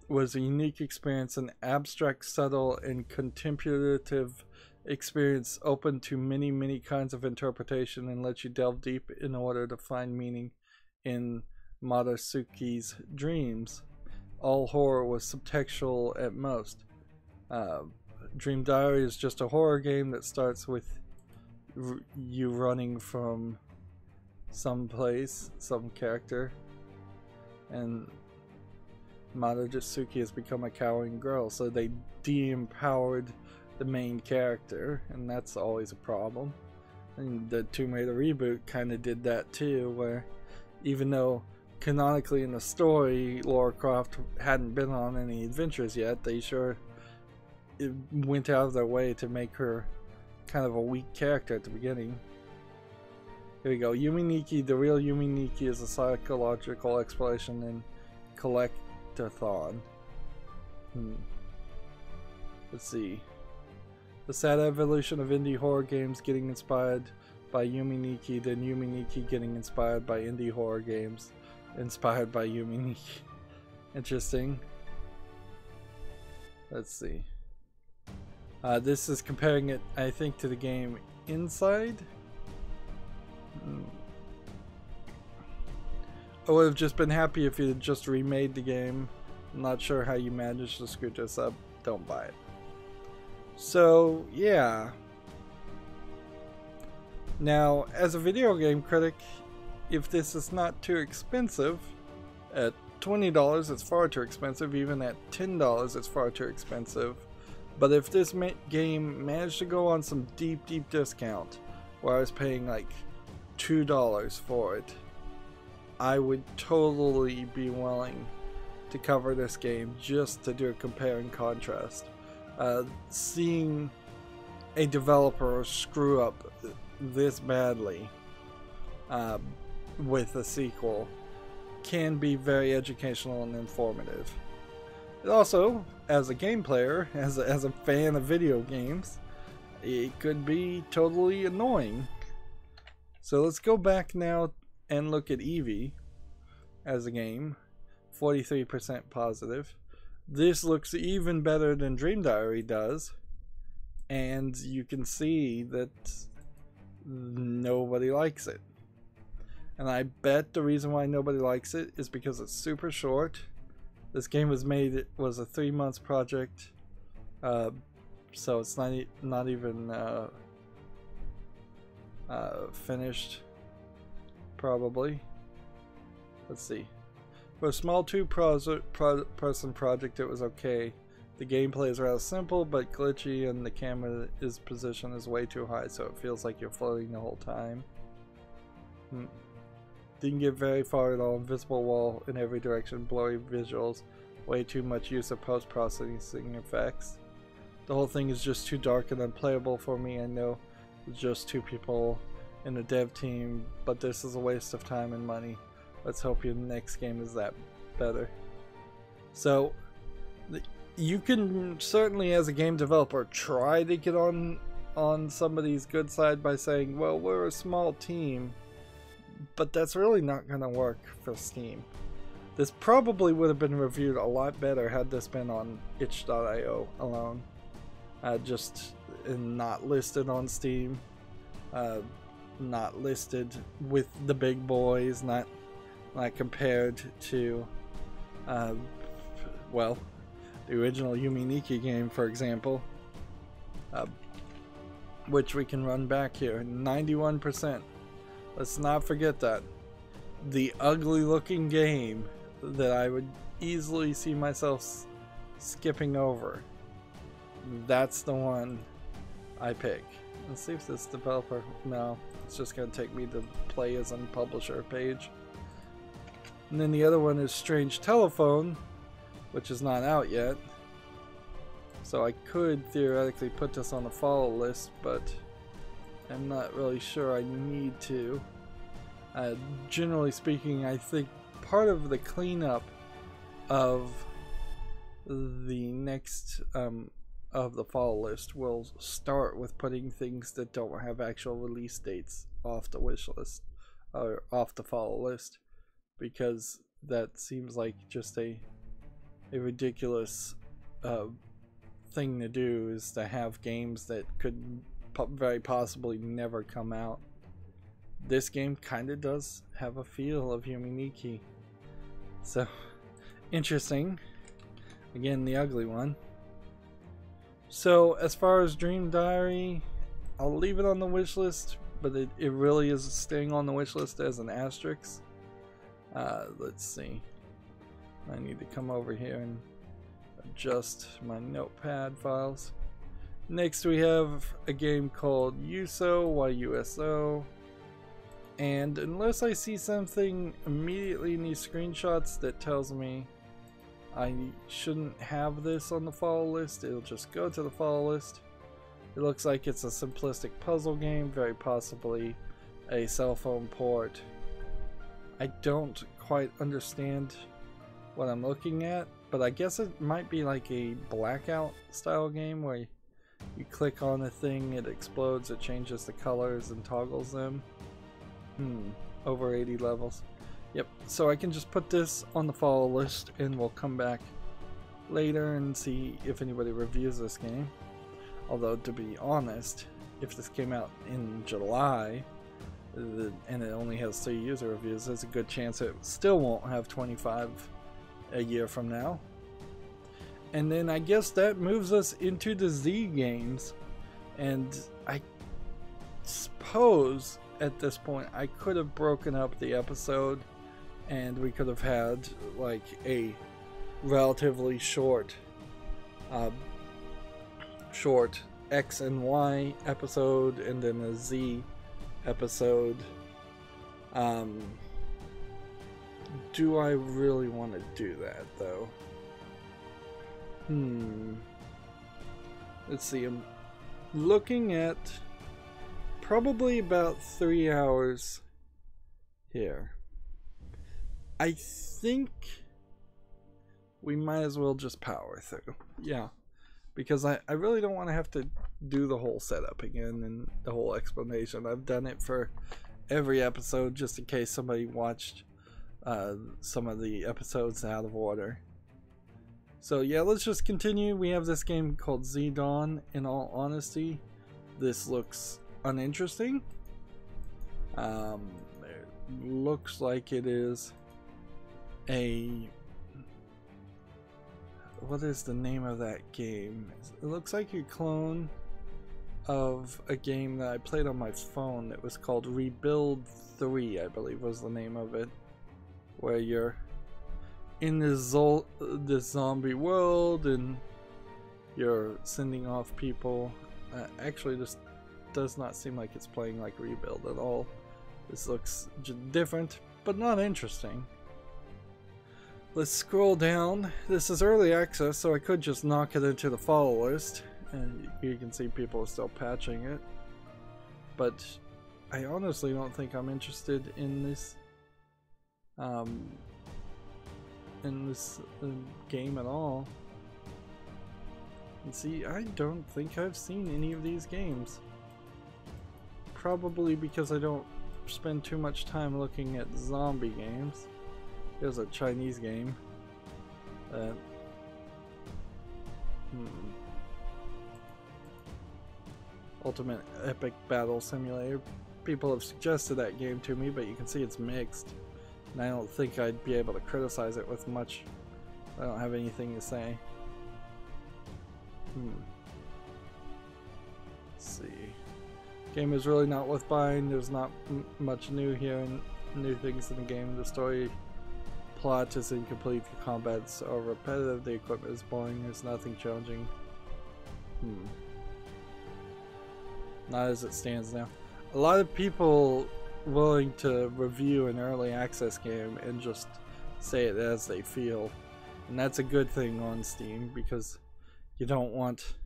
was a unique experience, an abstract, subtle, and contemplative experience open to many kinds of interpretation and lets you delve deep in order to find meaning in Madarsuke's dreams. All horror was subtextual at most. Dream Diary is just a horror game that starts with you running from some place, some character, and Madarsuke has become a cowering girl, so they de-empowered the main character, and that's always a problem. And the Tomb Raider reboot kind of did that too, where even though canonically in the story Lara Croft hadn't been on any adventures yet, they sure went out of their way to make her kind of a weak character at the beginning. Here we go. Yumi Nikki. The real Yumi Nikki is a psychological exploration in collectathon. Let's see. The sad evolution of indie horror games getting inspired by Yumi Nikki, then Yumi Nikki getting inspired by indie horror games inspired by Yumi Nikki. Interesting. Let's see. This is comparing it, I think, to the game Inside. I would have just been happy if you had just remade the game. I'm not sure how you managed to screw this up. Don't buy it. So, yeah. Now, as a video game critic, if this is not too expensive, at $20 it's far too expensive, even at $10 it's far too expensive. But if this game managed to go on some deep discount, where I was paying like $2 for it, I would totally be willing to cover this game just to do a compare and contrast. Seeing a developer screw up this badly with a sequel can be very educational and informative. It also, as a game player, as a fan of video games, it could be totally annoying. So let's go back now and look at Eevee as a game. 43% positive. This looks even better than Dream Diary does, and you can see that nobody likes it. And I bet the reason why nobody likes it is because it's super short. This game was made, it was a 3-month project, so it's not even finished, probably. Let's see. For a small two-person project, it was okay. The gameplay is rather simple but glitchy, and the camera's position is way too high, so it feels like you're floating the whole time. Didn't get very far at all. Invisible wall in every direction, blurry visuals, way too much use of post-processing effects. The whole thing is just too dark and unplayable for me. I know just 2 people in the dev team, but this is a waste of time and money. Let's hope your next game is that better. So you can certainly, as a game developer, try to get on somebody's good side by saying, well, we're a small team, but that's really not going to work for Steam. This probably would have been reviewed a lot better had this been on itch.io alone, just not listed on Steam, not listed with the big boys, not compared to, well, the original Yumi Nikki game, for example, which we can run back here. 91%. Let's not forget that. The ugly looking game that I would easily see myself skipping over. That's the one I pick. Let's see if this developer... No, it's just going to take me to play as on publisher page. And then the other one is Strange Telephone, which is not out yet. So I could theoretically put this on the follow list, but I'm not really sure I need to. Generally speaking, I think part of the cleanup of the next of the follow list will start with putting things that don't have actual release dates off the wish list or off the follow list, because that seems like just a ridiculous thing to do, is to have games that could very possibly never come out. This game kind of does have a feel of Yumi Nikki, so interesting. Again, the ugly one. So as far as Dream Diary, I'll leave it on the wish list, but it really is staying on the wish list as an asterisk. Let's see. I need to come over here and adjust my notepad files. Next we have a game called Yuso, Y-U-S-O. And unless I see something immediately in these screenshots that tells me I shouldn't have this on the follow list, it'll just go to the follow list. It looks like it's a simplistic puzzle game, very possibly a cell phone port. I don't quite understand what I'm looking at, but I guess it might be like a Blackout style game where you click on a thing, it explodes, it changes the colors and toggles them. Over 80 levels. Yep, so I can just put this on the follow list and we'll come back later and see if anybody reviews this game. Although, to be honest, if this came out in July and it only has 3 user reviews, there's a good chance it still won't have 25 a year from now. And then I guess that moves us into the Z games, and I suppose at this point I could have broken up the episode and we could have had like a relatively short X and Y episode and then a Z episode. Do I really want to do that though? Let's see, I'm looking at probably about 3 hours here. I think we might as well just power through. Yeah, because I really don't want to have to do the whole setup again and the whole explanation. I've done it for every episode just in case somebody watched some of the episodes out of order. So yeah, let's just continue. We have this game called Z Dawn. In all honesty, this looks uninteresting. It looks like it is a... what is the name of that game? It looks like a clone of a game that I played on my phone that was called Rebuild 3, I believe was the name of it, where you're in this zombie world and you're sending off people. Actually, this does not seem like it's playing like Rebuild at all. This looks different, but not interesting. Let's scroll down. This is early access, so I could just knock it into the follow list, and you can see people are still patching it. But I honestly don't think I'm interested in this game at all. And see, I don't think I've seen any of these games. Probably because I don't spend too much time looking at zombie games. Here's a Chinese game. Ultimate Epic Battle Simulator. People have suggested that game to me, but you can see it's mixed. And I don't think I'd be able to criticize it with much. I don't have anything to say. Let's see. Game is really not worth buying. There's not much new here and new things in the game. The story plot is incomplete. The combats are repetitive. The equipment is boring. There's nothing challenging. Not as it stands now. A lot of people willing to review an early access game and just say it as they feel, and that's a good thing on Steam, because you don't want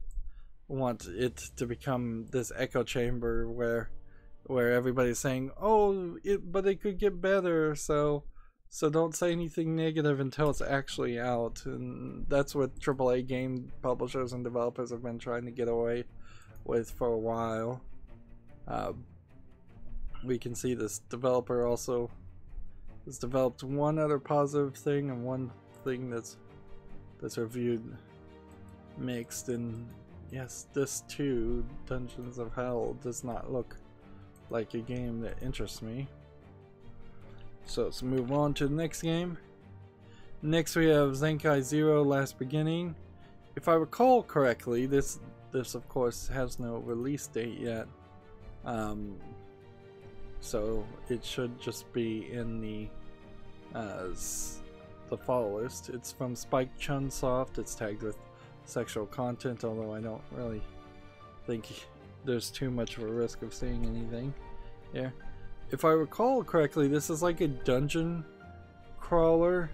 it to become this echo chamber where everybody's saying, oh, but it could get better, so don't say anything negative until it's actually out. And that's what AAA game publishers and developers have been trying to get away with for a while. We can see this developer also has developed one other positive thing and one thing that's reviewed mixed. And yes, this too, Dungeons of Hell, does not look like a game that interests me. So let's move on to the next game. Next we have Zenkai Zero Last Beginning. If I recall correctly, this of course has no release date yet. So it should just be in the follow list. It's from Spike Chunsoft. It's tagged with sexual content, although I don't really think there's too much of a risk of seeing anything here. If I recall correctly, this is like a dungeon crawler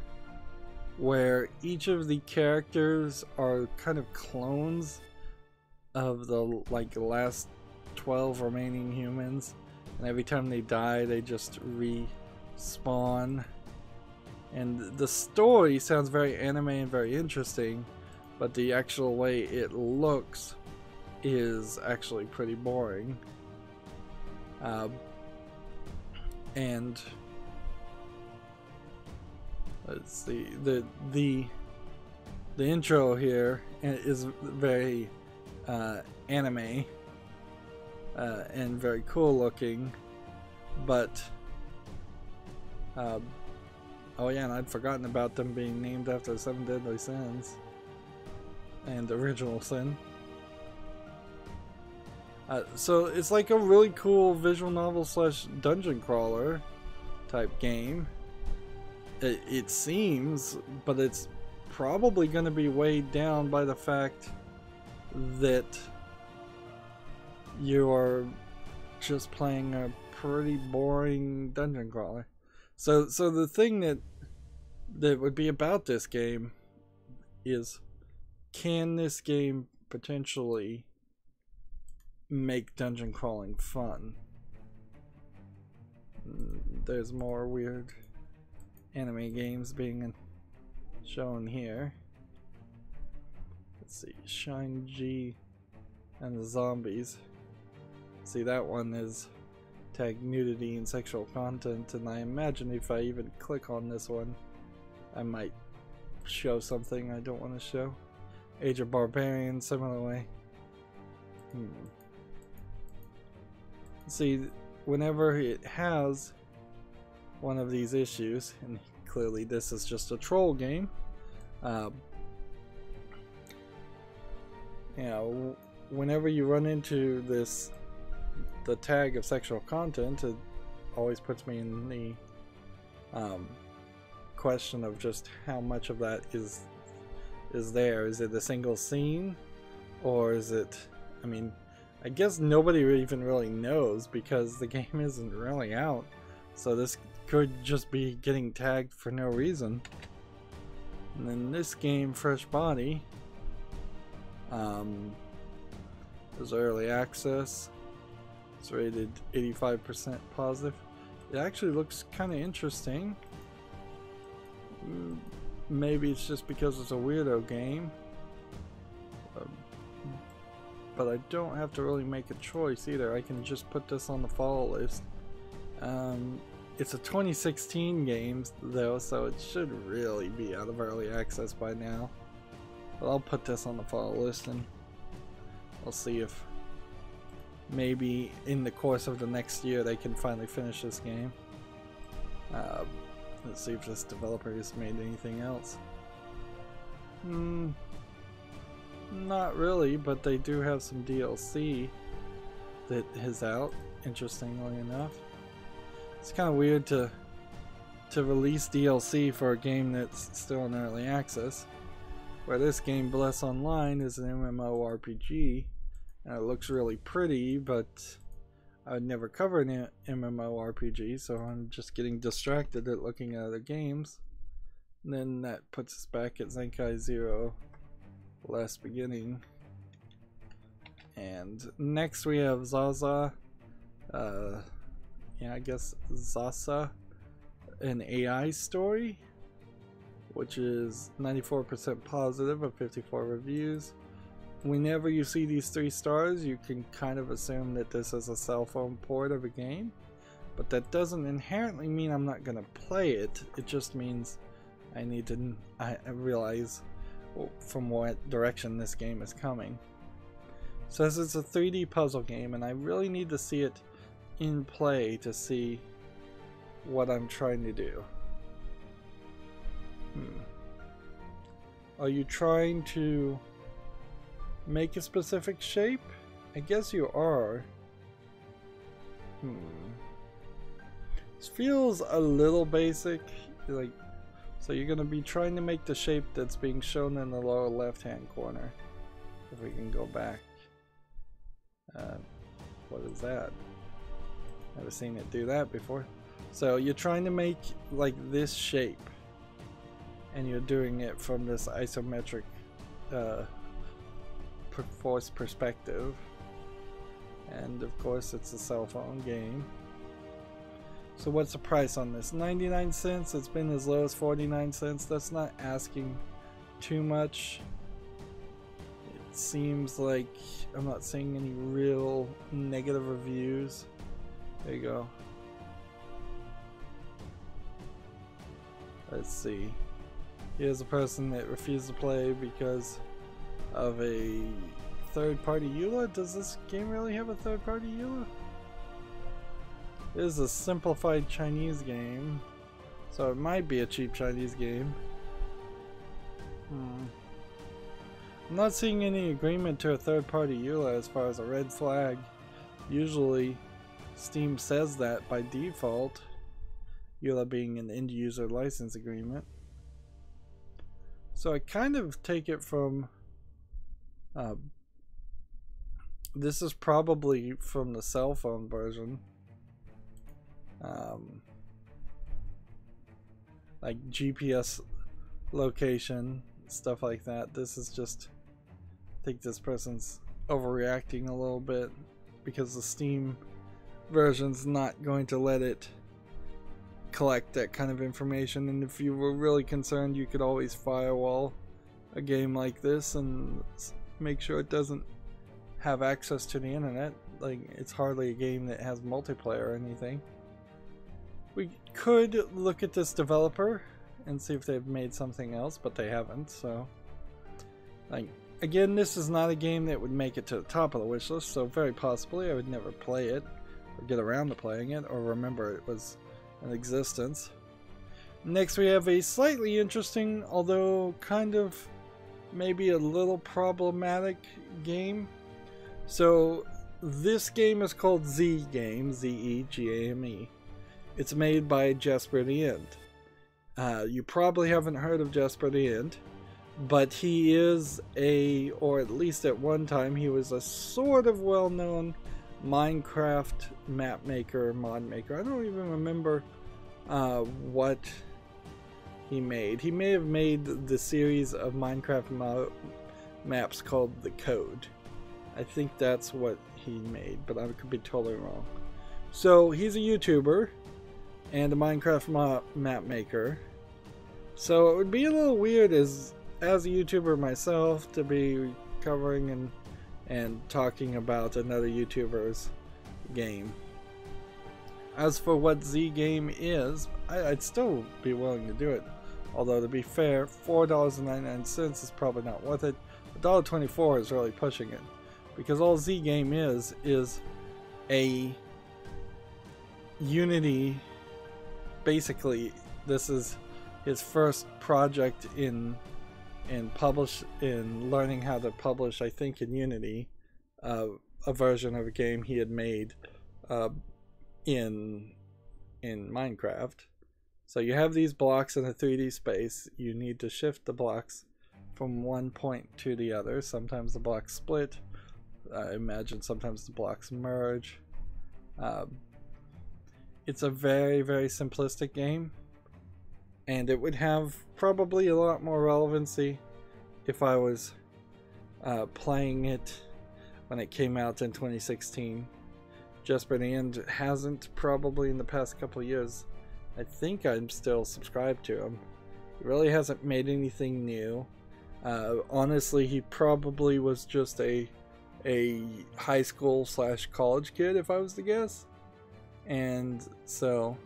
where each of the characters are kind of clones of the last 12 remaining humans, and every time they die they just respawn. And the story sounds very anime and very interesting, but the actual way it looks is actually pretty boring. And let's see, the intro here is very anime and very cool looking, but oh yeah, and I'd forgotten about them being named after the 7 deadly sins and original sin. So it's like a really cool visual novel slash dungeon crawler type game. It seems, but it's probably going to be weighed down by the fact that you're just playing a pretty boring dungeon crawler. So the thing that would be about this game is, can this game potentially make dungeon crawling fun? There's more weird anime games being shown here. Let's see, Shine-G and the zombies. See, that one is tagged nudity and sexual content, and I imagine if I even click on this one I might show something I don't want to show. Age of Barbarian, similarly. See, whenever it has one of these issues, and clearly this is just a troll game, you know, whenever you run into the tag of sexual content, it always puts me in the question of just how much of that is there. Is it a single scene, or is it, I mean, I guess nobody even really knows because the game isn't really out, so this could just be getting tagged for no reason. And then this game, Fresh Body, is early access. It's rated 85% positive. It actually looks kind of interesting. Maybe it's just because it's a weirdo game, but I don't have to really make a choice either. I can just put this on the follow list. It's a 2016 game though, so it should really be out of early access by now. But I'll put this on the follow list and I'll see if maybe in the course of the next year they can finally finish this game. Let's see if this developer has made anything else. Not really, but they do have some DLC that is out, interestingly enough. It's kind of weird to release DLC for a game that's still in early access, where this game, Bless Online, is an MMORPG, and it looks really pretty, but I would never cover an MMORPG, so I'm just getting distracted at looking at other games. And then that puts us back at Zenkai Zero Last Beginning. And next we have Zaza, yeah, I guess Zasa, an AI story, which is 94% positive of 54 reviews. Whenever you see these 3 stars, you can kind of assume that this is a cell phone port of a game, but that doesn't inherently mean I'm not gonna play it. It just means I need to I realize from what direction this game is coming. So this is a 3D puzzle game, and I really need to see it in play to see what I'm trying to do. Are you trying to make a specific shape? I guess you are. This feels a little basic, like, so you're gonna be trying to make the shape that's being shown in the lower left hand corner. If we can go back. What is that? Never seen it do that before. So you're trying to make like this shape, and you're doing it from this isometric force perspective. And of course it's a cell phone game. So what's the price on this? 99 cents. It's been as low as 49 cents. That's not asking too much. It seems like I'm not seeing any real negative reviews. There you go. Let's see. Here's a person that refused to play because of a third-party EULA. Does this game really have a third-party EULA? It is a simplified Chinese game, so it might be a cheap Chinese game. I'm not seeing any agreement to a third-party EULA as far as a red flag. Usually Steam says that by default, EULA being an end-user license agreement. So I kind of take it from this is probably from the cell phone version. Like GPS location, stuff like that. This is just, I think this person's overreacting a little bit because the Steam version's not going to let it collect that kind of information. And if you were really concerned, you could always firewall a game like this and make sure it doesn't have access to the internet. Like, it's hardly a game that has multiplayer or anything. We could look at this developer and see if they've made something else, but they haven't. So, like, again, this is not a game that would make it to the top of the wish list, so very possibly I would never play it or get around to playing it or remember it was in existence. Next we have a slightly interesting, although kind of maybe a little problematic game. So this game is called Z Game, Z-E-G-A-M-E. It's made by Jesper the End. You probably haven't heard of Jesper the End, but he is a, or at least at one time, he was a sort of well-known Minecraft map maker, mod maker. I don't even remember what he made. He may have made the series of Minecraft maps called The Code. I think that's what he made, but I could be totally wrong. So he's a YouTuber and a Minecraft map maker. So it would be a little weird as a YouTuber myself to be covering and talking about another YouTuber's game. As for what Z Game is, I'd still be willing to do it. Although to be fair, $4.99 is probably not worth it. $1.24 is really pushing it. Because all Z Game is a Unity. Basically, this is his first project in learning how to publish, I think in Unity, a version of a game he had made in Minecraft. So you have these blocks in a 3D space. You need to shift the blocks from one point to the other. Sometimes the blocks split. I imagine sometimes the blocks merge. It's a very, very simplistic game, and it would have probably a lot more relevancy if I was playing it when it came out in 2016. Jesper the End hasn't probably in the past couple of years. I think I'm still subscribed to him. He really hasn't made anything new. Honestly, he probably was just a high school / college kid, if I was to guess. And so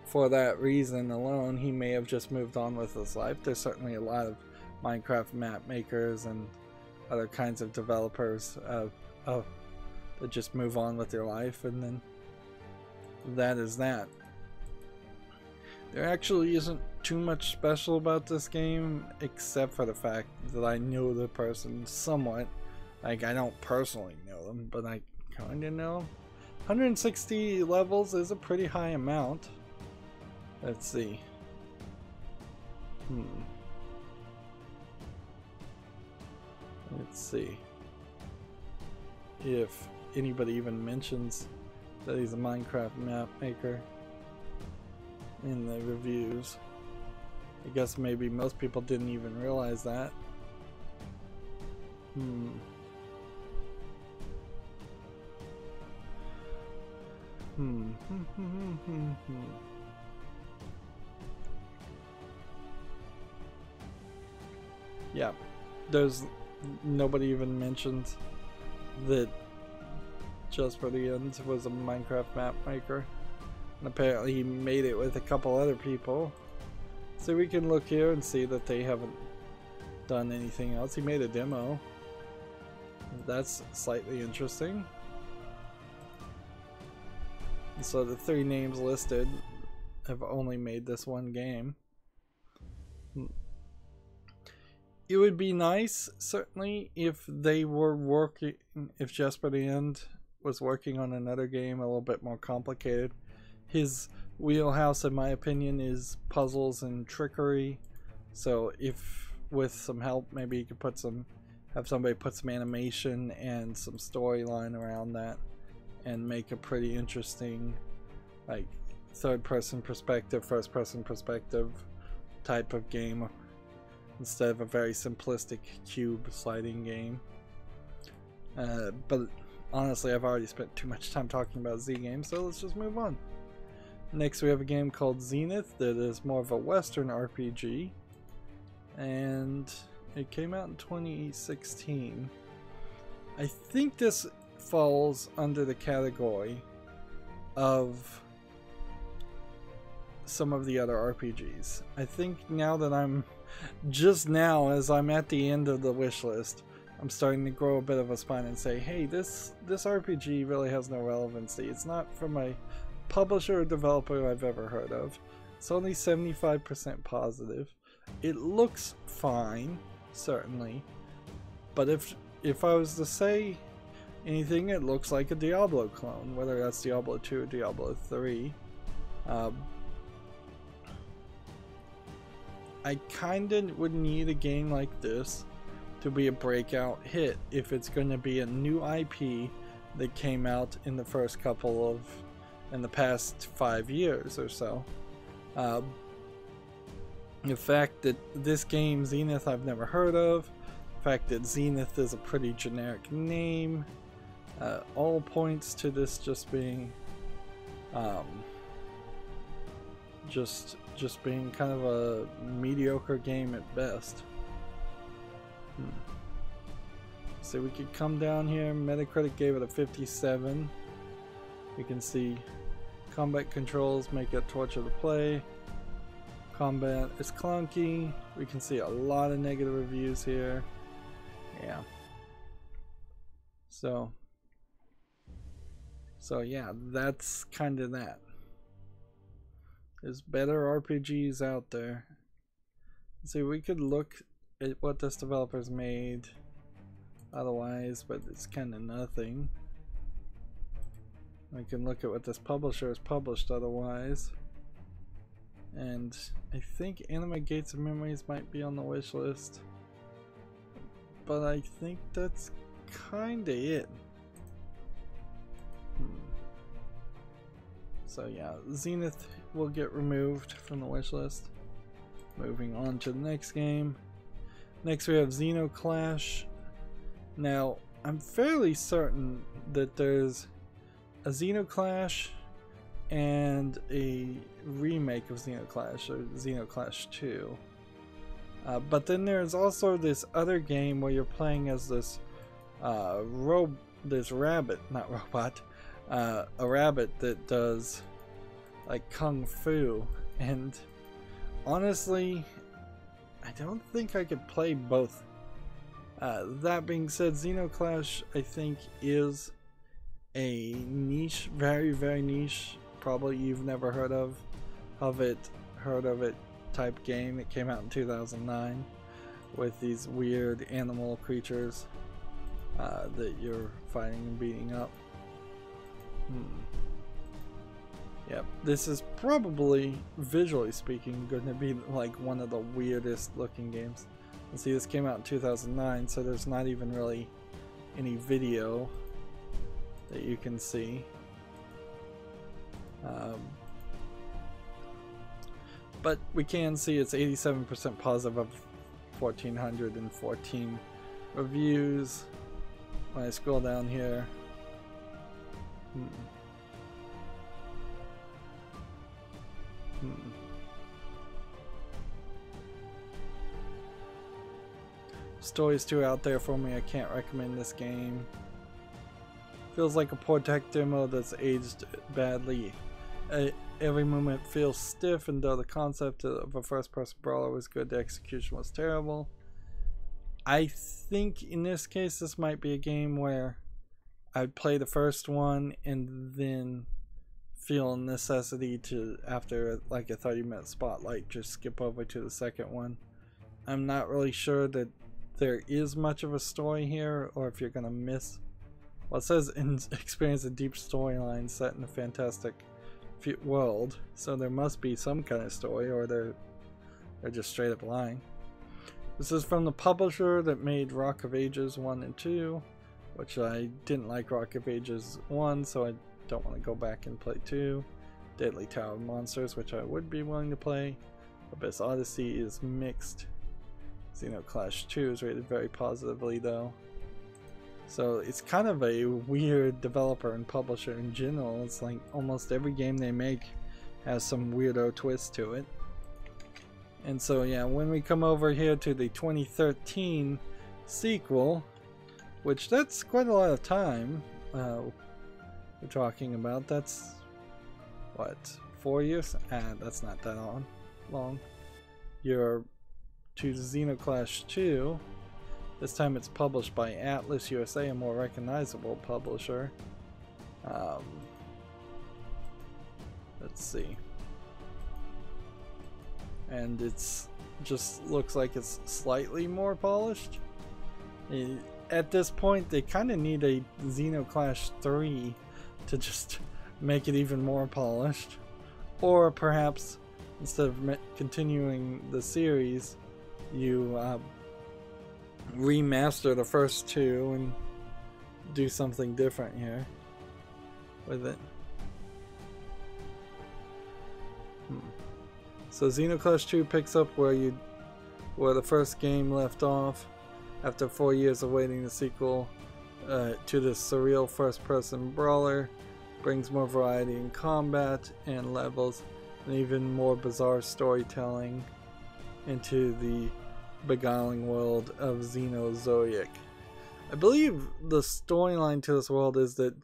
for that reason alone, he may have just moved on with his life. There's certainly a lot of Minecraft map makers and other kinds of developers that just move on with their life, and then that is that. There actually isn't too much special about this game, except for the fact that I know the person somewhat. Like, I don't personally know them, but I kinda know. 160 levels is a pretty high amount. Let's see. Let's see if anybody even mentions that he's a Minecraft map maker in the reviews. I guess maybe most people didn't even realize that. Yeah, there's nobody even mentions that Just for the End was a Minecraft map maker, and apparently he made it with a couple other people. So we can look here and see that they haven't done anything else. He made a demo. That's slightly interesting. So the 3 names listed have only made this one game. It would be nice, certainly, if they were working, if Just for the End was working on another game a little bit more complicated. His wheelhouse, in my opinion, is puzzles and trickery. So if with some help, maybe you could put some, have somebody put some animation and some storyline around that, and make a pretty interesting, like, third-person perspective, first-person perspective type of game, instead of a very simplistic cube sliding game. But honestly, I've already spent too much time talking about Z games, so let's just move on. Next we have a game called Zenith that is more of a Western RPG, and it came out in 2016. I think this falls under the category of some of the other RPGs. I think now that I'm just now, as I'm at the end of the wish list, I'm starting to grow a bit of a spine and say, hey, this RPG really has no relevancy. It's not from a publisher or developer I've ever heard of. It's only 75% positive. It looks fine, certainly, but if I was to say anything, it looks like a Diablo clone, whether that's Diablo 2 or Diablo 3. I kinda would need a game like this to be a breakout hit if it's going to be a new IP that came out in the first couple of, in the past 5 years or so. The fact that this game, Zenith, I've never heard of, the fact that Zenith is a pretty generic name, all points to this just being just being kind of a mediocre game at best. So we could come down here. Metacritic gave it a 57. We can see combat controls make it torture to play. Combat is clunky. We can see a lot of negative reviews here. Yeah. So yeah, that's kind of that. There's better RPGs out there. See, we could look at what this developer's made otherwise, but it's kind of nothing. We can look at what this publisher has published otherwise. And I think Anime Gates of Memories might be on the wish list. But I think that's kinda it. So yeah, Zenith will get removed from the wish list. Moving on to the next game. Next we have Xenoclash. Now, I'm fairly certain that there's a Xenoclash and a remake of Xenoclash, or Xenoclash 2. But then there's also this other game where you're playing as this this rabbit, not robot, a rabbit that does like kung fu, and honestly I don't think I could play both. That being said, Xenoclash I think is a niche, very very niche, probably you've never heard of it type game. It came out in 2009 with these weird animal creatures that you're fighting and beating up. Yep, this is probably, visually speaking, going to be like one of the weirdest looking games. And see, this came out in 2009, so there's not even really any video that you can see. But we can see it's 87% positive of 1,414 reviews. When I scroll down here, Story's too out there for me. I can't recommend this game. Feels like a poor tech demo that's aged badly. Every movement feels stiff, and though the concept of a first-person brawler was good, the execution was terrible. I think in this case this might be a game where I'd play the first one and then feel a necessity to, after like a 30-minute spotlight, just skip over to the second one. I'm not really sure that there is much of a story here, or if you're gonna miss. Well, it says experience a deep storyline set in a fantastic world, so there must be some kind of story, or they're just straight up lying. This is from the publisher that made Rock of Ages 1 and 2, which I didn't like Rock of Ages 1, so I don't want to go back and play 2. Deadly Tower of Monsters, which I would be willing to play. Abyss Odyssey is mixed. Xenoclash 2 is rated very positively though. So it's kind of a weird developer and publisher in general. It's like almost every game they make has some weirdo twist to it. And so yeah, when we come over here to the 2013 sequel, which that's quite a lot of time we're talking about. That's what, 4 years? That's not that long. You're to Xenoclash 2. This time it's published by Atlas USA, a more recognizable publisher. Let's see. And it's just looks like it's slightly more polished. At this point, they kind of need a Xenoclash 3 to just make it even more polished. Or perhaps, instead of continuing the series, you remaster the first two and do something different here with it. So Xenoclash 2 picks up where the first game left off, after 4 years of waiting the sequel to this surreal first-person brawler, brings more variety in combat and levels, and even more bizarre storytelling into the beguiling world of Xenozoic. I believe the storyline to this world is that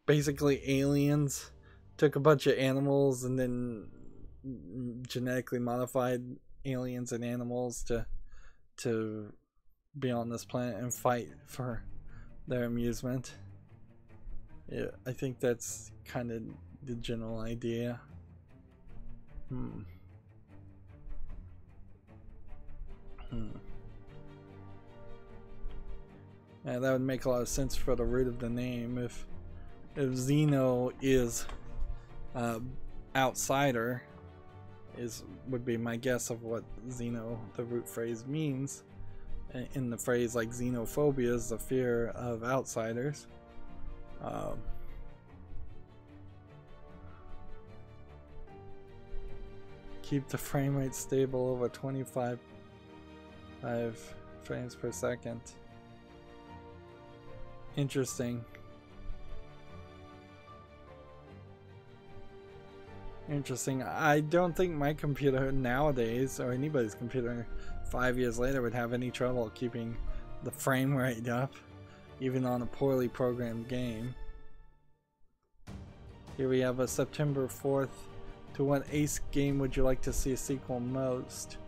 basically aliens took a bunch of animals and then genetically modified aliens and animals to be on this planet and fight for their amusement. Yeah, I think that's kind of the general idea. Yeah, that would make a lot of sense for the root of the name. If Xeno is outsider, would be my guess of what Xeno, the root phrase, means. In the phrase, like, xenophobia is the fear of outsiders. Keep the frame rate stable over 25 frames per second. Interesting. Interesting. I don't think my computer nowadays, or anybody's computer 5 years later, would have any trouble keeping the frame rate up, even on a poorly programmed game. Here we have a September 4th. To what Ace game would you like to see a sequel most?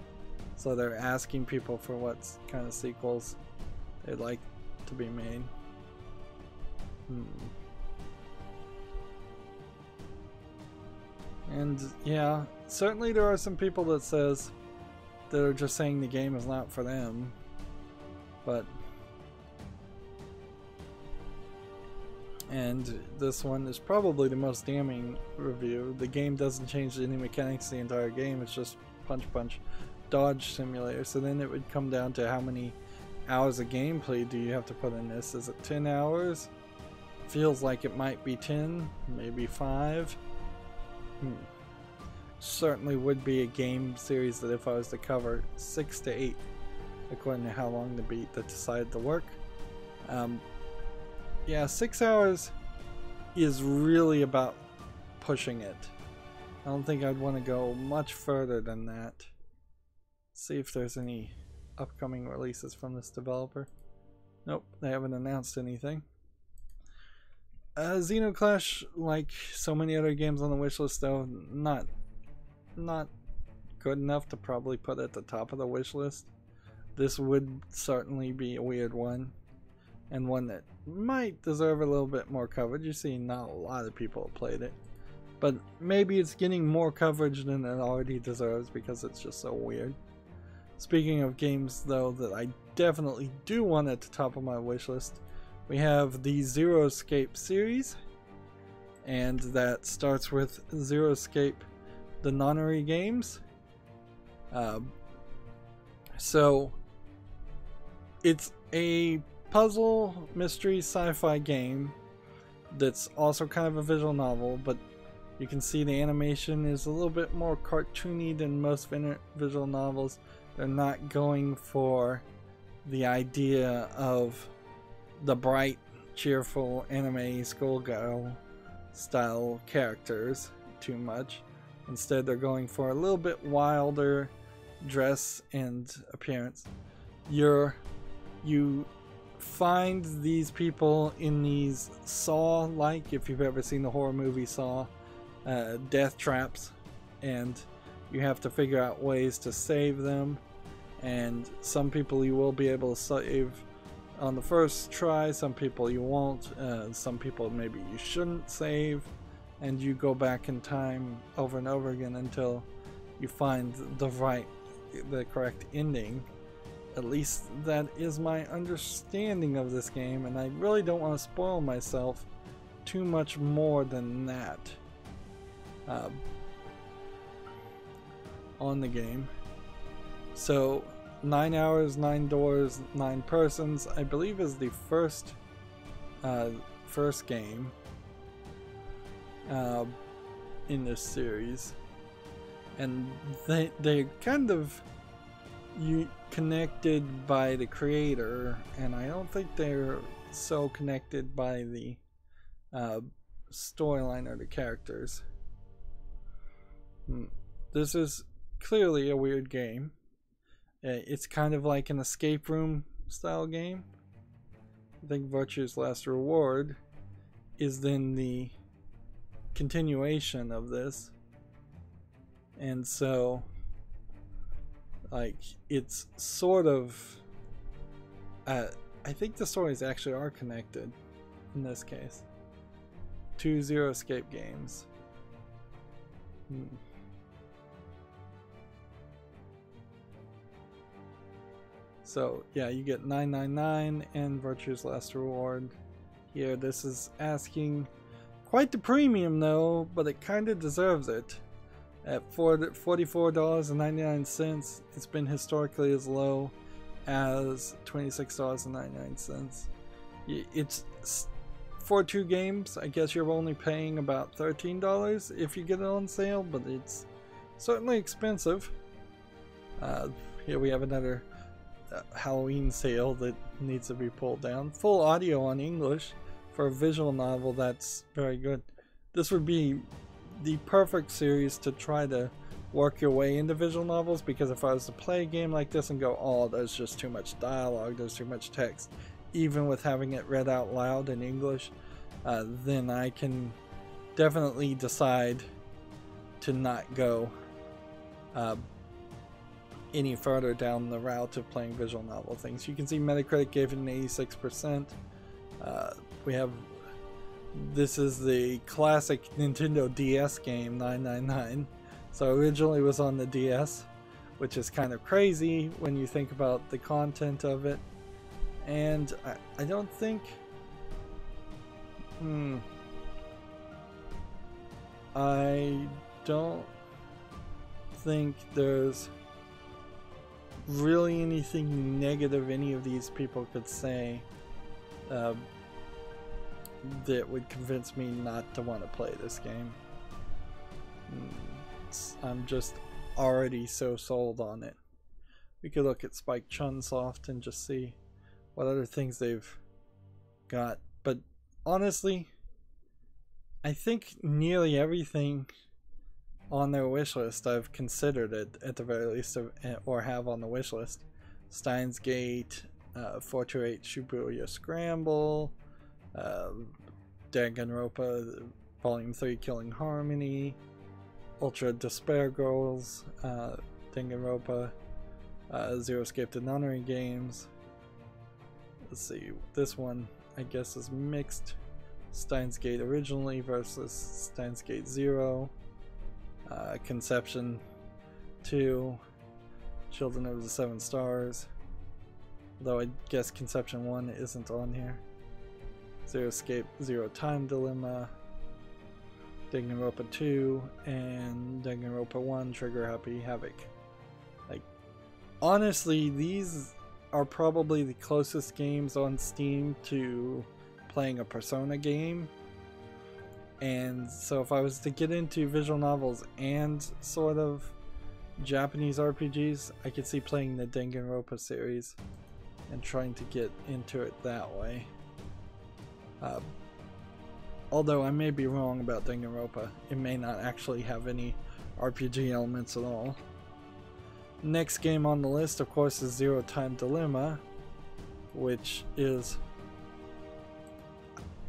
So they're asking people for what kind of sequels they'd like to be made. And yeah, certainly there are some people that are just saying the game is not for them, but and this one is probably the most damning review. The game doesn't change any mechanics the entire game, it's just punch dodge simulator. So then it would come down to how many hours of gameplay do you have to put in this. Is it 10 hours? feels like it might be 10, maybe 5. Certainly would be a game series that if I was to cover 6 to 8, according to how long the beat that decided to work. Yeah, 6 hours is really about pushing it. I don't think I'd want to go much further than that. See if there's any upcoming releases from this developer. Nope, they haven't announced anything. Xenoclash, like so many other games on the wishlist, though, not good enough to probably put at the top of the wishlist. This would certainly be a weird one, and one that might deserve a little bit more coverage. You see, not a lot of people have played it, but maybe it's getting more coverage than it already deserves because it's just so weird. Speaking of games, though, that I definitely do want at the top of my wish list, we have the Zero Escape series, and that starts with Zero Escape, the Nonary games. So it's a puzzle mystery sci-fi game that's also kind of a visual novel, but you can see the animation is a little bit more cartoony than most visual novels. They're not going for the idea of the bright, cheerful anime schoolgirl style characters too much. Instead, they're going for a little bit wilder dress and appearance. You find these people in these Saw-like, if you've ever seen the horror movie Saw, death traps, and you have to figure out ways to save them. And some people you will be able to save on the first try, some people you won't, some people maybe you shouldn't save, and you go back in time over and over again until you find the correct ending. At least that is my understanding of this game, and I really don't want to spoil myself too much more than that on the game. So 9 hours, 9 doors, 9 persons, I believe is the first game in this series, and they kind of connected by the creator, and I don't think they're so connected by the storyline or the characters. This is clearly a weird game. It's kind of like an escape room style game. I think Virtue's Last Reward is then the continuation of this, and so like it's sort of I think the stories actually are connected in this case. 2 Zero Escape games. So yeah, you get 999 and Virtue's Last Reward here. This is asking quite the premium though, but it kind of deserves it. At $44.99, it's been historically as low as $26.99. It's for 2 games. I guess you're only paying about $13 if you get it on sale, but it's certainly expensive. Here we have another Halloween sale that needs to be pulled down. Full audio on English for a visual novel. That's very good. This would be the perfect series to try to work your way into visual novels, because if I was to play a game like this and go, oh, there's just too much dialogue, there's too much text, even with having it read out loud in English, then I can definitely decide to not go any further down the route of playing visual novel things. You can see Metacritic gave it an 86%. We have, this is the classic Nintendo DS game, 999. So originally it was on the DS, which is kind of crazy when you think about the content of it. And I don't think I don't think there's really anything negative any of these people could say that would convince me not to want to play this game. I'm just already so sold on it. We could look at Spike Chunsoft and just see what other things they've got. But honestly, I think nearly everything on their wish list I've considered it at the very least, or have on the wish list. Steins Gate, 428 Shibuya Scramble, Danganronpa Volume 3 Killing Harmony, Ultra Despair Girls, Danganronpa, Zero Escape to Nonary Games. Let's see, this one I guess is mixed. Steins Gate originally versus Steins Gate 0, Conception 2, Children of the Seven Stars, though I guess Conception 1 isn't on here. Zero Escape, Zero Time Dilemma, Danganronpa 2, and Danganronpa 1 Trigger Happy Havoc. Like, honestly, these are probably the closest games on Steam to playing a Persona game. And so if I was to get into visual novels and sort of Japanese RPGs, I could see playing the Danganronpa series and trying to get into it that way. Although I may be wrong about Danganronpa. It may not actually have any RPG elements at all. Next game on the list, of course, is Zero Time Dilemma, which is,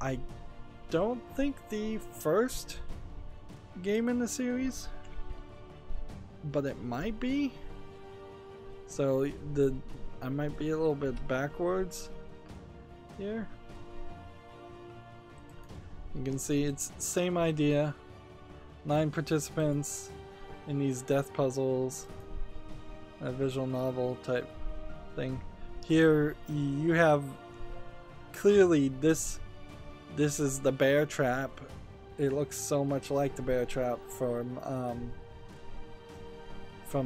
I don't think, the first game in the series, but it might be. So I might be a little bit backwards here. You can see it's same idea. 9 participants in these death puzzles, a visual novel type thing. Here you have clearly this is the bear trap. It looks so much like the bear trap from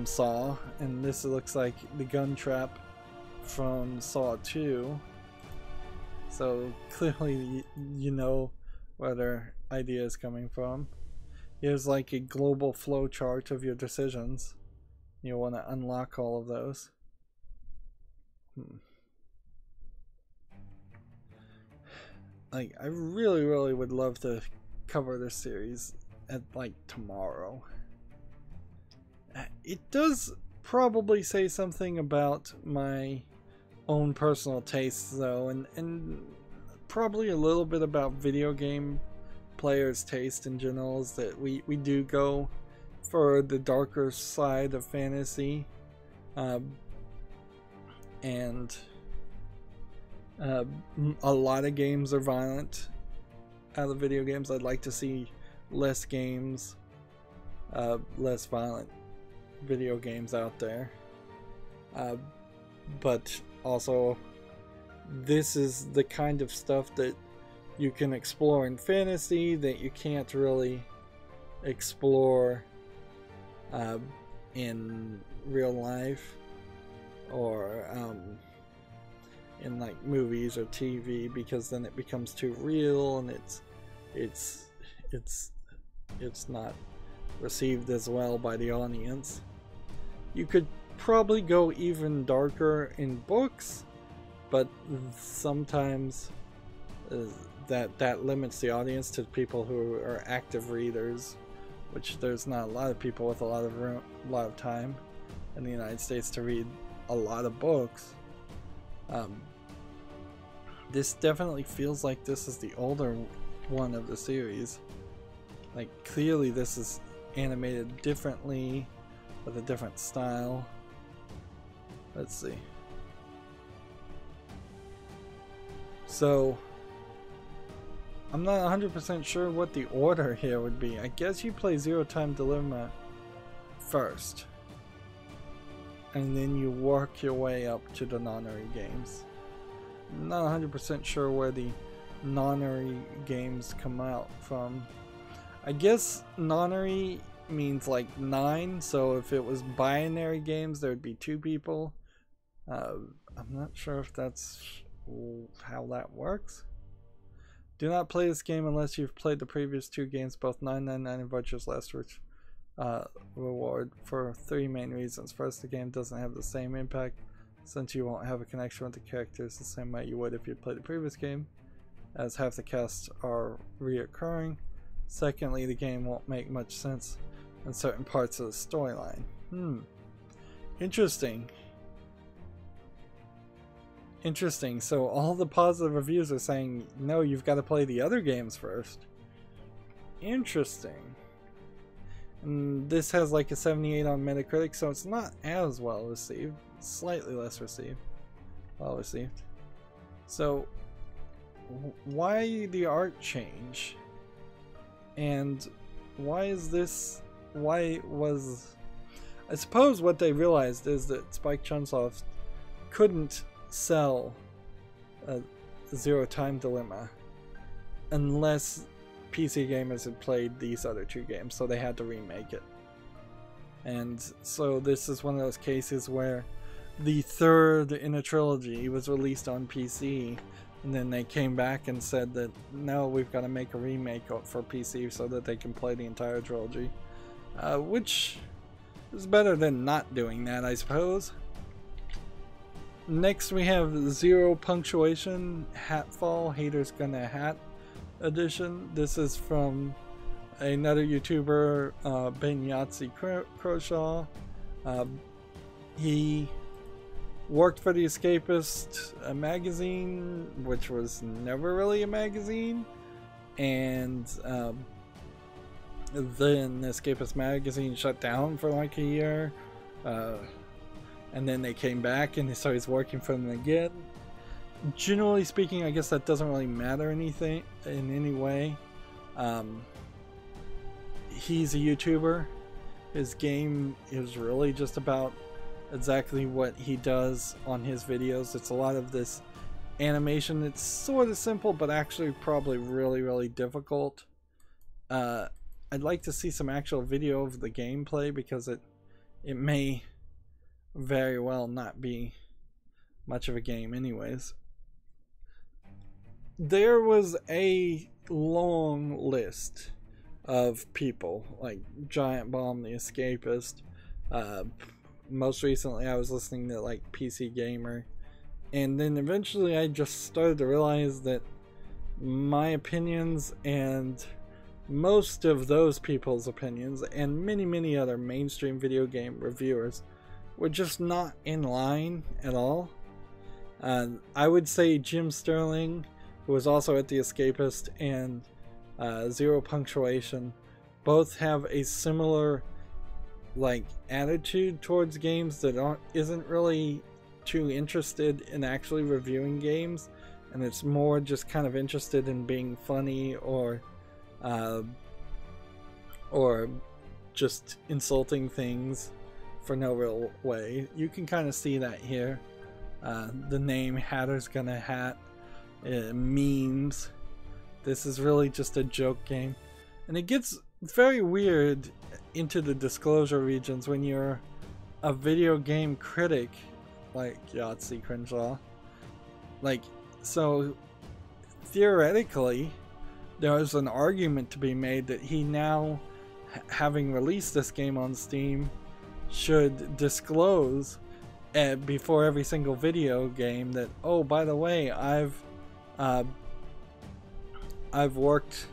Saw, and this looks like the gun trap from Saw 2. So clearly you know where their idea is coming from. Here's like a global flow chart of your decisions. You'll want to unlock all of those. Like, I really would love to cover this series at like tomorrow. It does probably say something about my own personal tastes though, and probably a little bit about video game players' taste in general, is that we do go for the darker side of fantasy, and a lot of games are violent out of video games. I'd like to see less games, less violent video games out there, but also this is the kind of stuff that you can explore in fantasy that you can't really explore in real life, or in like movies or TV, because then it becomes too real and it's not received as well by the audience. You could probably go even darker in books, but sometimes that limits the audience to people who are active readers, which there's not a lot of people with a lot of time in the United States to read a lot of books. This definitely feels like this is the older one of the series. Like, clearly this is animated differently with a different style. Let's see. So I'm not 100% sure what the order here would be. I guess you play Zero Time Dilemma first, and then you work your way up to the Nonary games. I'm not 100% sure where the Nonary games come out from. I guess Nonary means like 9, so if it was binary games there would be 2 people. I'm not sure if that's how that works, Do not play this game unless you've played the previous 2 games, both 999 and Virtue's Last reward, for 3 main reasons. First, the game doesn't have the same impact since you won't have a connection with the characters the same way you would if you played the previous game, as half the cast are reoccurring. Secondly, the game won't make much sense in certain parts of the storyline. Interesting. Interesting. So all the positive reviews are saying, no, you've got to play the other games first. Interesting. And this has like a 78 on Metacritic, so it's not as well received. Slightly less received. Well received. So why the art change? And why is this... Why was... I suppose what they realized is that Spike Chunsoft couldn't sell a Zero Time Dilemma unless PC gamers had played these other 2 games, so they had to remake it. And so this is one of those cases where the third in a trilogy was released on PC, and then they came back and said that no, we've got to make a remake for PC so that they can play the entire trilogy, which is better than not doing that, I suppose. Next we have Zero Punctuation Hatfall Haters Gonna Hat edition. This is from another YouTuber, Ben Yahtzee Croshaw. He worked for The Escapist, a magazine, which was never really a magazine, and then The Escapist magazine shut down for like a year, and then they came back and so he's working for them again. Generally speaking, I guess that doesn't really matter anything in any way. He's a YouTuber. His game is really just about exactly what he does on his videos. It's a lot of this animation that's sort of simple, but actually probably really difficult. I'd like to see some actual video of the gameplay, because it may very well not be much of a game anyways. There was a long list of people like Giant Bomb, The Escapist. Most recently I was listening to like PC Gamer, and then eventually I just started to realize that my opinions and most of those people's opinions and many other mainstream video game reviewers were just not in line at all. I would say Jim Sterling, who was also at The Escapist, and Zero Punctuation both have a similar like attitude towards games that isn't really too interested in actually reviewing games, and it's more just kind of interested in being funny or just insulting things for no real way. You can kind of see that here. The name Hatter's Gonna Hat, memes. This is really just a joke game, and it gets very weird into the disclosure regions when you're a video game critic like Yahtzee Crenshaw. Like, so theoretically there's an argument to be made that he now, having released this game on Steam, should disclose before every single video game that, oh, by the way, I've worked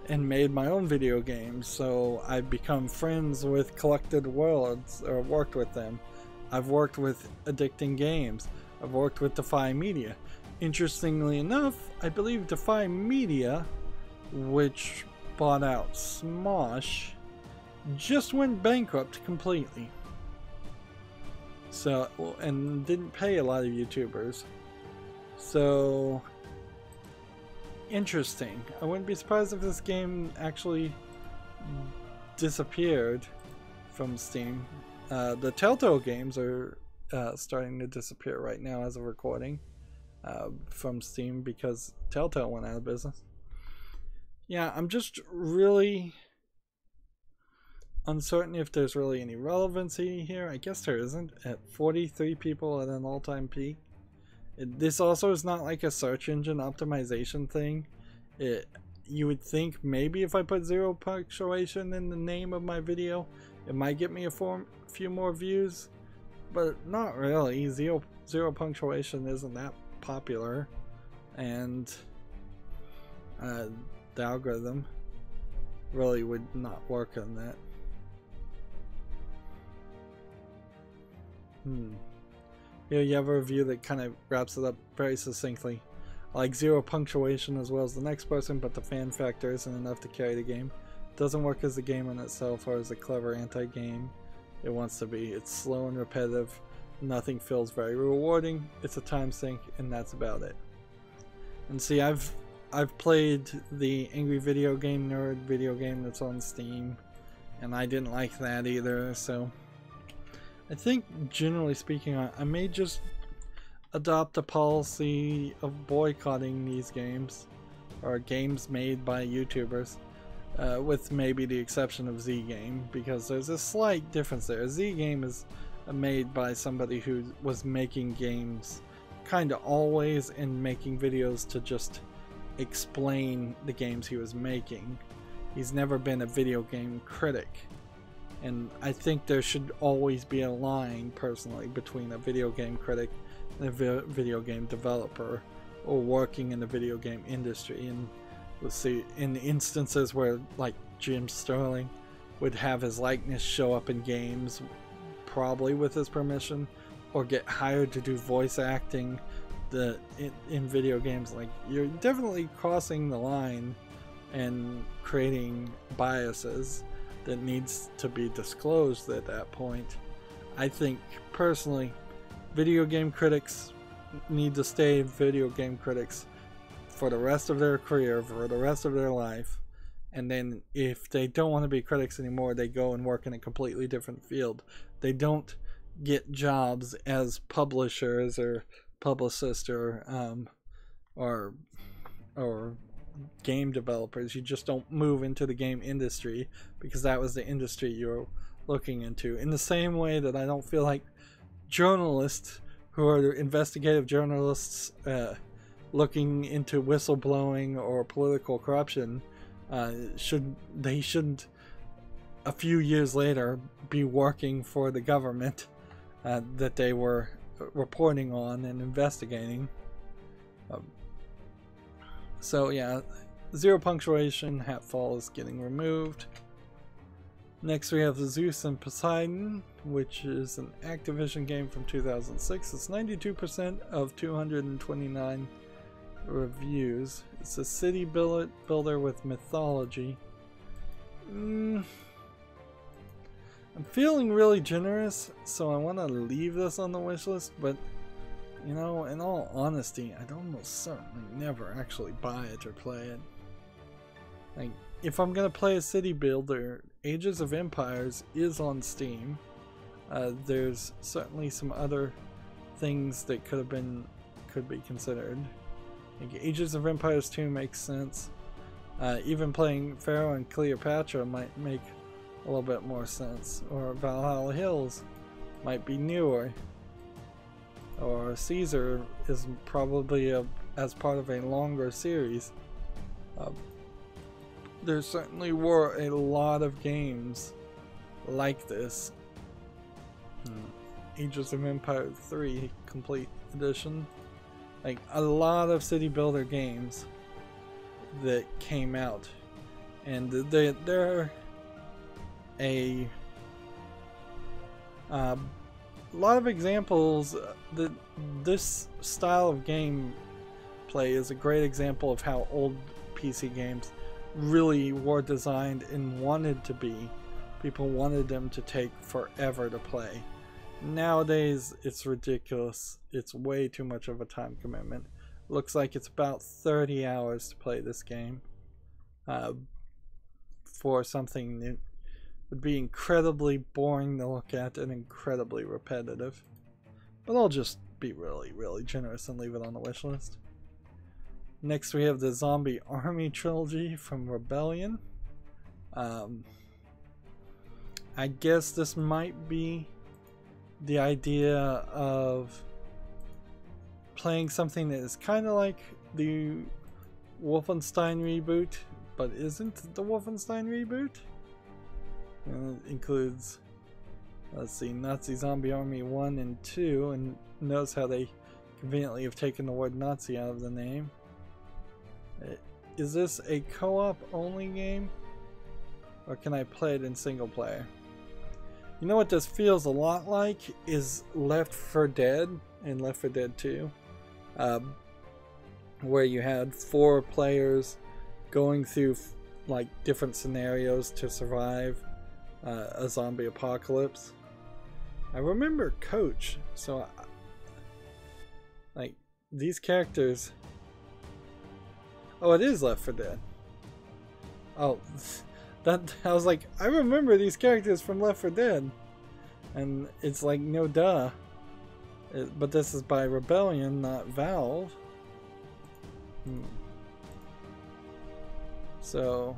and made my own video games, so I've become friends with Collected Worlds, or worked with them. I've worked with Addicting Games. I've worked with Defy Media. Interestingly enough, I believe Defy Media, which bought out Smosh, just went bankrupt completely. So, and didn't pay a lot of YouTubers. So, interesting. I wouldn't be surprised if this game actually disappeared from Steam. The Telltale games are starting to disappear right now as of recording from Steam, because Telltale went out of business. Yeah, I'm just really uncertain if there's really any relevancy here. I guess there isn't, at 43 people at an all-time peak. This also is not like a search engine optimization thing. You would think maybe if I put 0 punctuation in the name of my video, it might get me a few more views, but not really. Zero punctuation isn't that popular, and the algorithm really would not work on that. Here you have a review that kind of wraps it up very succinctly. I like 0 punctuation as well as the next person, but the fan factor isn't enough to carry the game. It doesn't work as a game in itself or as a clever anti-game it wants to be. It's slow and repetitive. Nothing feels very rewarding. It's a time sink, and that's about it. And see, I've played the Angry Video Game Nerd video game that's on Steam, and I didn't like that either, so I think generally speaking I may just adopt a policy of boycotting these games, or games made by YouTubers, with maybe the exception of Z-Game, because there's a slight difference there. Z-Game is made by somebody who was making games kind of always and making videos to just explain the games he was making. He's never been a video game critic, and I think there should always be a line, personally, between a video game critic and a video game developer or working in the video game industry. And we'll see in instances where, like, Jim Sterling would have his likeness show up in games, probably with his permission, or get hired to do voice acting in video games. Like, you're definitely crossing the line and creating biases that needs to be disclosed at that point. I think personally video game critics need to stay video game critics for the rest of their career, for the rest of their life, and then if they don't want to be critics anymore, they go and work in a completely different field. They don't get jobs as publishers or publicists or game developers. You just don't move into the game industry because that was the industry you're looking into. In the same way that I don't feel like journalists who are investigative journalists looking into whistleblowing or political corruption shouldn't a few years later be working for the government that they were reporting on and investigating. So yeah, 0 punctuation, Hatfall is getting removed. Next we have Zeus and Poseidon, which is an Activision game from 2006. It's 92% of 229 reviews. It's a city builder with mythology. I'm feeling really generous, so I want to leave this on the wish list, but you know, in all honesty, I'd almost certainly never actually buy it or play it. Like, if I'm gonna play a city builder, Ages of Empires is on Steam. There's certainly some other things that could be considered. Like Ages of Empires 2 makes sense. Even playing Pharaoh and Cleopatra might make a little bit more sense. Or Valhalla Hills might be newer. Or Caesar is probably as part of a longer series. There certainly were a lot of games like this. Ages of Empire 3 Complete Edition. Like, a lot of city builder games that came out. And they're a lot of examples that this style of gameplay is a great example of how old PC games really were designed and wanted to be. People wanted them to take forever to play. Nowadays it's ridiculous. It's way too much of a time commitment. Looks like it's about 30 hours to play this game for something that would be incredibly boring to look at and incredibly repetitive. But I'll just be really, really generous and leave it on the wish list. Next we have the Zombie Army trilogy from Rebellion. I guess this might be the idea of playing something that is kind of like the Wolfenstein reboot, but isn't the Wolfenstein reboot. And it includes, let's see, Nazi Zombie Army 1 and 2, and notice how they conveniently have taken the word Nazi out of the name. Is this a co-op only game? Or can I play it in single player? You know what this feels a lot like is Left 4 Dead and Left 4 Dead 2. Where you had 4 players going through like different scenarios to survive a zombie apocalypse. I remember Coach, so like these characters. Oh, it is Left 4 Dead. Oh, that I was like, I remember these characters from Left 4 Dead, and it's like no duh. But this is by Rebellion, not Valve. So,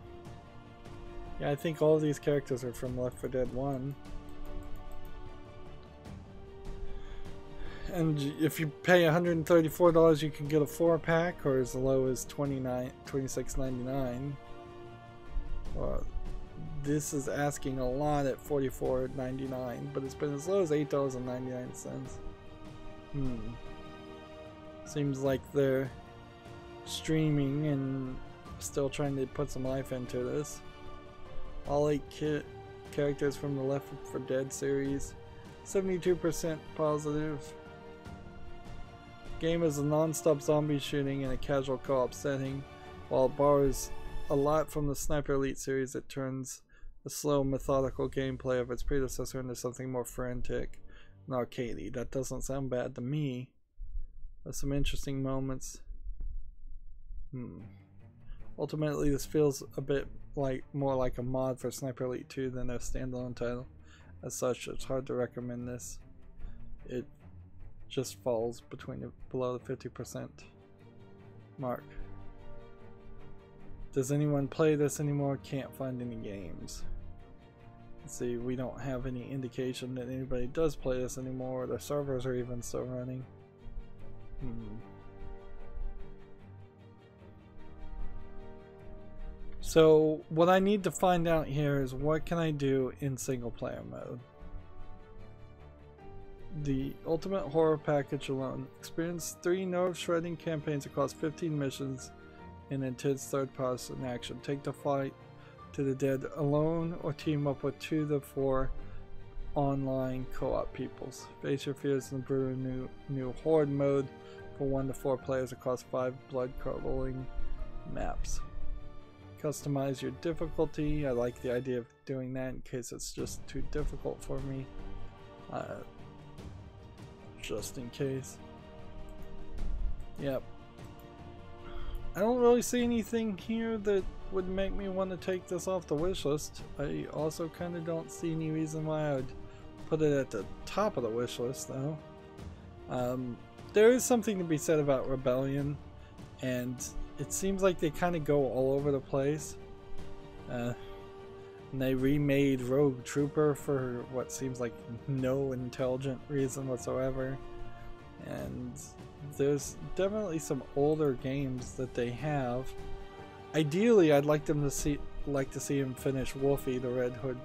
yeah, I think all of these characters are from Left 4 Dead 1. And if you pay $134, you can get a 4-pack, or as low as $26.99. Well, this is asking a lot at $44.99, but it's been as low as $8.99. Seems like they're streaming and still trying to put some life into this. All 8 characters from the Left 4 Dead series, 72% positive. Game is a non-stop zombie shooting in a casual co-op setting. While it borrows a lot from the Sniper Elite series, it turns the slow, methodical gameplay of its predecessor into something more frantic and arcadey. That doesn't sound bad to me. There's some interesting moments. Ultimately, this feels a bit more like a mod for Sniper Elite 2 than a standalone title. As such, it's hard to recommend this. It just falls below the 50% mark. Does anyone play this anymore? Can't find any games. Let's see, we don't have any indication that anybody does play this anymore, or the servers are even still running. So what I need to find out here is what can I do in single player mode. The Ultimate Horror Package alone. Experience 3 nerve-shredding campaigns across 15 missions in intense third-person action. Take the fight to the dead alone or team up with 2 to 4 online co-op peoples. Face your fears in the brutal new Horde mode for 1 to 4 players across 5 blood-curdling maps. Customize your difficulty. I like the idea of doing that in case it's just too difficult for me. Just in case. Yep. I don't really see anything here that would make me want to take this off the wish list. I also kind of don't see any reason why I would put it at the top of the wish list though. There is something to be said about Rebellion, and it seems like they kind of go all over the place. And they remade Rogue Trooper for what seems like no intelligent reason whatsoever. And there's definitely some older games that they have. Ideally, I'd like them to see him finish Wolfie the Red Hood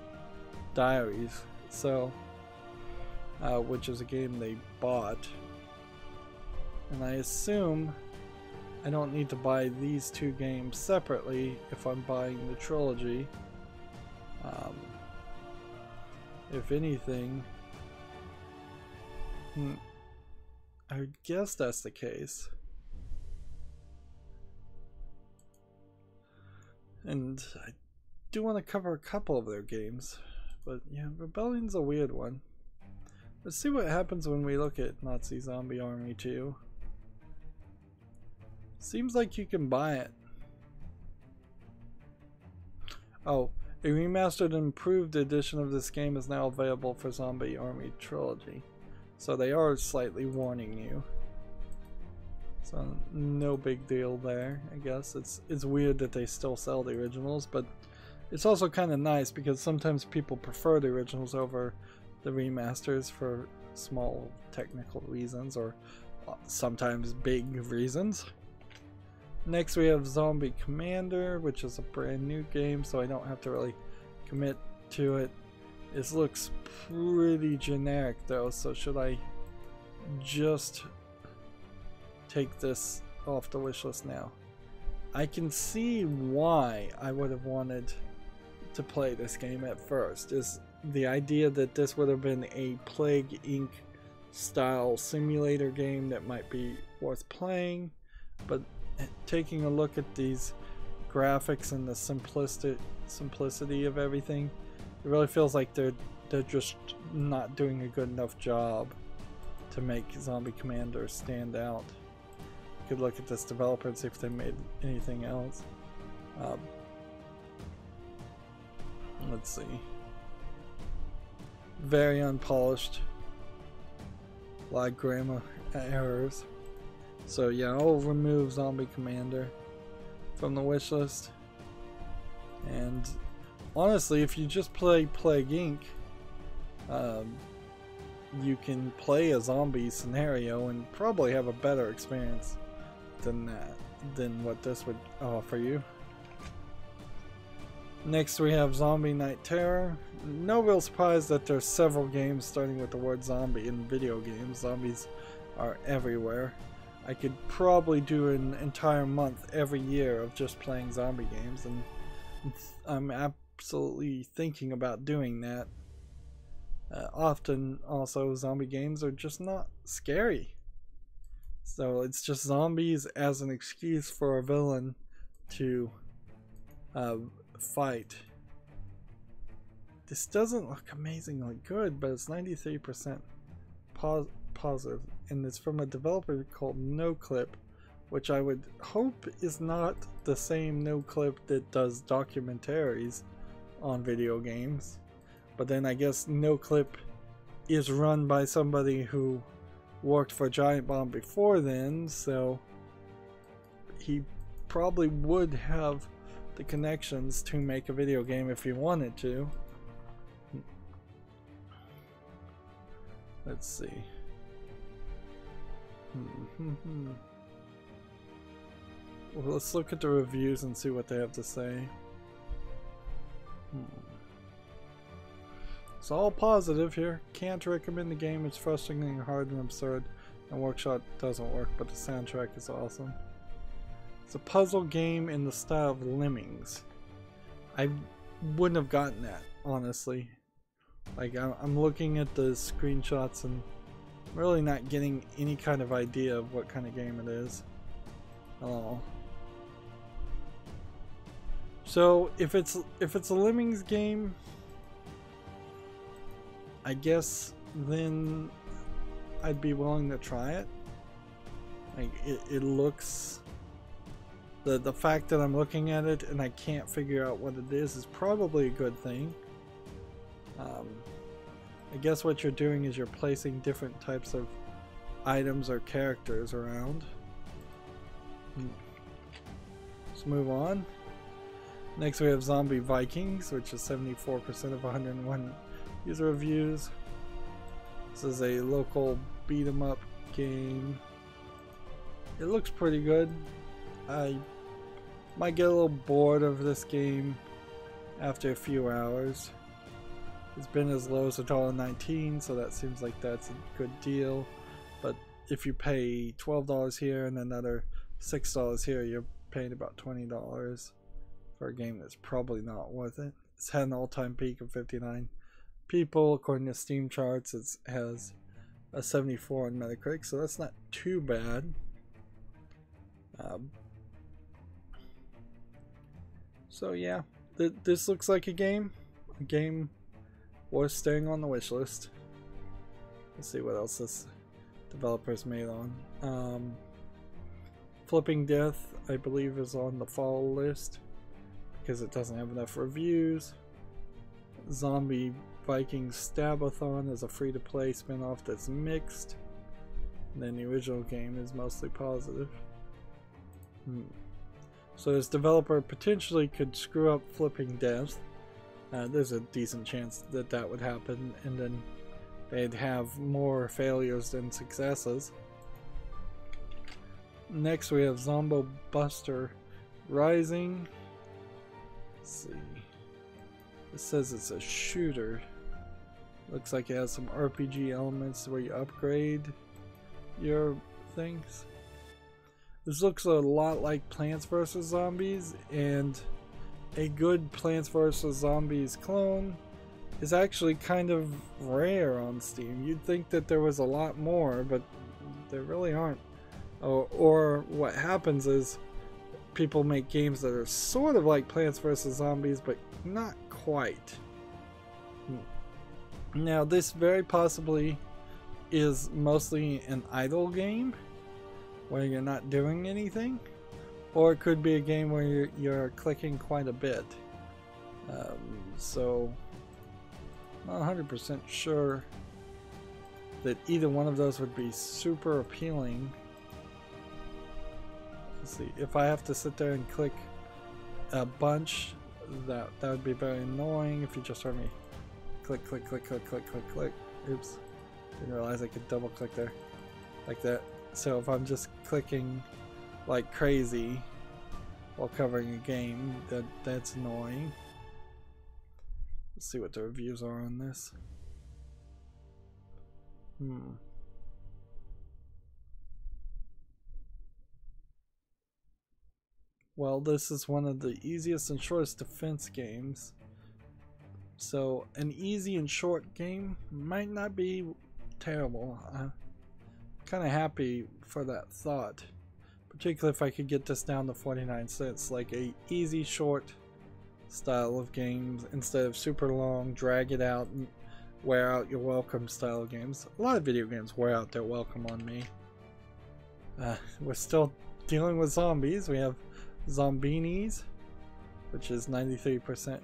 Diaries. So, which is a game they bought. And I assume I don't need to buy these 2 games separately if I'm buying the trilogy. If anything, I would guess that's the case. And I do want to cover a couple of their games, but yeah, Rebellion's a weird one. Let's see what happens when we look at Nazi Zombie Army 2. Seems like you can buy it. Oh, a remastered and improved edition of this game is now available for Zombie Army Trilogy. So they are slightly warning you. So no big deal there, I guess. It's weird that they still sell the originals, but it's also kind of nice because sometimes people prefer the originals over the remasters for small technical reasons or sometimes big reasons. Next we have Zombie Commander, which is a brand new game, so I don't have to really commit to it. This looks pretty generic though, so should I just take this off the wish list now? I can see why I would have wanted to play this game at first. Is the idea that this would have been a Plague Inc. style simulator game that might be worth playing, but taking a look at these graphics and the simplicity of everything, it really feels like they're just not doing a good enough job to make Zombie Commander stand out. You could look at this developer and see if they made anything else. Let's see. Very unpolished. A lot of grammar errors. So yeah, I'll remove Zombie Commander from the wish list. And honestly, if you just play Plague Inc., you can play a zombie scenario and probably have a better experience than what this would offer you. Next we have Zombie Night Terror. No real surprise that there's several games starting with the word zombie in video games. Zombies are everywhere. I could probably do an entire month every year of just playing zombie games, and I'm absolutely thinking about doing that. Often also zombie games are just not scary. So it's just zombies as an excuse for a villain to fight. This doesn't look amazingly good, but it's 93% positive, and it's from a developer called NoClip, which I would hope is not the same NoClip that does documentaries on video games. But then I guess NoClip is run by somebody who worked for Giant Bomb before then, so he probably would have the connections to make a video game if he wanted to. Let's see. Well, let's look at the reviews and see what they have to say. It's all positive here. Can't recommend the game. It's frustratingly hard and absurd, and Workshop doesn't work, but the soundtrack is awesome. It's a puzzle game in the style of Lemmings. I wouldn't have gotten that, honestly. Like, I'm looking at the screenshots and I'm really not getting any kind of idea of what kind of game it is. Oh. So if it's a Lemmings game, I guess then I'd be willing to try it. Like it looks, the fact that I'm looking at it and I can't figure out what it is probably a good thing. I guess what you're doing is you're placing different types of items or characters around. Let's move on. Next we have Zombie Vikings, which is 74% of 101 user reviews. This is a local beat 'em up game. It looks pretty good. I might get a little bored of this game after a few hours. It's been as low as $1.19, so that seems like that's a good deal. But if you pay $12 here and another $6 here, you're paying about $20 for a game that's probably not worth it. It's had an all-time peak of 59 people. According to Steam charts, it has a 74 on Metacritic, so that's not too bad. So yeah, this looks like a game worth staying on the wish list. Let's see what else this developer's made on. Flipping Death, I believe, is on the fall list because it doesn't have enough reviews. Zombie Vikings Stabathon is a free-to-play spin-off that's mixed. And then the original game is mostly positive. So this developer potentially could screw up Flipping Death. There's a decent chance that that would happen, and then they'd have more failures than successes. Next we have Zombo Buster Rising. Let's see. It says it's a shooter. Looks like it has some RPG elements where you upgrade your things. This looks a lot like Plants vs. Zombies, and a good Plants vs. Zombies clone is actually kind of rare on Steam. You'd think that there was a lot more, but there really aren't. Or what happens is people make games that are sort of like Plants vs. Zombies, but not quite. Now, this very possibly is mostly an idle game where you're not doing anything, or it could be a game where you're clicking quite a bit. So, I'm not 100% sure that either one of those would be super appealing. Let's see, if I have to sit there and click a bunch, that would be very annoying. If you just heard me click, click, click, click, click, click, click. Oops, didn't realize I could double click there, like that. So if I'm just clicking like crazy while covering a game, that's annoying. Let's see what the reviews are on this. Well, this is one of the easiest and shortest defense games. So an easy and short game might not be terrible. I'm kind of happy for that thought, particularly if I could get this down to 49 cents, like a easy short style of games instead of super long, drag it out and wear out your welcome style games. A lot of video games wear out their welcome on me. We're still dealing with zombies. We have Zombinis, which is 93%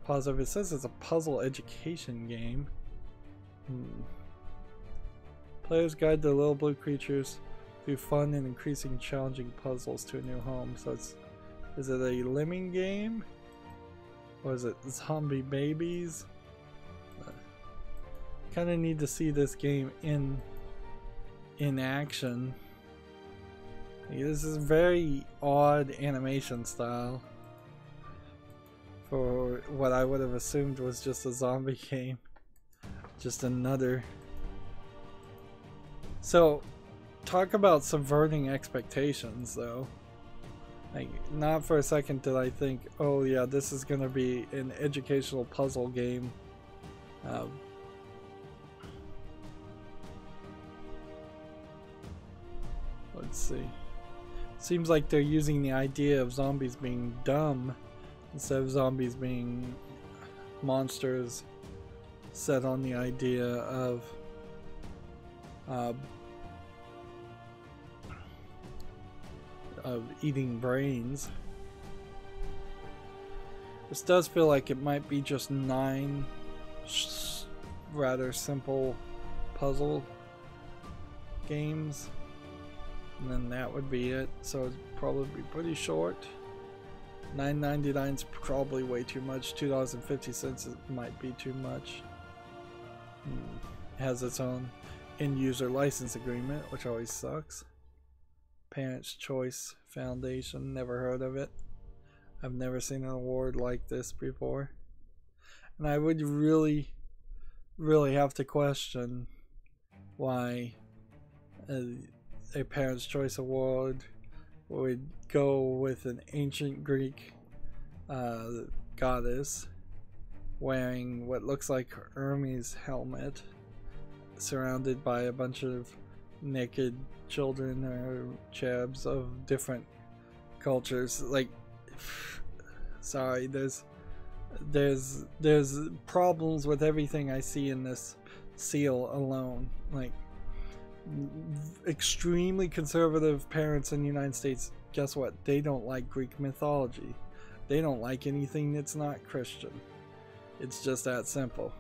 positive. It says it's a puzzle education game. Players guide the little blue creatures through fun and increasing challenging puzzles to a new home. So is it a lemming game? Or is it zombie babies? Kind of need to see this game in action. This is very odd animation style for what I would have assumed was just a zombie game. Just another. So, talk about subverting expectations though. Like, not for a second did I think, oh yeah, this is gonna be an educational puzzle game. Let's see. Seems like they're using the idea of zombies being dumb instead of zombies being monsters, set on the idea of eating brains. This does feel like it might be just 9 rather simple puzzle games, and then that would be it. So it'd probably be pretty short. $9.99 is probably way too much. $2.50 might be too much. It has its own end-user license agreement, which always sucks. Parents' Choice Foundation, never heard of it. I've never seen an award like this before. And I would really have to question why a Parents' Choice Award would go with an ancient Greek goddess wearing what looks like Hermes' helmet, surrounded by a bunch of naked children or chabs of different cultures. Like, sorry, there's problems with everything I see in this seal alone. Like, extremely conservative parents in the United States, guess what? They don't like Greek mythology. They don't like anything that's not Christian. It's just that simple.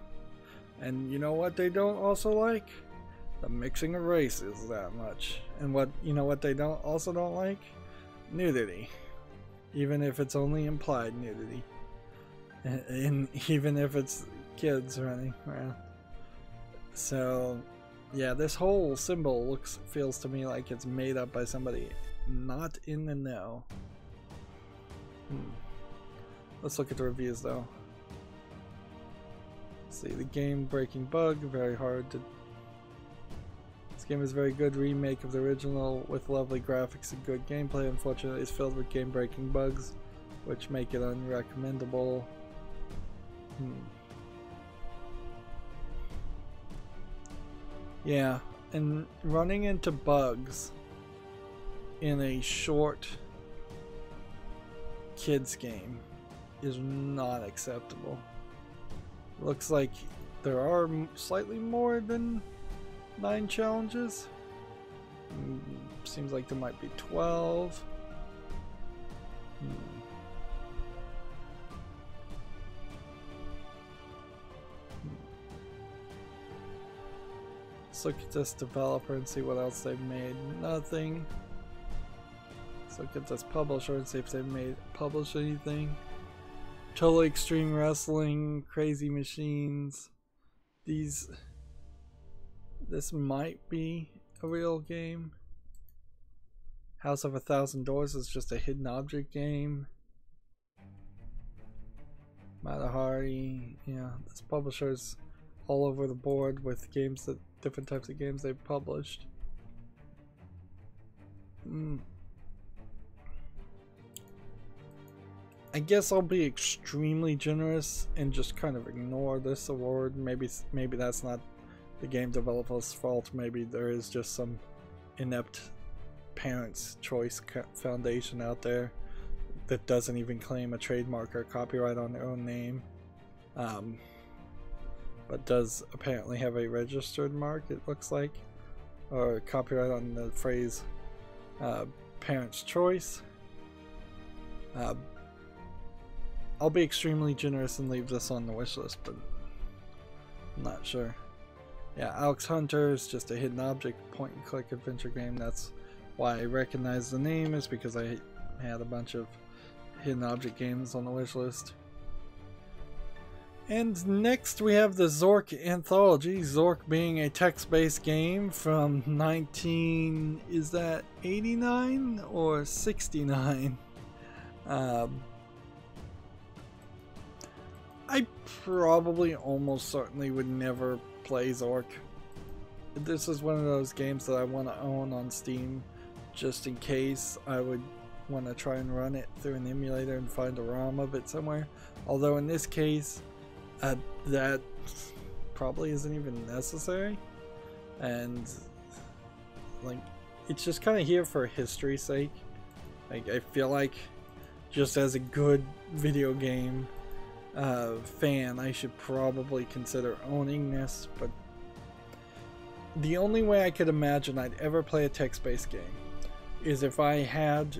And you know what they don't also like? The mixing of races that much. And what they also don't like? Nudity. Even if it's only implied nudity. And even if it's kids running around. So yeah, this whole symbol feels to me like it's made up by somebody not in the know. Let's look at the reviews though. Let's see, the game breaking bug, very hard to... This game is a very good remake of the original with lovely graphics and good gameplay. Unfortunately, it's filled with game breaking bugs, which make it unrecommendable. Yeah, and running into bugs in a short kids game is not acceptable. Looks like there are slightly more than 9 challenges. Seems like there might be 12. Let's look at this developer and see what else they've made. Nothing. Let's look at this publisher and see if they've published anything. Total Extreme Wrestling, Crazy Machines. This might be a real game. House of 1,000 Doors is just a hidden object game. Matahari, yeah, this publisher's all over the board with games that different types of games they've published. I guess I'll be extremely generous and just kind of ignore this award. Maybe that's not the game developer's fault. Maybe there is just some inept Parents' Choice Foundation out there that doesn't even claim a trademark or copyright on their own name, but does apparently have a registered mark, it looks like, or copyright on the phrase Parents' Choice. I'll be extremely generous and leave this on the wish list, but I'm not sure. Yeah, Alex Hunter is just a hidden object point and click adventure game. That's why I recognize the name, is because I had a bunch of hidden object games on the wish list. And next we have the Zork Anthology, Zork being a text-based game from 89 or 69? I probably almost certainly would never play Zork. This is one of those games that I want to own on Steam just in case I would want to try and run it through an emulator and find a ROM of it somewhere. Although in this case, that probably isn't even necessary. And like, it's just kind of here for history's sake. Like, I feel like just as a good video game fan, I should probably consider owning this, but the only way I could imagine I'd ever play a text-based game is if I had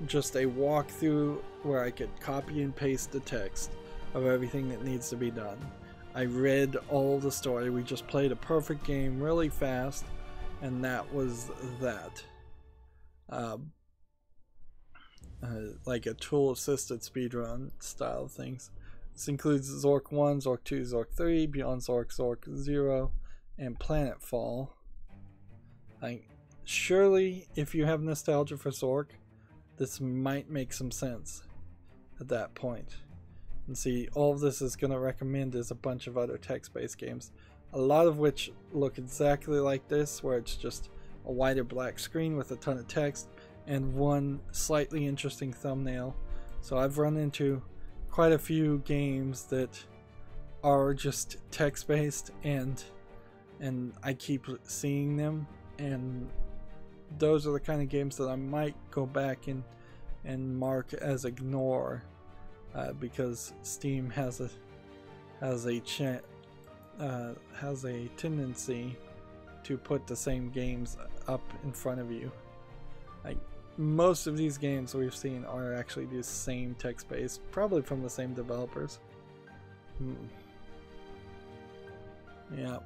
just a walkthrough where I could copy and paste the text of everything that needs to be done. I read all the story, we just played a perfect game really fast, and that was that. Like a tool-assisted speedrun style of things. This includes Zork 1, Zork 2, Zork 3, Beyond Zork, Zork 0, and Planetfall. Surely, if you have nostalgia for Zork, this might make some sense at that point. And see, all of this is going to recommend is a bunch of other text-based games, a lot of which look exactly like this, where it's just a white or black screen with a ton of text and one slightly interesting thumbnail. So I've run into quite a few games that are just text-based, and I keep seeing them, and those are the kind of games that I might go back and mark as ignore, because Steam has a tendency to put the same games up in front of you. Like, most of these games we've seen are actually the same text-based, probably from the same developers. Yeah.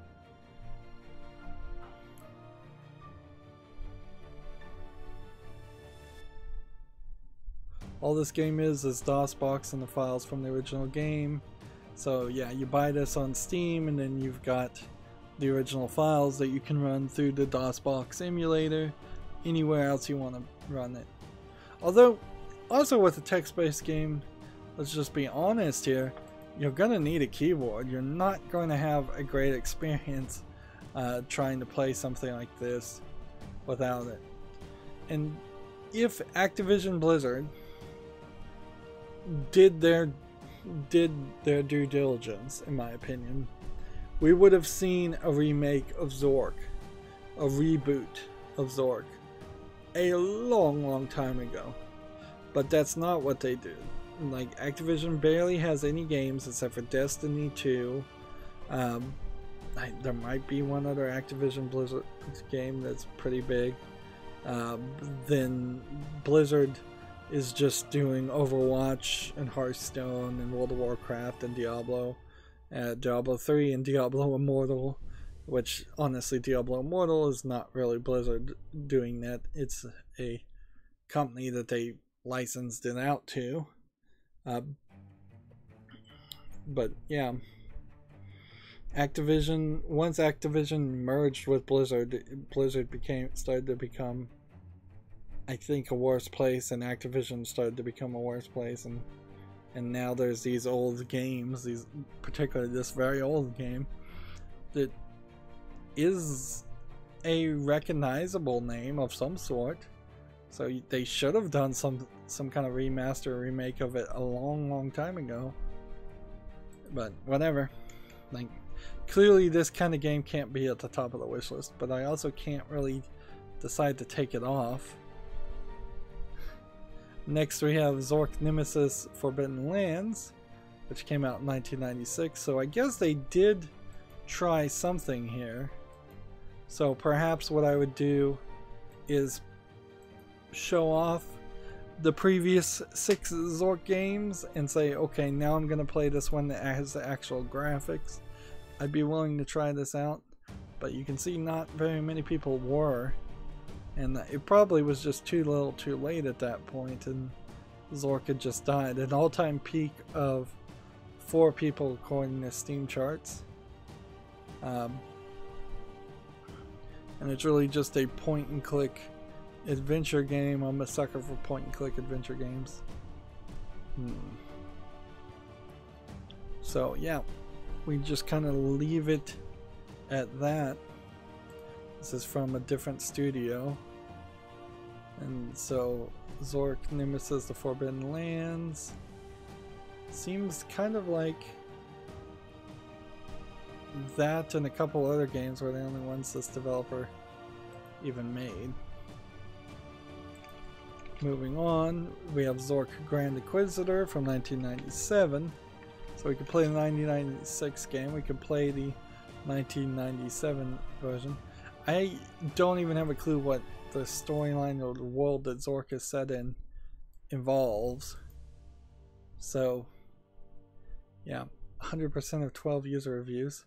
All this game is DOSBox and the files from the original game. So yeah, you buy this on Steam, and then you've got the original files that you can run through the DOSBox emulator anywhere else you want to run it. Although, also with a text-based game, let's just be honest here, you're going to need a keyboard. You're not going to have a great experience trying to play something like this without it. And if Activision Blizzard did their due diligence, in my opinion, we would have seen a remake of Zork, a reboot of Zork, a long time ago. But that's not what they do. Like, Activision barely has any games except for Destiny 2. There might be one other Activision Blizzard game that's pretty big. Then Blizzard is just doing Overwatch and Hearthstone and World of Warcraft and Diablo 3 and Diablo Immortal, which honestly Diablo Immortal is not really Blizzard doing that. It's a company that they licensed it out to. But yeah, once Activision merged with Blizzard, started to become, I think, a worse place, and Activision started to become a worse place, and now there's these old games, particularly this very old game that is a recognizable name of some sort. So they should have done some kind of remaster or remake of it a long time ago. But whatever. Like, clearly this kind of game can't be at the top of the wish list, but I also can't really decide to take it off. Next we have Zork Nemesis Forbidden Lands, which came out in 1996. So I guess they did try something here. So perhaps what I would do is show off the previous 6 Zork games and say, okay, now I'm going to play this one that has the actual graphics. I'd be willing to try this out, but you can see not very many people were, and it probably was just too little too late at that point, and Zork had just died. An all-time peak of 4 people according to Steam charts. And it's really just a point-and-click adventure game. I'm a sucker for point-and-click adventure games. So yeah, we just kind of leave it at that. This is from a different studio, and so Zork Nemesis: The Forbidden Lands seems kind of like that, and a couple other games were the only ones this developer even made. Moving on, we have Zork Grand Inquisitor from 1997. So we could play the 1996 game, we could play the 1997 version. I don't even have a clue what the storyline or the world that Zork is set in involves. So yeah, 100% of 12 user reviews.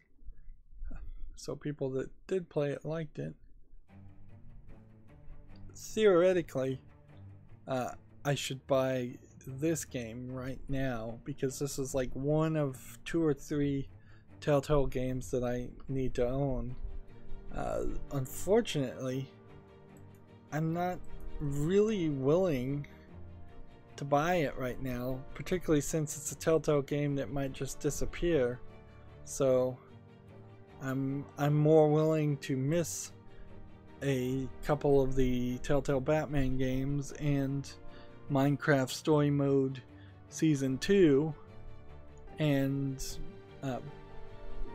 So people that did play it liked it. Theoretically, I should buy this game right now, because this is like one of 2 or 3 Telltale games that I need to own. Unfortunately, I'm not really willing to buy it right now, particularly since it's a Telltale game that might just disappear. So I'm more willing to miss a couple of the Telltale Batman games and Minecraft Story Mode Season 2, and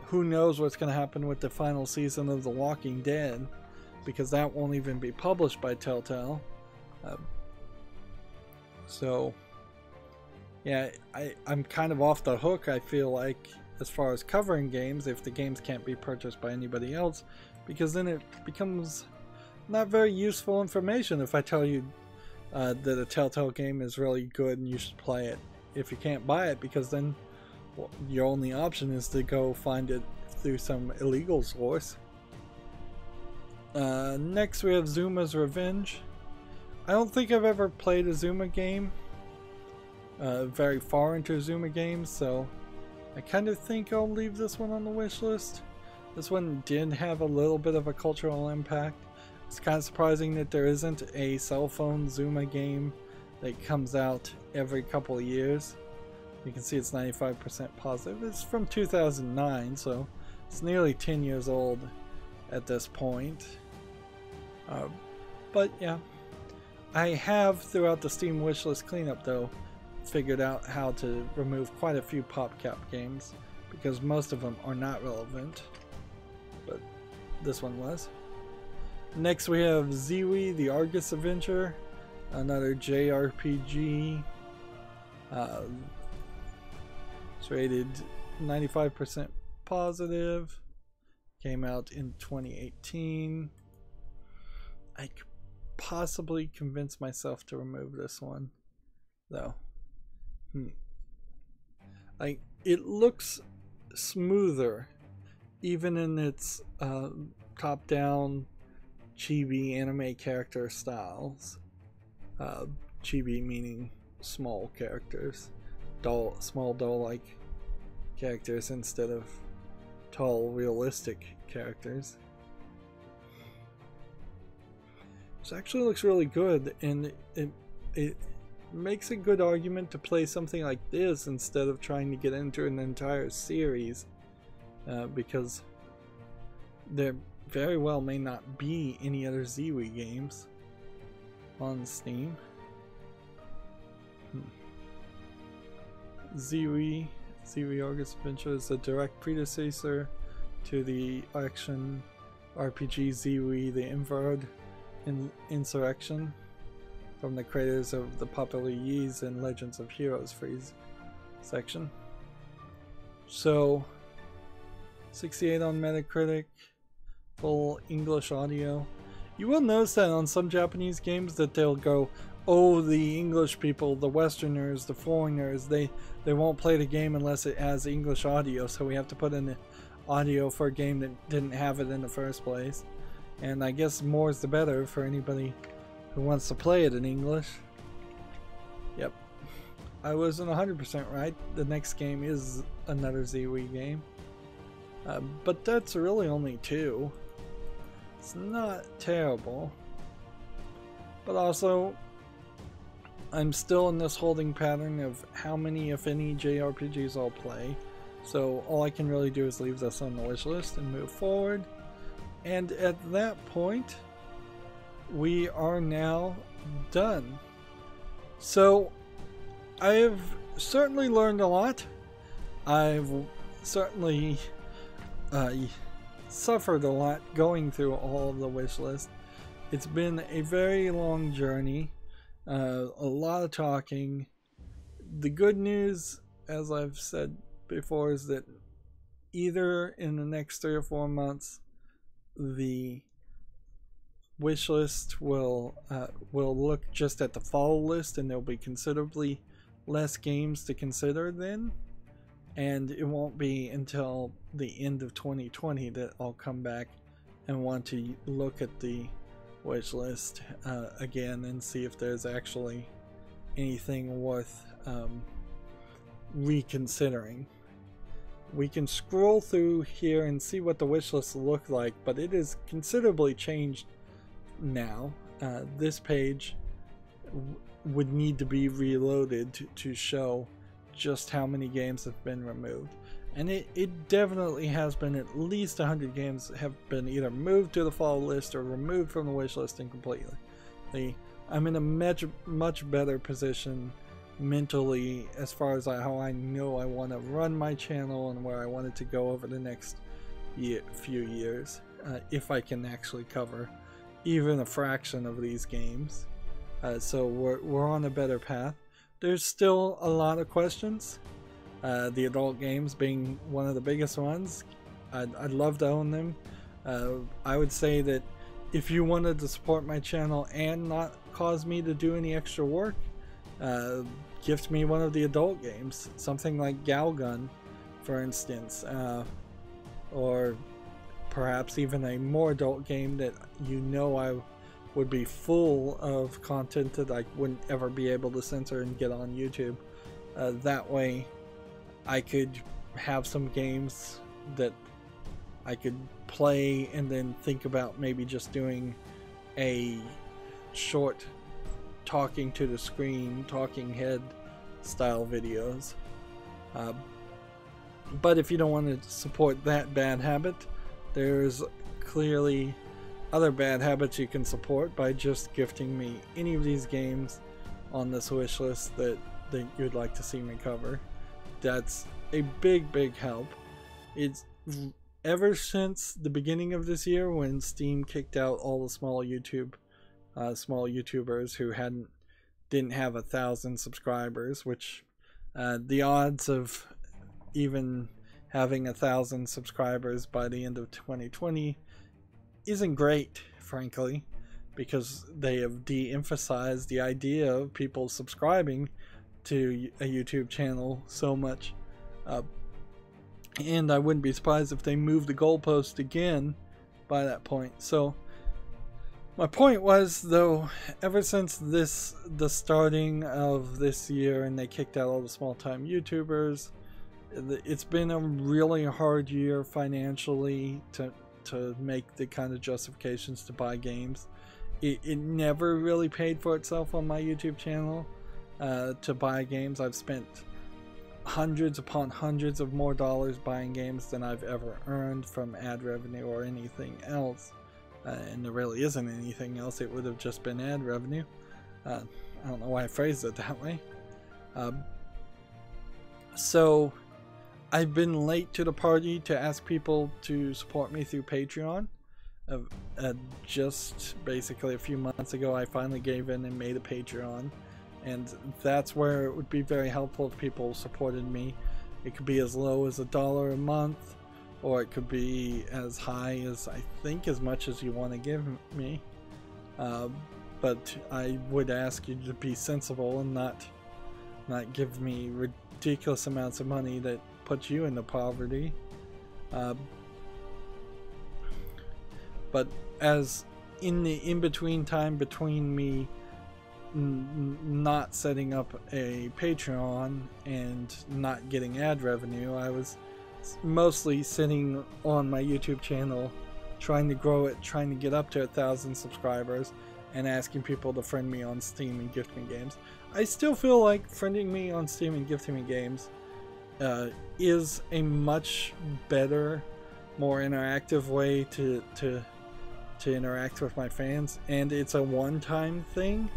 who knows what's going to happen with the final season of The Walking Dead, because that won't even be published by Telltale. So yeah, I'm kind of off the hook, I feel like, as far as covering games if the games can't be purchased by anybody else, because then it becomes not very useful information if I tell you that a Telltale game is really good and you should play it if you can't buy it, because then, well, your only option is to go find it through some illegal source. Next we have Zuma's Revenge. I don't think I've ever played a Zuma game, very far into Zuma games, so I kind of think I'll leave this one on the wish list. This one did have a little bit of a cultural impact, It's kind of surprising that there isn't a cell phone Zuma game that comes out every couple of years. You can see it's 95% positive. It's from 2009, so it's nearly 10 years old at this point. But yeah, I have, throughout the Steam wishlist cleanup though, figured out how to remove quite a few PopCap games, because most of them are not relevant, but this one was. Next we have Ziwi, the Argus Adventure, another JRPG. It's rated 95% positive. Came out in 2018. I could possibly convince myself to remove this one, though. It looks smoother, even in its top-down chibi anime character styles. Chibi meaning small characters, small doll-like characters instead of tall, realistic characters. This actually looks really good, and it makes a good argument to play something like this instead of trying to get into an entire series, because there very well may not be any other Ziwi games on Steam. Ziwi Argus Adventure is a direct predecessor to the action RPG Ziwi, the Invard Insurrection, from the creators of the popular Ys and Legends of Heroes Freeze section. So 68 on Metacritic, full English audio. You will notice that on some Japanese games that they'll go, oh, the English people, the Westerners, the foreigners, they won't play the game unless it has English audio, so we have to put in the audio for a game that didn't have it in the first place. And I guess more is the better for anybody who wants to play it in English. Yep, I wasn't 100% right. The next game is another Ziwi game, but that's really only 2. It's not terrible, but also I'm still in this holding pattern of how many, if any, JRPGs I'll play. So all I can really do is leave this on the wish list and move forward. And at that point, we are now done. So I've certainly learned a lot. I've certainly suffered a lot going through all of the wish list. It's been a very long journey, a lot of talking. The good news, as I've said before, is that either in the next 3 or 4 months, the wish list will look just at the follow list, and there'll be considerably less games to consider then, and it won't be until the end of 2020 that I'll come back and want to look at the wish list again and see if there's actually anything worth reconsidering. We can scroll through here and see what the wish list looked like, but it is considerably changed now. This page would need to be reloaded to show just how many games have been removed, and it definitely has been. At least 100 games have been either moved to the follow list or removed from the wish list completely. I'm in a much better position mentally as far as how I know I want to run my channel and where I want it to go over the next few years, if I can actually cover even a fraction of these games. So we're on a better path. There's still a lot of questions, the adult games being one of the biggest ones. I'd love to own them. I would say that if you wanted to support my channel and not cause me to do any extra work, gift me one of the adult games, something like Galgun, for instance, or perhaps even a more adult game that you know I would be full of content that I wouldn't ever be able to censor and get on YouTube. That way I could have some games that I could play and then think about maybe just doing a short talking to the screen, talking head style videos. But if you don't want to support that bad habit, there's clearly other bad habits you can support by just gifting me any of these games on this wish list that you'd like to see me cover. That's a big help. It's ever since the beginning of this year, when Steam kicked out all the small YouTubers who didn't have 1,000 subscribers, which the odds of even having 1,000 subscribers by the end of 2020 isn't great, frankly, because they have de-emphasized the idea of people subscribing to a YouTube channel so much. And I wouldn't be surprised if they move the goalpost again by that point. So my point was, though, ever since the starting of this year and they kicked out all the small-time YouTubers, it's been a really hard year financially to make the kind of justifications to buy games. It never really paid for itself on my YouTube channel to buy games. I've spent hundreds upon hundreds of more dollars buying games than I've ever earned from ad revenue or anything else. And there really isn't anything else. It would have just been ad revenue. I don't know why I phrased it that way. So I've been late to the party to ask people to support me through Patreon. Just basically a few months ago, I finally gave in and made a Patreon. And that's where it would be very helpful if people supported me. It could be as low as $1 a month, or it could be as high as, I think, as much as you want to give me. But I would ask you to be sensible and not give me ridiculous amounts of money that put you into poverty. But as in the in-between time between me not setting up a Patreon and not getting ad revenue, I was mostly sitting on my YouTube channel trying to grow it, trying to get up to 1,000 subscribers, and asking people to friend me on Steam and gift me games. I still feel like friending me on Steam and gifting me games is a much better, more interactive way to interact with my fans, and it's a one-time thing.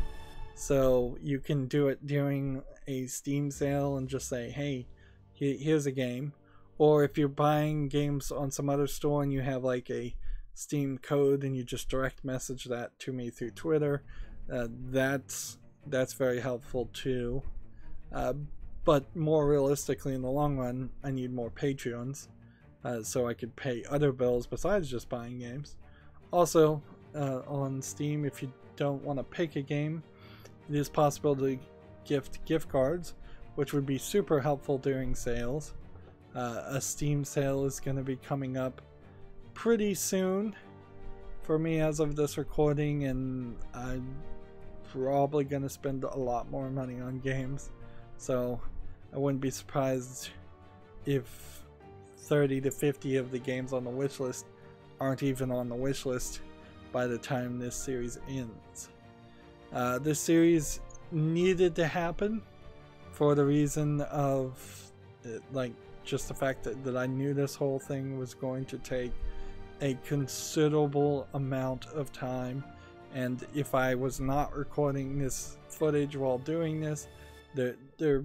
So you can do it during a Steam sale and just say, hey, here's a game. Or if you're buying games on some other store and you have like a Steam code and you just direct message that to me through Twitter, that's very helpful too. But more realistically, in the long run, I need more Patreons so I could pay other bills besides just buying games. Also, on Steam, if you don't want to pick a game, it is possible to gift gift cards, which would be super helpful during sales. A Steam sale is going to be coming up pretty soon for me as of this recording, and I'm probably going to spend a lot more money on games. So I wouldn't be surprised if 30 to 50 of the games on the wish list aren't even on the wish list by the time this series ends. This series needed to happen for the reason of just the fact that I knew this whole thing was going to take a considerable amount of time, and if I was not recording this footage while doing this, there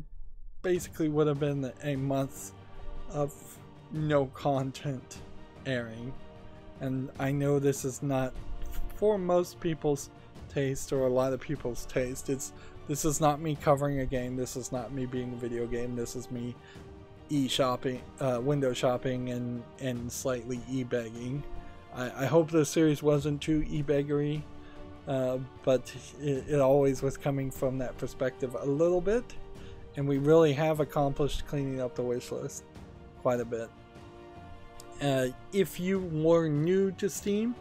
basically would have been a month of no content airing. And I know this is not for most people's taste, or a lot of people's taste. This is not me covering a game, this is not me being a video game, this is me e-shopping, window shopping, and slightly e-begging. I hope this series wasn't too e-beggery, but it always was coming from that perspective a little bit, and we really have accomplished cleaning up the wish list quite a bit. If you were new to Steam,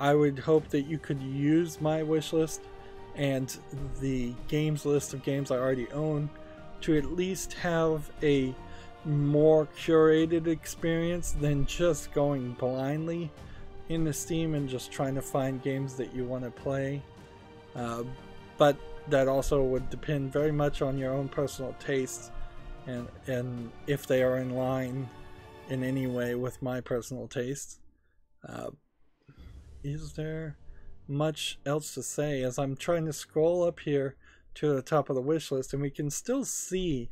I would hope that you could use my wish list and the games list of games I already own to at least have a more curated experience than just going blindly into Steam and just trying to find games that you want to play. But that also would depend very much on your own personal tastes and if they are in line in any way with my personal tastes. Is there much else to say? As I'm trying to scroll up here to the top of the wish list, and we can still see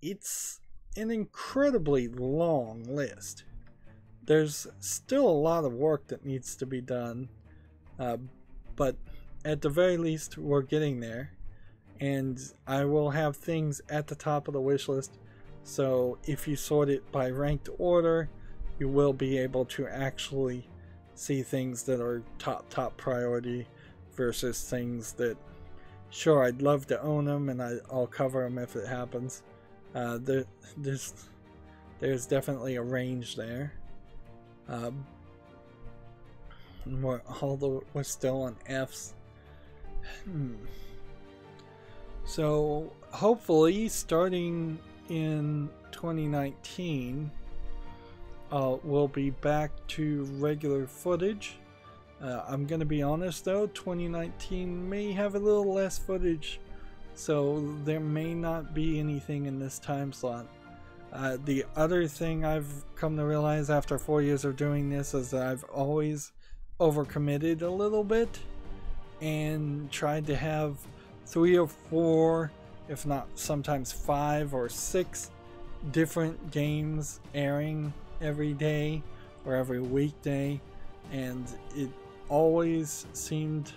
it's an incredibly long list. There's still a lot of work that needs to be done, but at the very least we're getting there, and I will have things at the top of the wish list, so if you sort it by ranked order, you will be able to actually see things that are top priority versus things that, sure, I'd love to own them and I'll cover them if it happens. There's definitely a range there. We're still on F's. So hopefully starting in 2019 we'll be back to regular footage. I'm gonna be honest though, 2019 may have a little less footage, so there may not be anything in this time slot. The other thing I've come to realize after 4 years of doing this is that I've always overcommitted a little bit and tried to have 3 or 4, if not sometimes 5 or 6 different games airing every day or every weekday, and it always seemed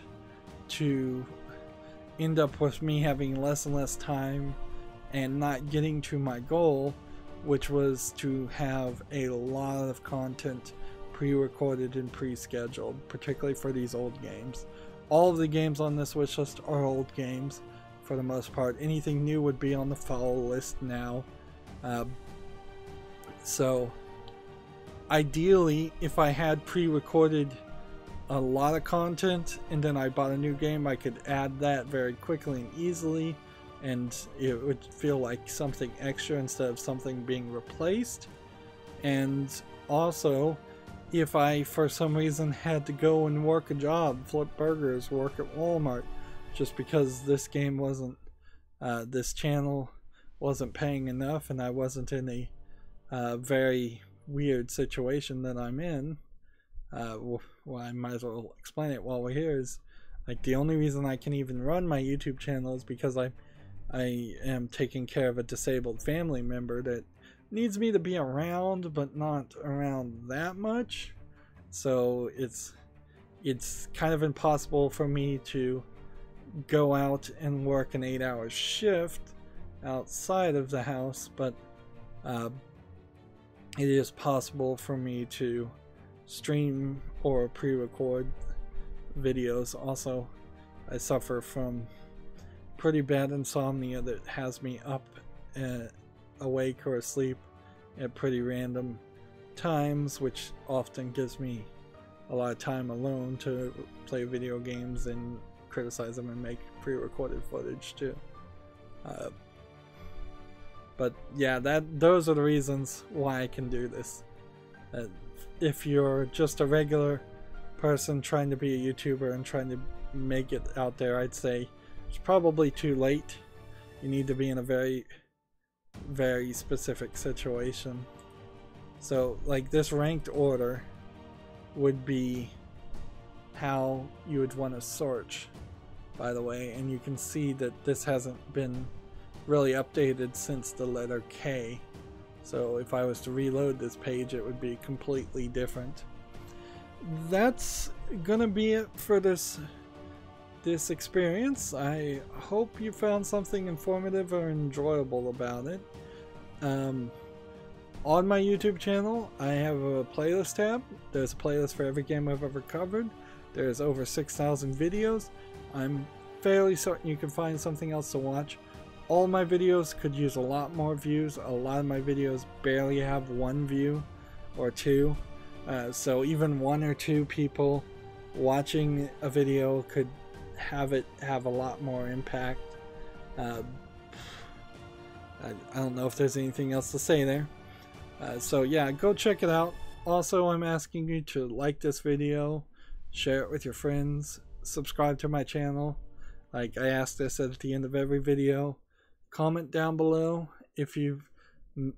to end up with me having less and less time and not getting to my goal, which was to have a lot of content pre-recorded and pre-scheduled, particularly for these old games. All of the games on this wish list are old games for the most part. Anything new would be on the follow list now. So ideally, if I had pre-recorded a lot of content and then I bought a new game, I could add that very quickly and easily, and it would feel like something extra instead of something being replaced. And also, if I for some reason had to go and work a job, flip burgers, work at Walmart, just because this game wasn't, this channel wasn't paying enough and I wasn't in a very weird situation that I'm in, well, I might as well explain it while we're here. Is like the only reason I can even run my YouTube channel is because I am taking care of a disabled family member that needs me to be around, but not around that much. So it's kind of impossible for me to go out and work an 8-hour shift outside of the house, but it is possible for me to stream or pre-record videos. Also, I suffer from pretty bad insomnia that has me up, awake or asleep at pretty random times, which often gives me a lot of time alone to play video games and criticize them and make pre-recorded footage too. But yeah, those are the reasons why I can do this. If you're just a regular person trying to be a YouTuber and trying to make it out there, I'd say it's probably too late. You need to be in a very, very specific situation. So like this ranked order would be how you would want to search, by the way, and you can see that this hasn't been really updated since the letter K. So if I was to reload this page, it would be completely different. That's gonna be it for this experience. I hope you found something informative or enjoyable about it. On my YouTube channel, I have a playlist tab. There's a playlist for every game I've ever covered. There's over 6,000 videos. I'm fairly certain you can find something else to watch. All my videos could use a lot more views. A lot of my videos barely have 1 view or 2. So even 1 or 2 people watching a video could have it have a lot more impact. I don't know if there's anything else to say there. So yeah, go check it out. Also, I'm asking you to like this video, share it with your friends, subscribe to my channel. Like I ask this at the end of every video. Comment down below if you've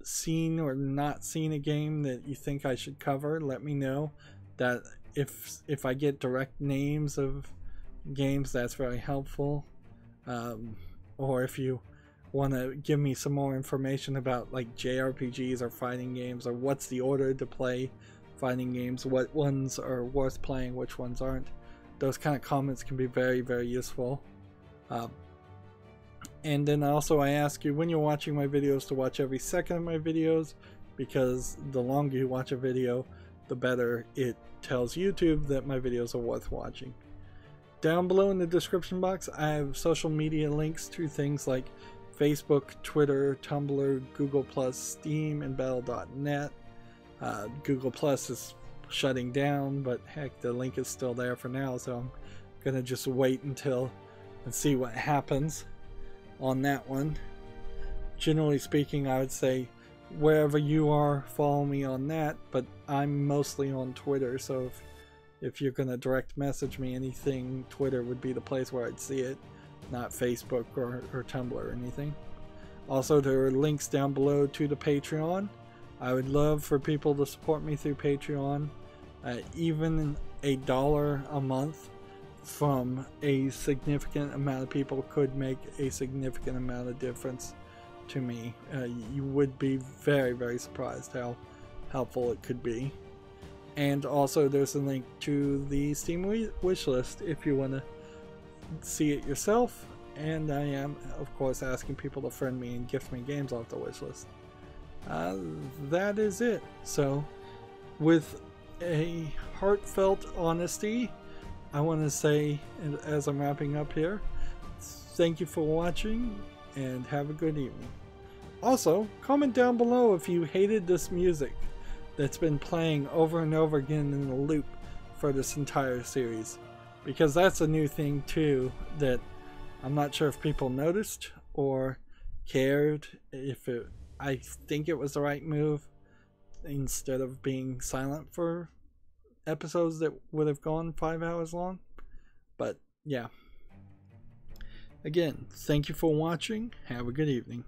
seen or not seen a game that you think I should cover. Let me know. That if I get direct names of games, that's very helpful. Or if you want to give me some more information about like JRPGs or fighting games, or what's the order to play fighting games, what ones are worth playing, which ones aren't, those kind of comments can be very, very useful. And then also I ask you when you're watching my videos to watch every second of my videos, because the longer you watch a video, the better it tells YouTube that my videos are worth watching. Down below in the description box I have social media links to things like Facebook, Twitter, Tumblr, Google+, Steam, and Battle.net. Google Plus is shutting down, but heck, the link is still there for now, so I'm gonna just wait until and see what happens on that one. Generally speaking, I would say wherever you are, follow me on that, but I'm mostly on Twitter, so if you're gonna direct message me anything, Twitter would be the place where I'd see it, not Facebook or Tumblr or anything. Also, there are links down below to the Patreon. I would love for people to support me through Patreon. Even $1 a month from a significant amount of people could make a significant amount of difference to me. You would be very, very surprised how helpful it could be. And also there's a link to the Steam wishlist if you want to see it yourself. And I am, of course, asking people to friend me and gift me games off the wishlist. That is it. So, with a heartfelt honesty, I want to say, as I'm wrapping up here, thank you for watching and have a good evening. Also, comment down below if you hated this music that's been playing over and over again in a loop for this entire series, because that's a new thing too that I'm not sure if people noticed or cared. I think it was the right move instead of being silent for episodes that would have gone 5 hours long. But yeah, again, thank you for watching. Have a good evening.